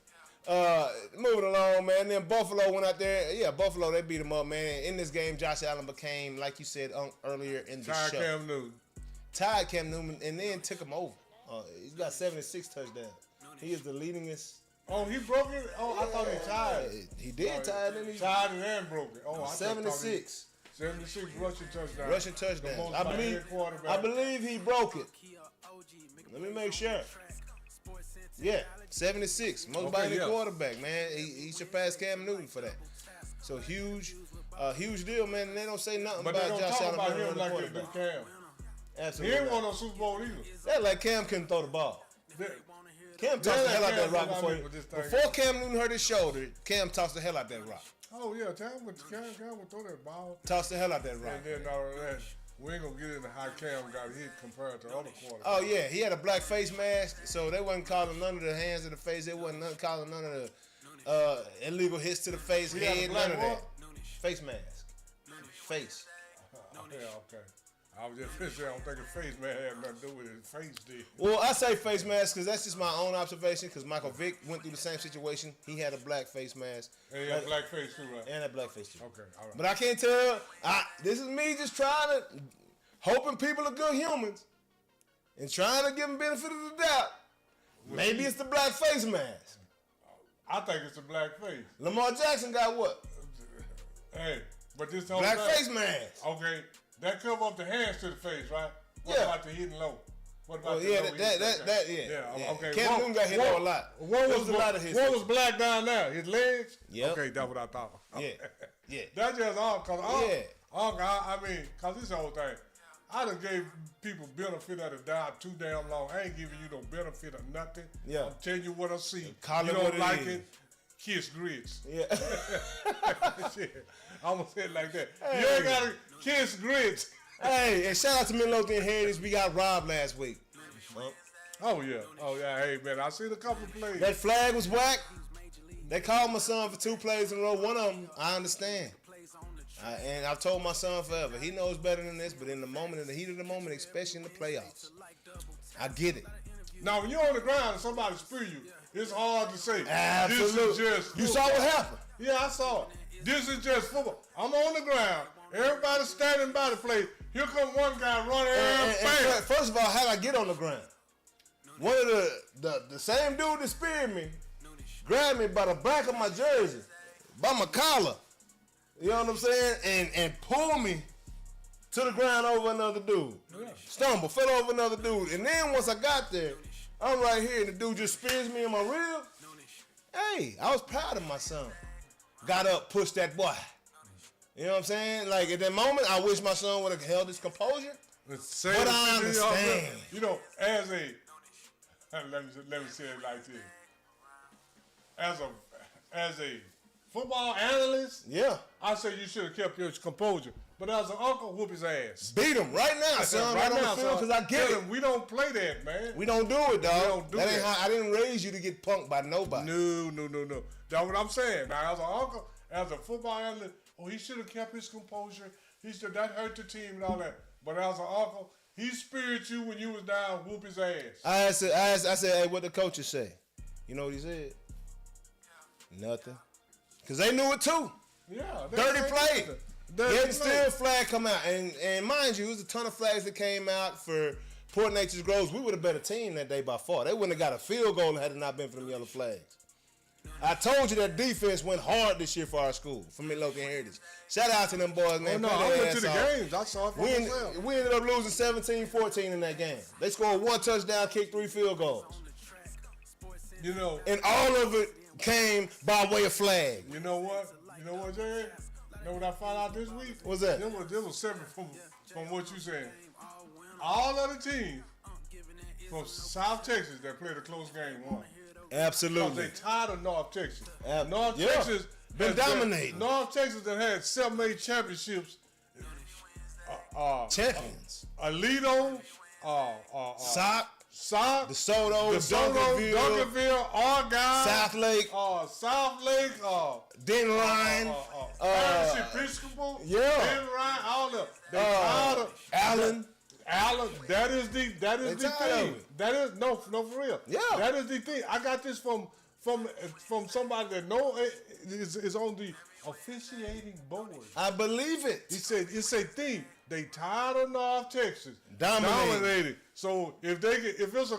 Moving along, man. Then Buffalo went out there. Yeah, Buffalo, they beat him up, man. In this game, Josh Allen became, like you said earlier in the show. Tied Cam Newton, and then took him over. He's got 76 touchdowns. He is the leadingest. Oh, he broke it? Oh, yeah. I thought he tied. He did tie it. Tied it and broke it. Oh, 76. 76 rushing touchdowns. Rushing touchdowns. I believe he broke it. Let me make sure. Yeah, 76. Most by any quarterback, man. He surpassed Cam Newton for that. So huge deal, man. And they don't say nothing about Josh Allen. About him like they do Cam. Absolutely. He ain't won no Super Bowl either. That's like Cam couldn't throw the ball. Cam tossed the hell out that rock before Cam Newton hurt his shoulder. Cam tossed the hell out that rock. Oh yeah, Cam would throw that ball. Tossed the hell out that rock. And then all of that. We ain't gonna get into how Cam got hit compared to other quarterbacks. Oh yeah, he had a black face mask, so they wasn't calling none of the hands to the face. They wasn't calling none of the illegal hits to the face, head, none of that. Face mask. Face. Yeah, okay. I was just finna say, I don't think a face man had nothing to do with it. His face did. Well, I say face mask because that's just my own observation. Because Michael Vick went through the same situation. He had a black face mask. And he had black face too, right? And a black face too. Okay, all right. But I can't tell. This is me just trying to, hoping people are good humans and trying to give them benefit of the doubt. Maybe it's the black face mask. I think it's a black face. Lamar Jackson got what? Hey, but this whole Black thing, face mask. Okay, that cover up the hands to the face, right? What Yeah. about the hidden low? What about Oh, the yeah, low yeah. Okay. Cam Newton got hit on a lot. What There was a lot of his. What was black down there? His legs? Yep. Okay, that's what I thought. Yeah, yeah. That's just all, cause Yeah. I mean, cause this whole thing, I done gave people benefit of the doubt too damn long. I ain't giving you no benefit of nothing. Yeah. I'm telling you what I see. Call you it don't what it like is. it, kiss grits. Yeah. Shit. I'm gonna say it like that. Hey. You ain't gotta kiss grits. Hey, and shout out to Midlothian Heritage. We got robbed last week. Oh yeah. Hey man, I seen a couple of plays. That flag was whack. They called my son for 2 plays in a row. One of them, I understand. And I've told my son forever, he knows better than this, but in the moment, in the heat of the moment, especially in the playoffs, I get it. Now when you're on the ground and somebody spear you, it's hard to say. Absolutely. This is just You football. saw what happened. Yeah, I saw it. This is just football. I'm on the ground. Everybody's standing by the plate. Here come one guy running And bam. first of all, how did I get on the ground? One of the same dude that speared me grabbed me by the back of my jersey, by my collar. You know what I'm saying? And pulled me to the ground over another dude. Stumble, fell over another dude. And then once I got there, I'm right here and the dude just spears me in my rib. Hey, I was proud of my son. Got up, pushed that boy. You know what I'm saying? Like at that moment, I wish my son would have held his composure. But I understand. You know, as a let me say it like this. As a football analyst, Yeah. I say you should have kept your composure. But as an uncle, whoop his ass. Beat him right now, son. Right on the field, because I get tell it. him, we don't play that, man. We don't do it, dog. don't do That ain't that. how I didn't raise you to get punked by nobody. No. That's what I'm saying. Now, as an uncle, as a football analyst, he should have kept his composure. That hurt the team and all that. But as an uncle, he speared you when you was down, whoop his ass. I said, hey, what the coaches say? You know what he said? Nothing. Because they knew it too. Yeah. Dirty play. Yet play. still flag come out. And mind you, it was a ton of flags that came out for Port Nature's Groves. We were the better team that day by far. They wouldn't have got a field goal had it not been for them yellow flags. I told you that defense went hard this year for our school, for Midlothian Heritage. Shout out to them boys, man. No, Play I their went to the ass off. games. I saw it for We myself. ended up losing 17-14 in that game. They scored 1 touchdown, kicked 3 field goals. You know, And all of it came by way of flag. You know what, Jay? You know what I found out this week? What's that? This was separate from what you said. All of the teams from South Texas that played a close game won. Because Absolutely. they tired of North Texas. North Yeah. Texas Been has dominating. North Texas that had 7, 8 championships. Champions. Alito, Sock, DeSoto, Duncanville, Argyle, South Lake, Den Ryan, Paris Episcopal, yeah. Ben Ryan, all them. They tired of Allen. that is the tired of thing. it. That is no for real. Yeah. That is the thing. I got this from somebody that is on the officiating board. I believe it. He said it's a thing. They tired of North Texas Dominating. dominated. So if it's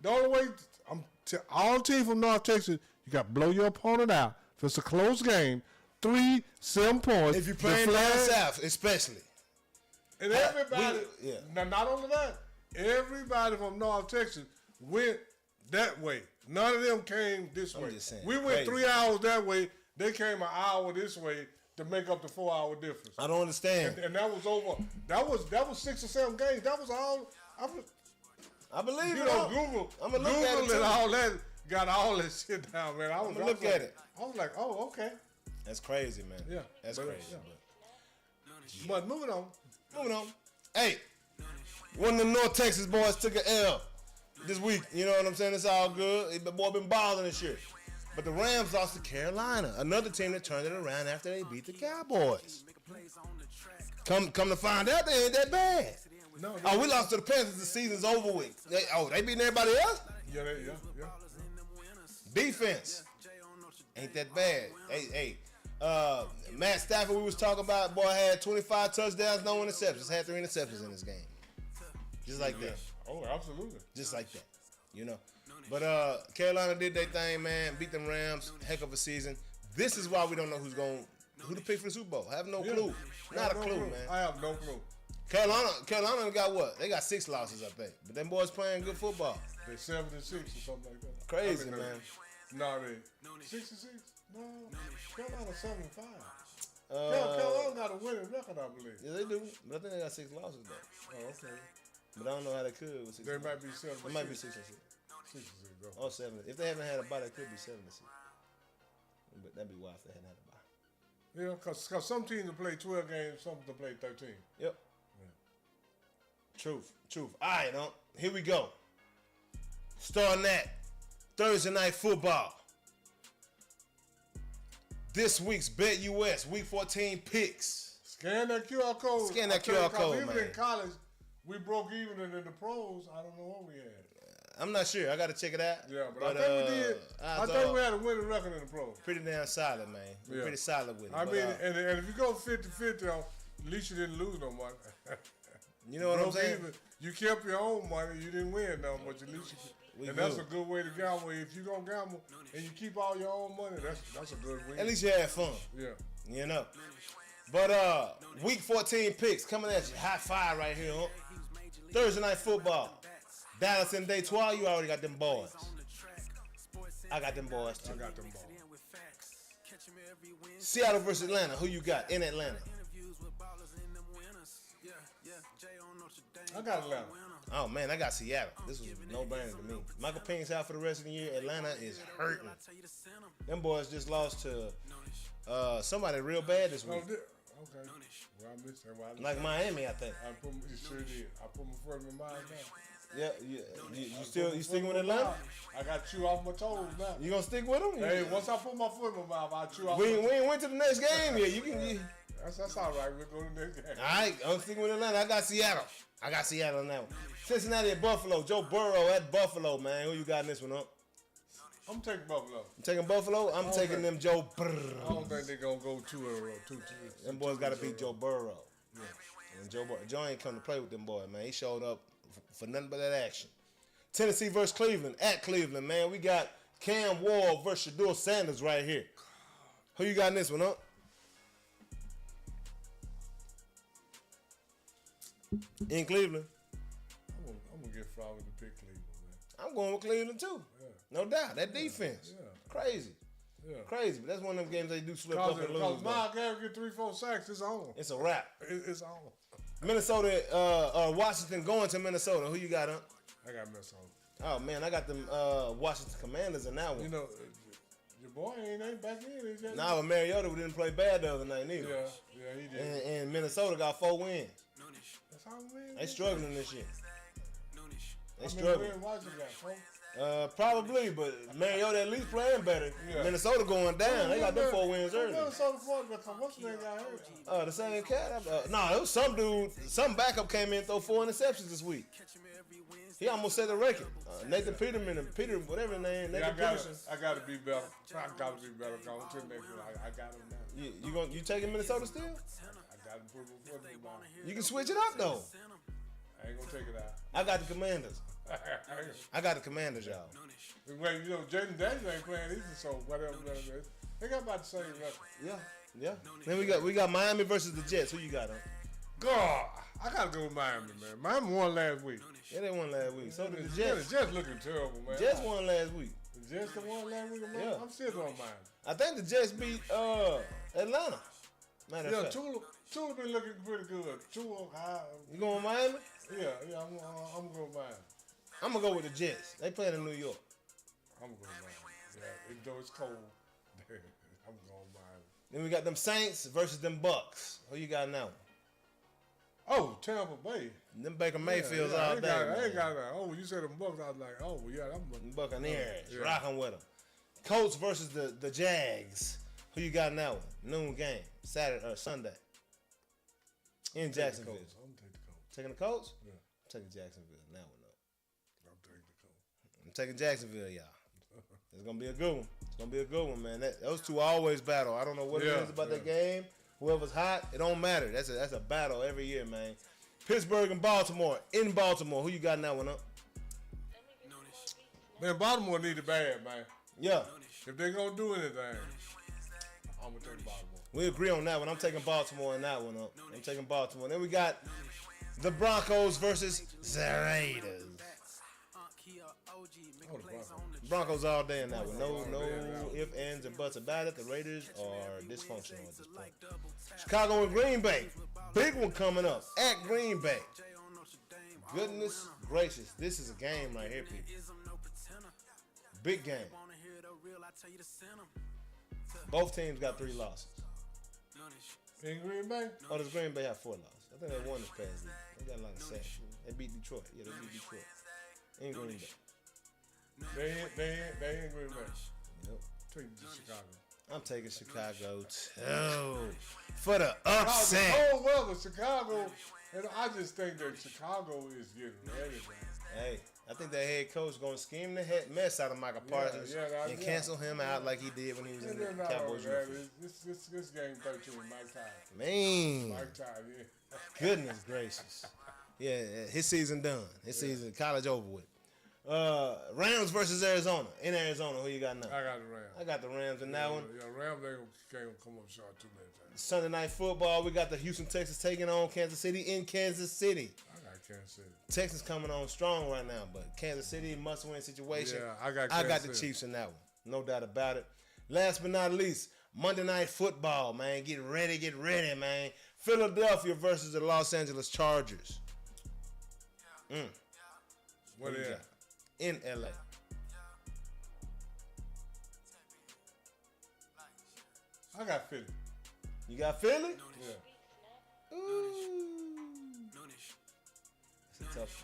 the only way all teams from North Texas, you got to blow your opponent out. If it's a close game, 3-7 points. If you're playing down south, especially. And everybody, yeah. now not only that, everybody from North Texas went that way. None of them came this way. just saying, We went crazy. 3 hours that way. They came an hour this way to make up the 4-hour difference. I don't understand. And that was over. That was 6 or 7 games. That was all. I believe You it. know, Google I'm gonna look at it and too. all that got all that shit down, man. I'ma look at it. I was like, oh, okay. That's crazy, man. Yeah, That's but, crazy. yeah. But moving on. Moving on. Hey, one of the North Texas boys took an L this week. You know what I'm saying? It's all good. The boy been balling and shit. But the Rams lost to Carolina, another team that turned it around after they beat the Cowboys. Come to find out, they ain't that bad. No. Oh, we lost to the Panthers. The season's over with. They beating everybody else? Yeah. Defense. Ain't that bad. Hey. Matt Stafford, we was talking about, boy, had 25 touchdowns, no interceptions. Had 3 interceptions in this game. Just like that. Oh, absolutely. Just like that. You know. But Carolina did their thing, man. Beat them Rams. Heck of a season. This is why we don't know who to pick for the Super Bowl. I have no clue. Not a clue, man. I have no clue. Carolina got what? They got 6 losses, I think. But them boys playing good football. They're 7-6 or something like that. Crazy, man. No, they 6-6. No, Carolina 7-5. Carolina got a winning record, I believe. Yeah, they do. But I think they got 6 losses though. Oh, okay. But I don't know how they could with 6. They might be 7. It might be 6-6. 6-6, though. Or 7. If they haven't had a bye, they could be 7-6. But that'd be wild if they hadn't had a bye. Yeah, because some teams will play 12 games, some will play 13. Yep. Yeah. Truth. All right, here we go. Starting at Thursday night football. This week's Bet US Week 14 picks. Scan that QR code. Scan that QR code, even man. in college, we broke even, and in the pros, I don't know what we had. I'm not sure. I got to check it out. Yeah, but I think we did. I think we had a winning record in the pros. Pretty damn solid, man. We're pretty solid with it. I mean, and if you go 50-50, at least you didn't lose no money. You know what I'm saying? You kept your own money. You didn't win no much. At least that's a good way to gamble. If you don't gamble and you keep all your own money, that's a good win. At least you had fun. Yeah. You know. But Week 14 picks coming at you. High five right here, huh? Thursday night football. Dallas and Detroit, you already got them boys. I got them boys too. Seattle versus Atlanta. Who you got in Atlanta? I got Atlanta. Oh man, I got Seattle. This was no brainer to me. Michael Pink's out for the rest of the year. Atlanta is hurting. Them boys just lost to somebody real bad this week. Okay. Well, I missed that. Like Miami, I think. You sure did. I put my foot in my mind now. Yeah, you sticking with Atlanta? I got to chew off my toes now. You gonna stick with them? Hey, once I put my foot in my mouth, I chew off. We ain't went to the next game yet. You can. That's all right. We'll go to the next game. All right, I'm sticking with Atlanta. I got Seattle on that one. Cincinnati at Buffalo. Joe Burrow at Buffalo, man. Who you got in this one, huh? I'm taking Buffalo. You taking Buffalo? I'm taking them Joe Burrow. I don't think they're going to go 2 in a row. Them boys got to beat Joe Burrow. Yeah. And Joe ain't come to play with them boys, man. He showed up for nothing but that action. Tennessee versus Cleveland. At Cleveland, man. We got Cam Ward versus Shador Sanders right here. Who you got in this one, huh? In Cleveland. I'm going to get Flowers to pick Cleveland, man. I'm going with Cleveland, too. Yeah. No doubt. That defense. Yeah. Crazy. Yeah. Crazy. But that's one of them games they do slip up and lose. Because Miles Garrett get 3-4 sacks, it's on. It's a wrap. It's on. Minnesota, Washington going to Minnesota. Who you got, huh? I got Minnesota. Oh, man. I got them Washington Commanders in that one. You know, your boy ain't back in. Nah, but Mariota didn't play bad the other night, neither. Yeah, he did. And Minnesota got 4 wins. That's how we win. They struggling this year. They struggling. Probably, but Mariota at least playing better. Yeah. Minnesota going down. They got them 4 wins early. Minnesota quarterback, what's the name got hurt? The same cat. It was some dude, some backup came in and throw 4 interceptions this week. He almost set the record. Nathan Peterman, whatever his name. Nathan Peterson. I got to be better. I got to be better. I got him now. You taking Minnesota still? I got to put my foot in the ball. You can switch it up though. I ain't gonna take it out. I got the Commanders. I got the Commanders, y'all. Wait, Jaden Daniels ain't playing either, so whatever. They got about the same record. Yeah. Then we got Miami versus the Jets. Who you got, huh? God, I gotta go with Miami, man. Miami won last week. Yeah, they won last week. So did the Jets. The Jets looking terrible, man. Jets won last week. The Jets won last week, man. Yeah. I'm still on Miami. I think the Jets beat Atlanta. Matter of fact. Tua been looking pretty good. You going with Miami? Yeah, I'm going with Miami. I'm gonna go with the Jets. They playing in New York. I'm going with Miami. Yeah, even though it's cold, I'm going with Miami. Then we got them Saints versus them Bucks. Who you got now? Oh, Tampa Bay. Them Baker Mayfields all day. I ain't got that. Oh, you said them Bucks. I was like, oh, yeah, them Buccaneers. Rocking with them. Colts versus the Jags. Who you got now? Noon game. Saturday or Sunday. In Jacksonville. I'm gonna take the Colts. Taking the Colts? Yeah. I'm taking Jacksonville. Now we know. I'm taking the Colts. I'm taking Jacksonville, y'all. It's gonna be a good one. It's gonna be a good one, man. Those two always battle. I don't know what it is about that game. Whoever's hot, it don't matter. That's a battle every year, man. Pittsburgh and Baltimore. In Baltimore, who you got in that one up? Man, Baltimore need it bad, man. Yeah, If they gonna do anything, I'm gonna take Baltimore. we agree on that one. I'm taking Baltimore in that one up. I'm taking Baltimore. Then we got the Broncos versus the Raiders. Broncos all day in that one. No ifs, ands, or buts about it. The Raiders are dysfunctional at this point. Chicago and Green Bay. Big one coming up at Green Bay. Goodness gracious. This is a game right here, people. Big game. Both teams got 3 losses. In Green Bay? Oh, does Green Bay have 4 losses? I think they won this past week. They got like a 7. They beat Detroit. Yeah, they beat Detroit. In Green Bay. They in Green Bay. Yep. Take Chicago. I'm taking Chicago too. For the Oh, upset. the cold weather, Chicago. And I just think that Chicago is getting ready, man. Hey, I think that head coach is going to scheme the mess out of Michael Parsons and cancel him out like he did when he was in the Cowboys uniform. This game 13 with Mike Tyson. Man, Mike Tyson, yeah. goodness gracious. Yeah, his season done. His season, college over with. Rams versus Arizona. In Arizona, who you got now? I got the Rams. I got the Rams in that one. Yeah, Rams ain't gonna come up short too many times. Sunday Night Football, we got the Houston Texans taking on Kansas City in Kansas City. I got Kansas City. Texans coming on strong right now, but Kansas City must-win situation. Yeah, I got the Chiefs in that one. No doubt about it. Last but not least, Monday Night Football, man. Get ready, man. Philadelphia versus the Los Angeles Chargers. What is that? In L.A. I got Philly. You got Philly? Yeah. Ooh. It's a tough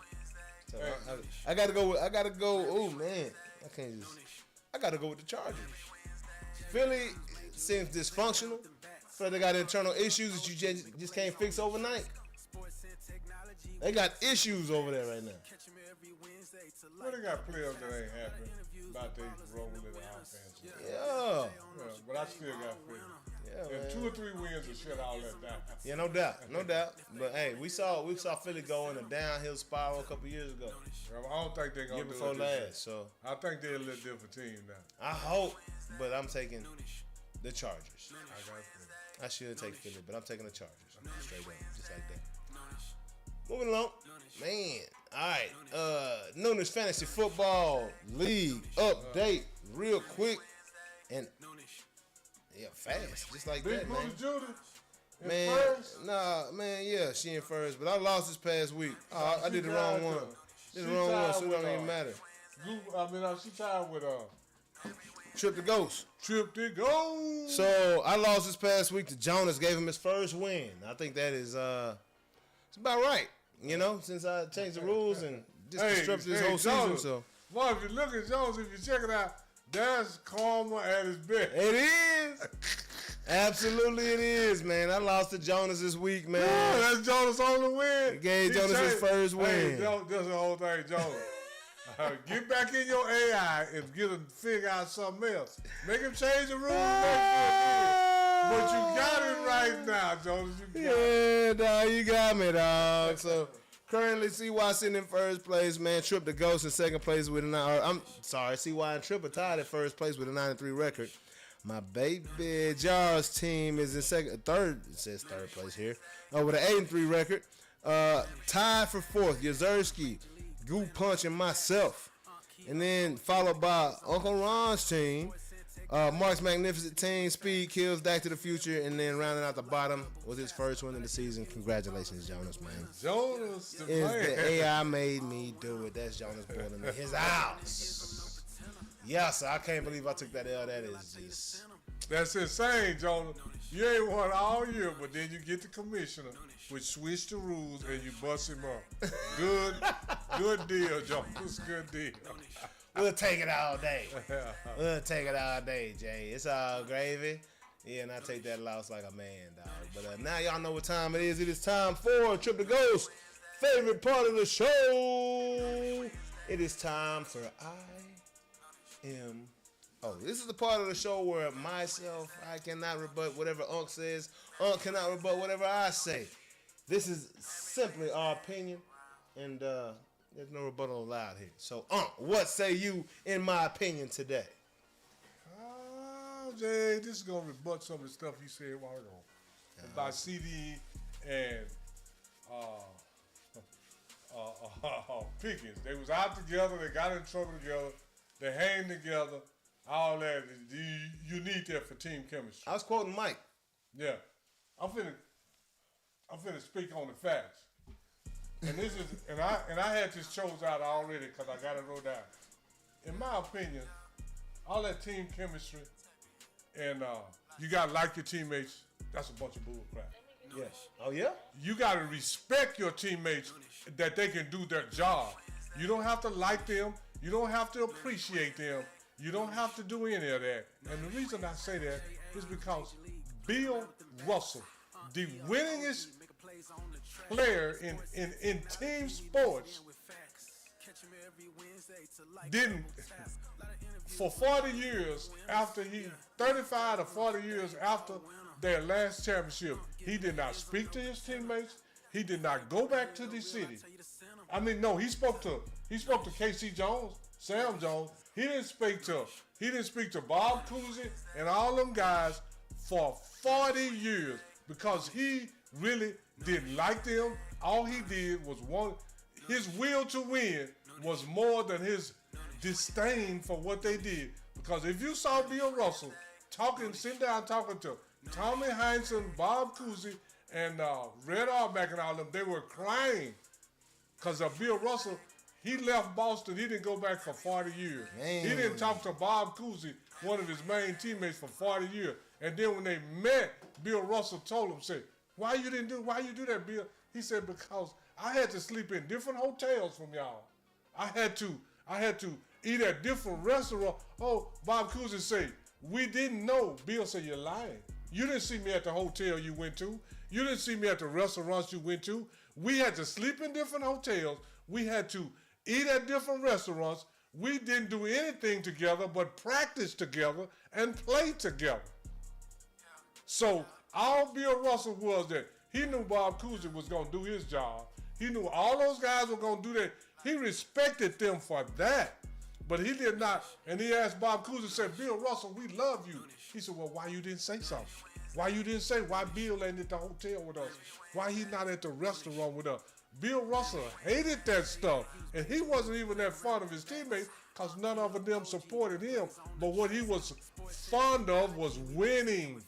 one. Hey. I gotta go. Oh man, I gotta go with the Chargers. Philly seems dysfunctional. Feel like they got internal issues that you just can't fix overnight. They got issues over there right now. Well, they got players that ain't happy about they rolling in the offense. Yeah, But I still got Philly. yeah, And man. 2 or 3 wins will shut all that down. Yeah, no doubt. But hey, we saw Philly go in a downhill spiral a couple years ago, I don't think they're year gonna do before it this year. last. So I think they're a little different team now. I hope, but I'm taking the Chargers. I got Philly. I should take Philly, but I'm taking the Chargers. Straight up, just like that. Moving along. Man. Alright. Noonish Fantasy Football League update real quick. And yeah, fast. Just like Big that, man. Booty Judy in Man, first. nah, man, yeah, she in first, but I lost this past week. Oh, I did the wrong one. Did the wrong one, so it don't even matter. She tied with Trip the Ghost. Trip to go. So I lost this past week to Jonas, gave him his first win. I think that is it's about right. You know, since I changed the rules and just disrupted this whole season. Jones. So Boy, if you look at Jones, if you check it out, that's karma at its best. it is. Absolutely it is, man. I lost to Jonas this week, man. Yeah, that's Jonas' only win. He gave Jonas his first win. Hey, that's the whole thing, Jonas. Get back in your AI and get him to figure out something else. Make him change the rules. But you got it right now, Jonas. You got it. Yeah, dog, you got me, dog. So currently, CY sitting in first place, man. Trip the Ghost in second place with a 9. I'm sorry, CY and Trip are tied at first place with a 9-3 record. My baby Jar's team is in third. It says third place here. With an 8-3 record. Tied for fourth, Yazerski, Goop Punch, and myself. And then followed by Uncle Ron's team. Mark's Magnificent Team, Speed Kills, Back to the Future, and then rounding out the bottom was his first win of the season. Congratulations, Jonas, man. Jonas, the Is man. the AI made me do it. That's Jonas Boylan in his house. Yes, I can't believe I took that L. That is just... That's insane, Jonas. You ain't won all year, but then you get the commissioner, which switched the rules, and you bust him up. Good deal, Jonas. Good deal. We'll take it all day. We'll take it all day, Jay. It's all gravy. Yeah, and I take that loss like a man, dog. But now y'all know what time it is. It is time for Trip the Ghost favorite part of the show. It is time for this is the part of the show where I cannot rebut whatever Unc says. Unc cannot rebut whatever I say. This is simply our opinion, and there's no rebuttal allowed here. So, Unc, what say you in my opinion today? Jay, this is going to rebut some of the stuff you said a while ago about CD and Pickens. They was out together. They got in trouble together. They hang together. All that. You need that for team chemistry. I was quoting Mike. Yeah. I'm finna speak on the facts. And this is and I had this chose out already because I got it wrote down. In my opinion, all that team chemistry and you gotta like your teammates, that's a bunch of bull crap. Yes. Oh yeah? You gotta respect your teammates that they can do their job. You don't have to like them, you don't have to appreciate them, you don't have to do any of that. And the reason I say that is because Bill Russell, the winningest player in team sports, didn't, for 40 years after 35 to 40 years after their last championship, he did not speak to his teammates. He did not go back to the city. I mean, no, he spoke to K.C. Jones, Sam Jones. He didn't speak to Bob Cousy and all them guys for 40 years because he really didn't like them. All he did was his will to win was more than his disdain for what they did. Because if you saw Bill Russell sitting down talking to Tommy Heinsohn, Bob Cousy, and Red Auerbach and all of them, they were crying because Bill Russell, he left Boston. He didn't go back for 40 years. Man. He didn't talk to Bob Cousy, one of his main teammates, for 40 years. And then when they met, Bill Russell told him, said, why you do that, Bill? He said, because I had to sleep in different hotels from y'all. I had to eat at different restaurants. Oh, Bob Cousy said, we didn't know. Bill said, you're lying. You didn't see me at the hotel you went to. You didn't see me at the restaurants you went to. We had to sleep in different hotels. We had to eat at different restaurants. We didn't do anything together but practice together and play together. So all Bill Russell was that he knew Bob Cousy was going to do his job. He knew all those guys were going to do that. He respected them for that. But he did not. And he asked Bob Cousy, said, Bill Russell, we love you. He said, well, why you didn't say something? Why you didn't say why Bill ain't at the hotel with us? Why he not at the restaurant with us? Bill Russell hated that stuff. And he wasn't even that fond of his teammates because none of them supported him. But what he was fond of was winning.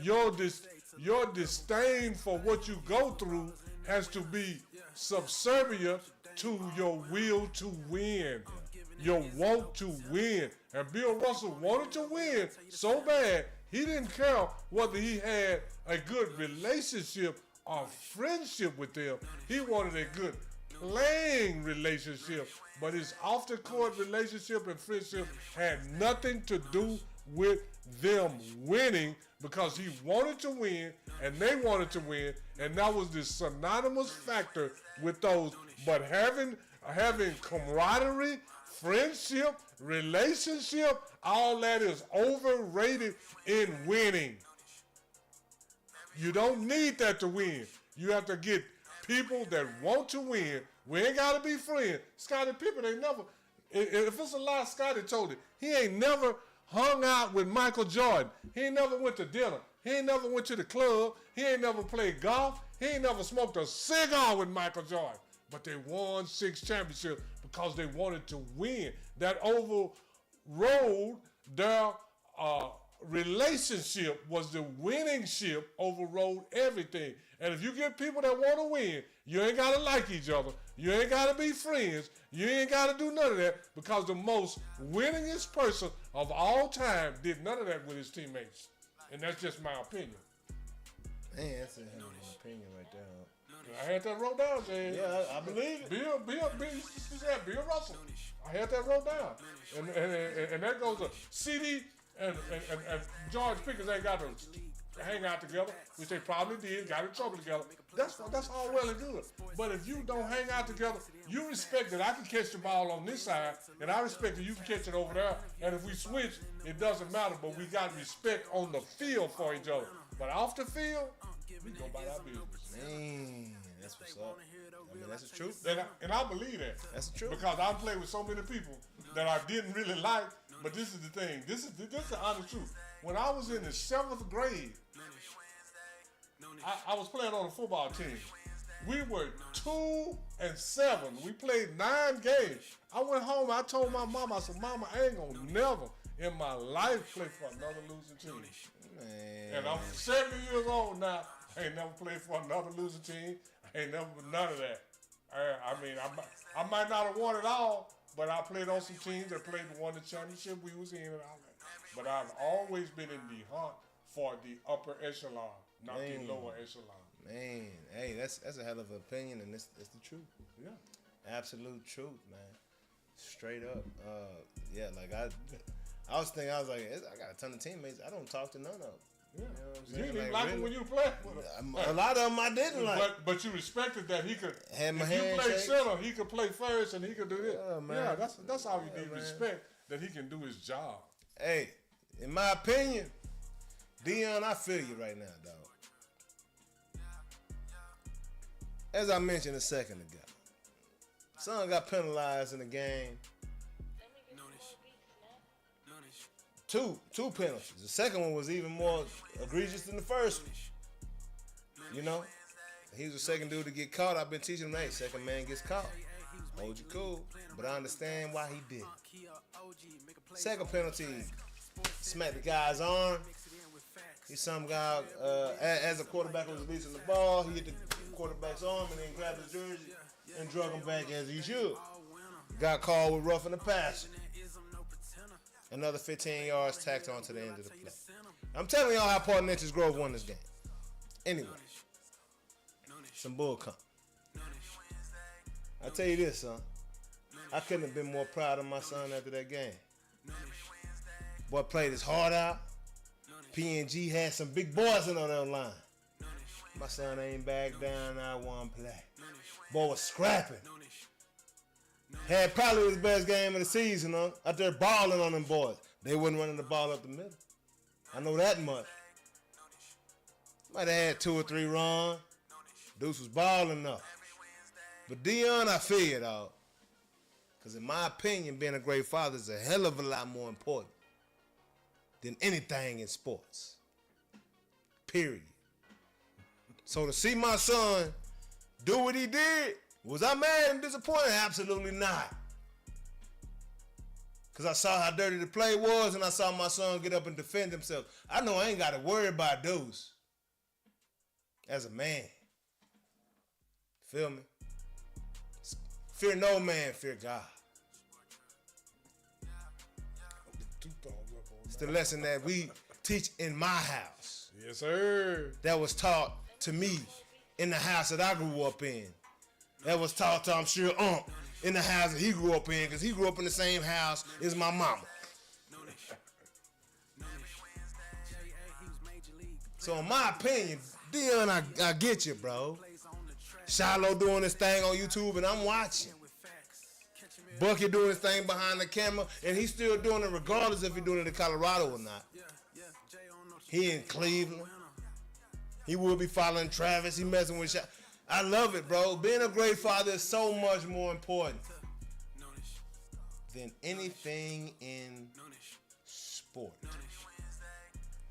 Your disdain for what you go through has to be subservient to your will to win, your want to win. And Bill Russell wanted to win so bad, he didn't care whether he had a good relationship or friendship with them. He wanted a good playing relationship, but his off-the-court relationship and friendship had nothing to do with them winning because he wanted to win and they wanted to win, and that was the synonymous factor with those. But having camaraderie, friendship, relationship, all that is overrated in winning. You don't need that to win. You have to get people that want to win. We ain't got to be friends. Scottie Pippen ain't never, if it's a lie, Scottie told it, he ain't never hung out with Michael Jordan. He ain't never went to dinner. He ain't never went to the club. He ain't never played golf. He ain't never smoked a cigar with Michael Jordan. But they won 6 championships because they wanted to win. That overrode their relationship, was the winning ship, overrode everything. And if you get people that want to win, you ain't got to like each other. You ain't got to be friends. You ain't got to do none of that, because the most winningest person of all time did none of that with his teammates. And that's just my opinion. Man, that's a hell of an opinion right there. I had that wrote down, Jay. Yeah, I believe it. Bill Russell. I had that wrote down. And that goes to CD and George Pickens ain't got hang out together, which they probably did, got in trouble together. That's all well and good. But if you don't hang out together, you respect that I can catch the ball on this side, and I respect that you can catch it over there. And if we switch, it doesn't matter. But we got respect on the field for each other. But off the field, we go about our business. Man, that's what's up. I mean, that's the truth. And I believe that. That's the truth. Because I've played with so many people that I didn't really like. But this is the thing. This is the honest truth. When I was in the 7th grade, I was playing on a football team. We were 2-7. We played 9 games. I went home. I told my mama, I said, Mama, I ain't gonna never in my life play for another losing team. Man. And I'm 70 years old now. I ain't never played for another losing team. I ain't never none of that. I mean, I might not have won it all, but I played on some teams that won the championship we was in and all that. But I've always been in the hunt for the upper echelon, not the lower echelon. Man, hey, that's a hell of an opinion, and it's the truth. Yeah. Absolute truth, man. Straight up. Yeah, like I was thinking, I was like, I got a ton of teammates. I don't talk to none of them. Yeah. You know what I'm You saying? didn't like him when you played with him. A lot of them I didn't like. But you respected that he could. Had my if you handshake. play center, he could play first and he could do this. Yeah, man. Yeah, that's how you need man. respect that he can do his job. Hey, in my opinion, Dion, I feel you right now, dog. As I mentioned a second ago, son got penalized in the game. Two penalties. The second one was even more egregious than the first one. You know? He was the second dude to get caught. I've been teaching him, hey, second man gets caught. Hold you cool. But I understand why he did. Second penalty, smacked the guy's arm. He some guy, as the quarterback was releasing the ball, he hit the quarterback's arm and then grabbed his jersey and drug him back as he should. Got called with roughing the passer. Another 15 yards tacked on to the end of the play. I'm telling y'all how important Natchez Grove won this game. Anyway, some bull come. I tell you this, son. I couldn't have been more proud of my son after that game. Boy played his heart out. PNG had some big boys in on that line. My son ain't back down not one play. Boy was scrapping. Had probably his best game of the season, out there balling on them boys. They wasn't running the ball up the middle. I know that much. Might have had 2 or 3 runs. Deuce was balling up. But Dion, I feel you, dog. Because in my opinion, being a great father is a hell of a lot more important than anything in sports. Period. So to see my son do what he did, was I mad and disappointed? Absolutely not. Because I saw how dirty the play was and I saw my son get up and defend himself. I know I ain't got to worry about Deuce as a man. Feel me? Fear no man, fear God. It's the lesson that we teach in my house. Yes, sir. That was taught to me in the house that I grew up in. That was taught to, I'm sure, in the house that he grew up in, because he grew up in the same house as my mama. So in my opinion, Dion, I get you, bro. Shiloh doing this thing on YouTube and I'm watching. Bucky doing his thing behind the camera and he's still doing it regardless if he's doing it in Colorado or not. He in Cleveland. He will be following Travis. He messing with Shiloh. I love it, bro. Being a great father is so much more important than anything in sport.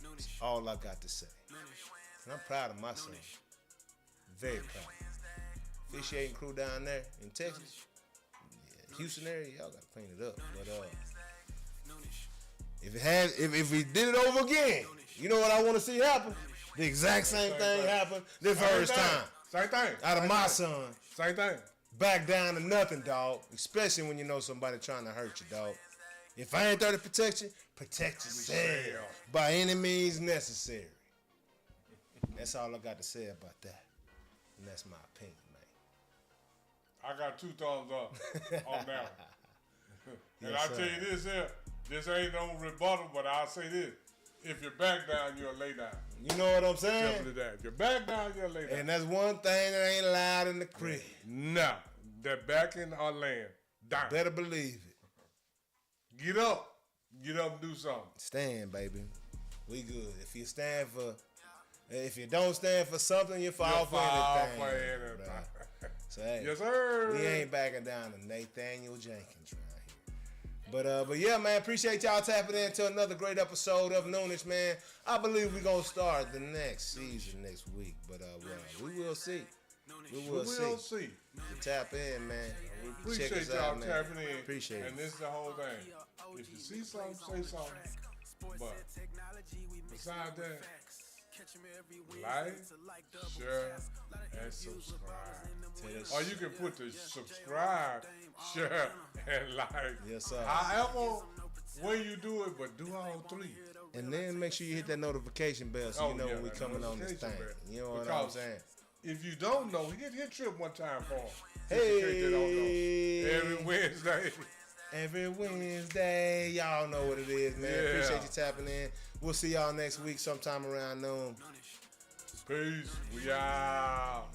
That's all I got to say. And I'm proud of my son. Very proud. Officiating crew down there in Texas, Houston area, y'all gotta clean it up. But if we did it over again, you know what I want to see happen? The exact same thing happened the first time. Same thing. Out of my son. Same thing. Back down to nothing, dog. Especially when you know somebody trying to hurt you, dog. If I ain't there to protect you, protect yourself by any means necessary. That's all I got to say about that. And that's my opinion, man. I got 2 thumbs up on that one. And Yes, I tell you this here, this ain't no rebuttal, but I'll say this. If you're back down, you'll lay down. You know what I'm saying? Simple as that. If you're back down, you're lay down. And that's one thing that ain't allowed in the crib. No. That back in our land. Down. Better believe it. Get up. Get up and do something. Stand, baby. We good. If you don't stand for something, you fall for anything. Right. So hey, Yes, sir. we ain't backing down to Nathaniel Jenkins right here. But yeah, man, appreciate y'all tapping into another great episode of Noonish, man. I believe we're gonna start the next season next week. But we will see. We will see. Tap in, man. We appreciate y'all tapping in. Appreciate it. And this is the whole thing. If you see something, say something. But besides that, like, share, and subscribe. Or you can put the subscribe, share, and like. Yes, sir. However, when you do it, but do all three. And then make sure you hit that notification bell so you know when we coming on this thing. You know what I'm saying? If you don't know, hit Trip one time for him. Hey. Every Wednesday. Every Wednesday. Y'all know what it is, man. Yeah. Appreciate you tapping in. We'll see y'all next week sometime around noon. Peace. We out.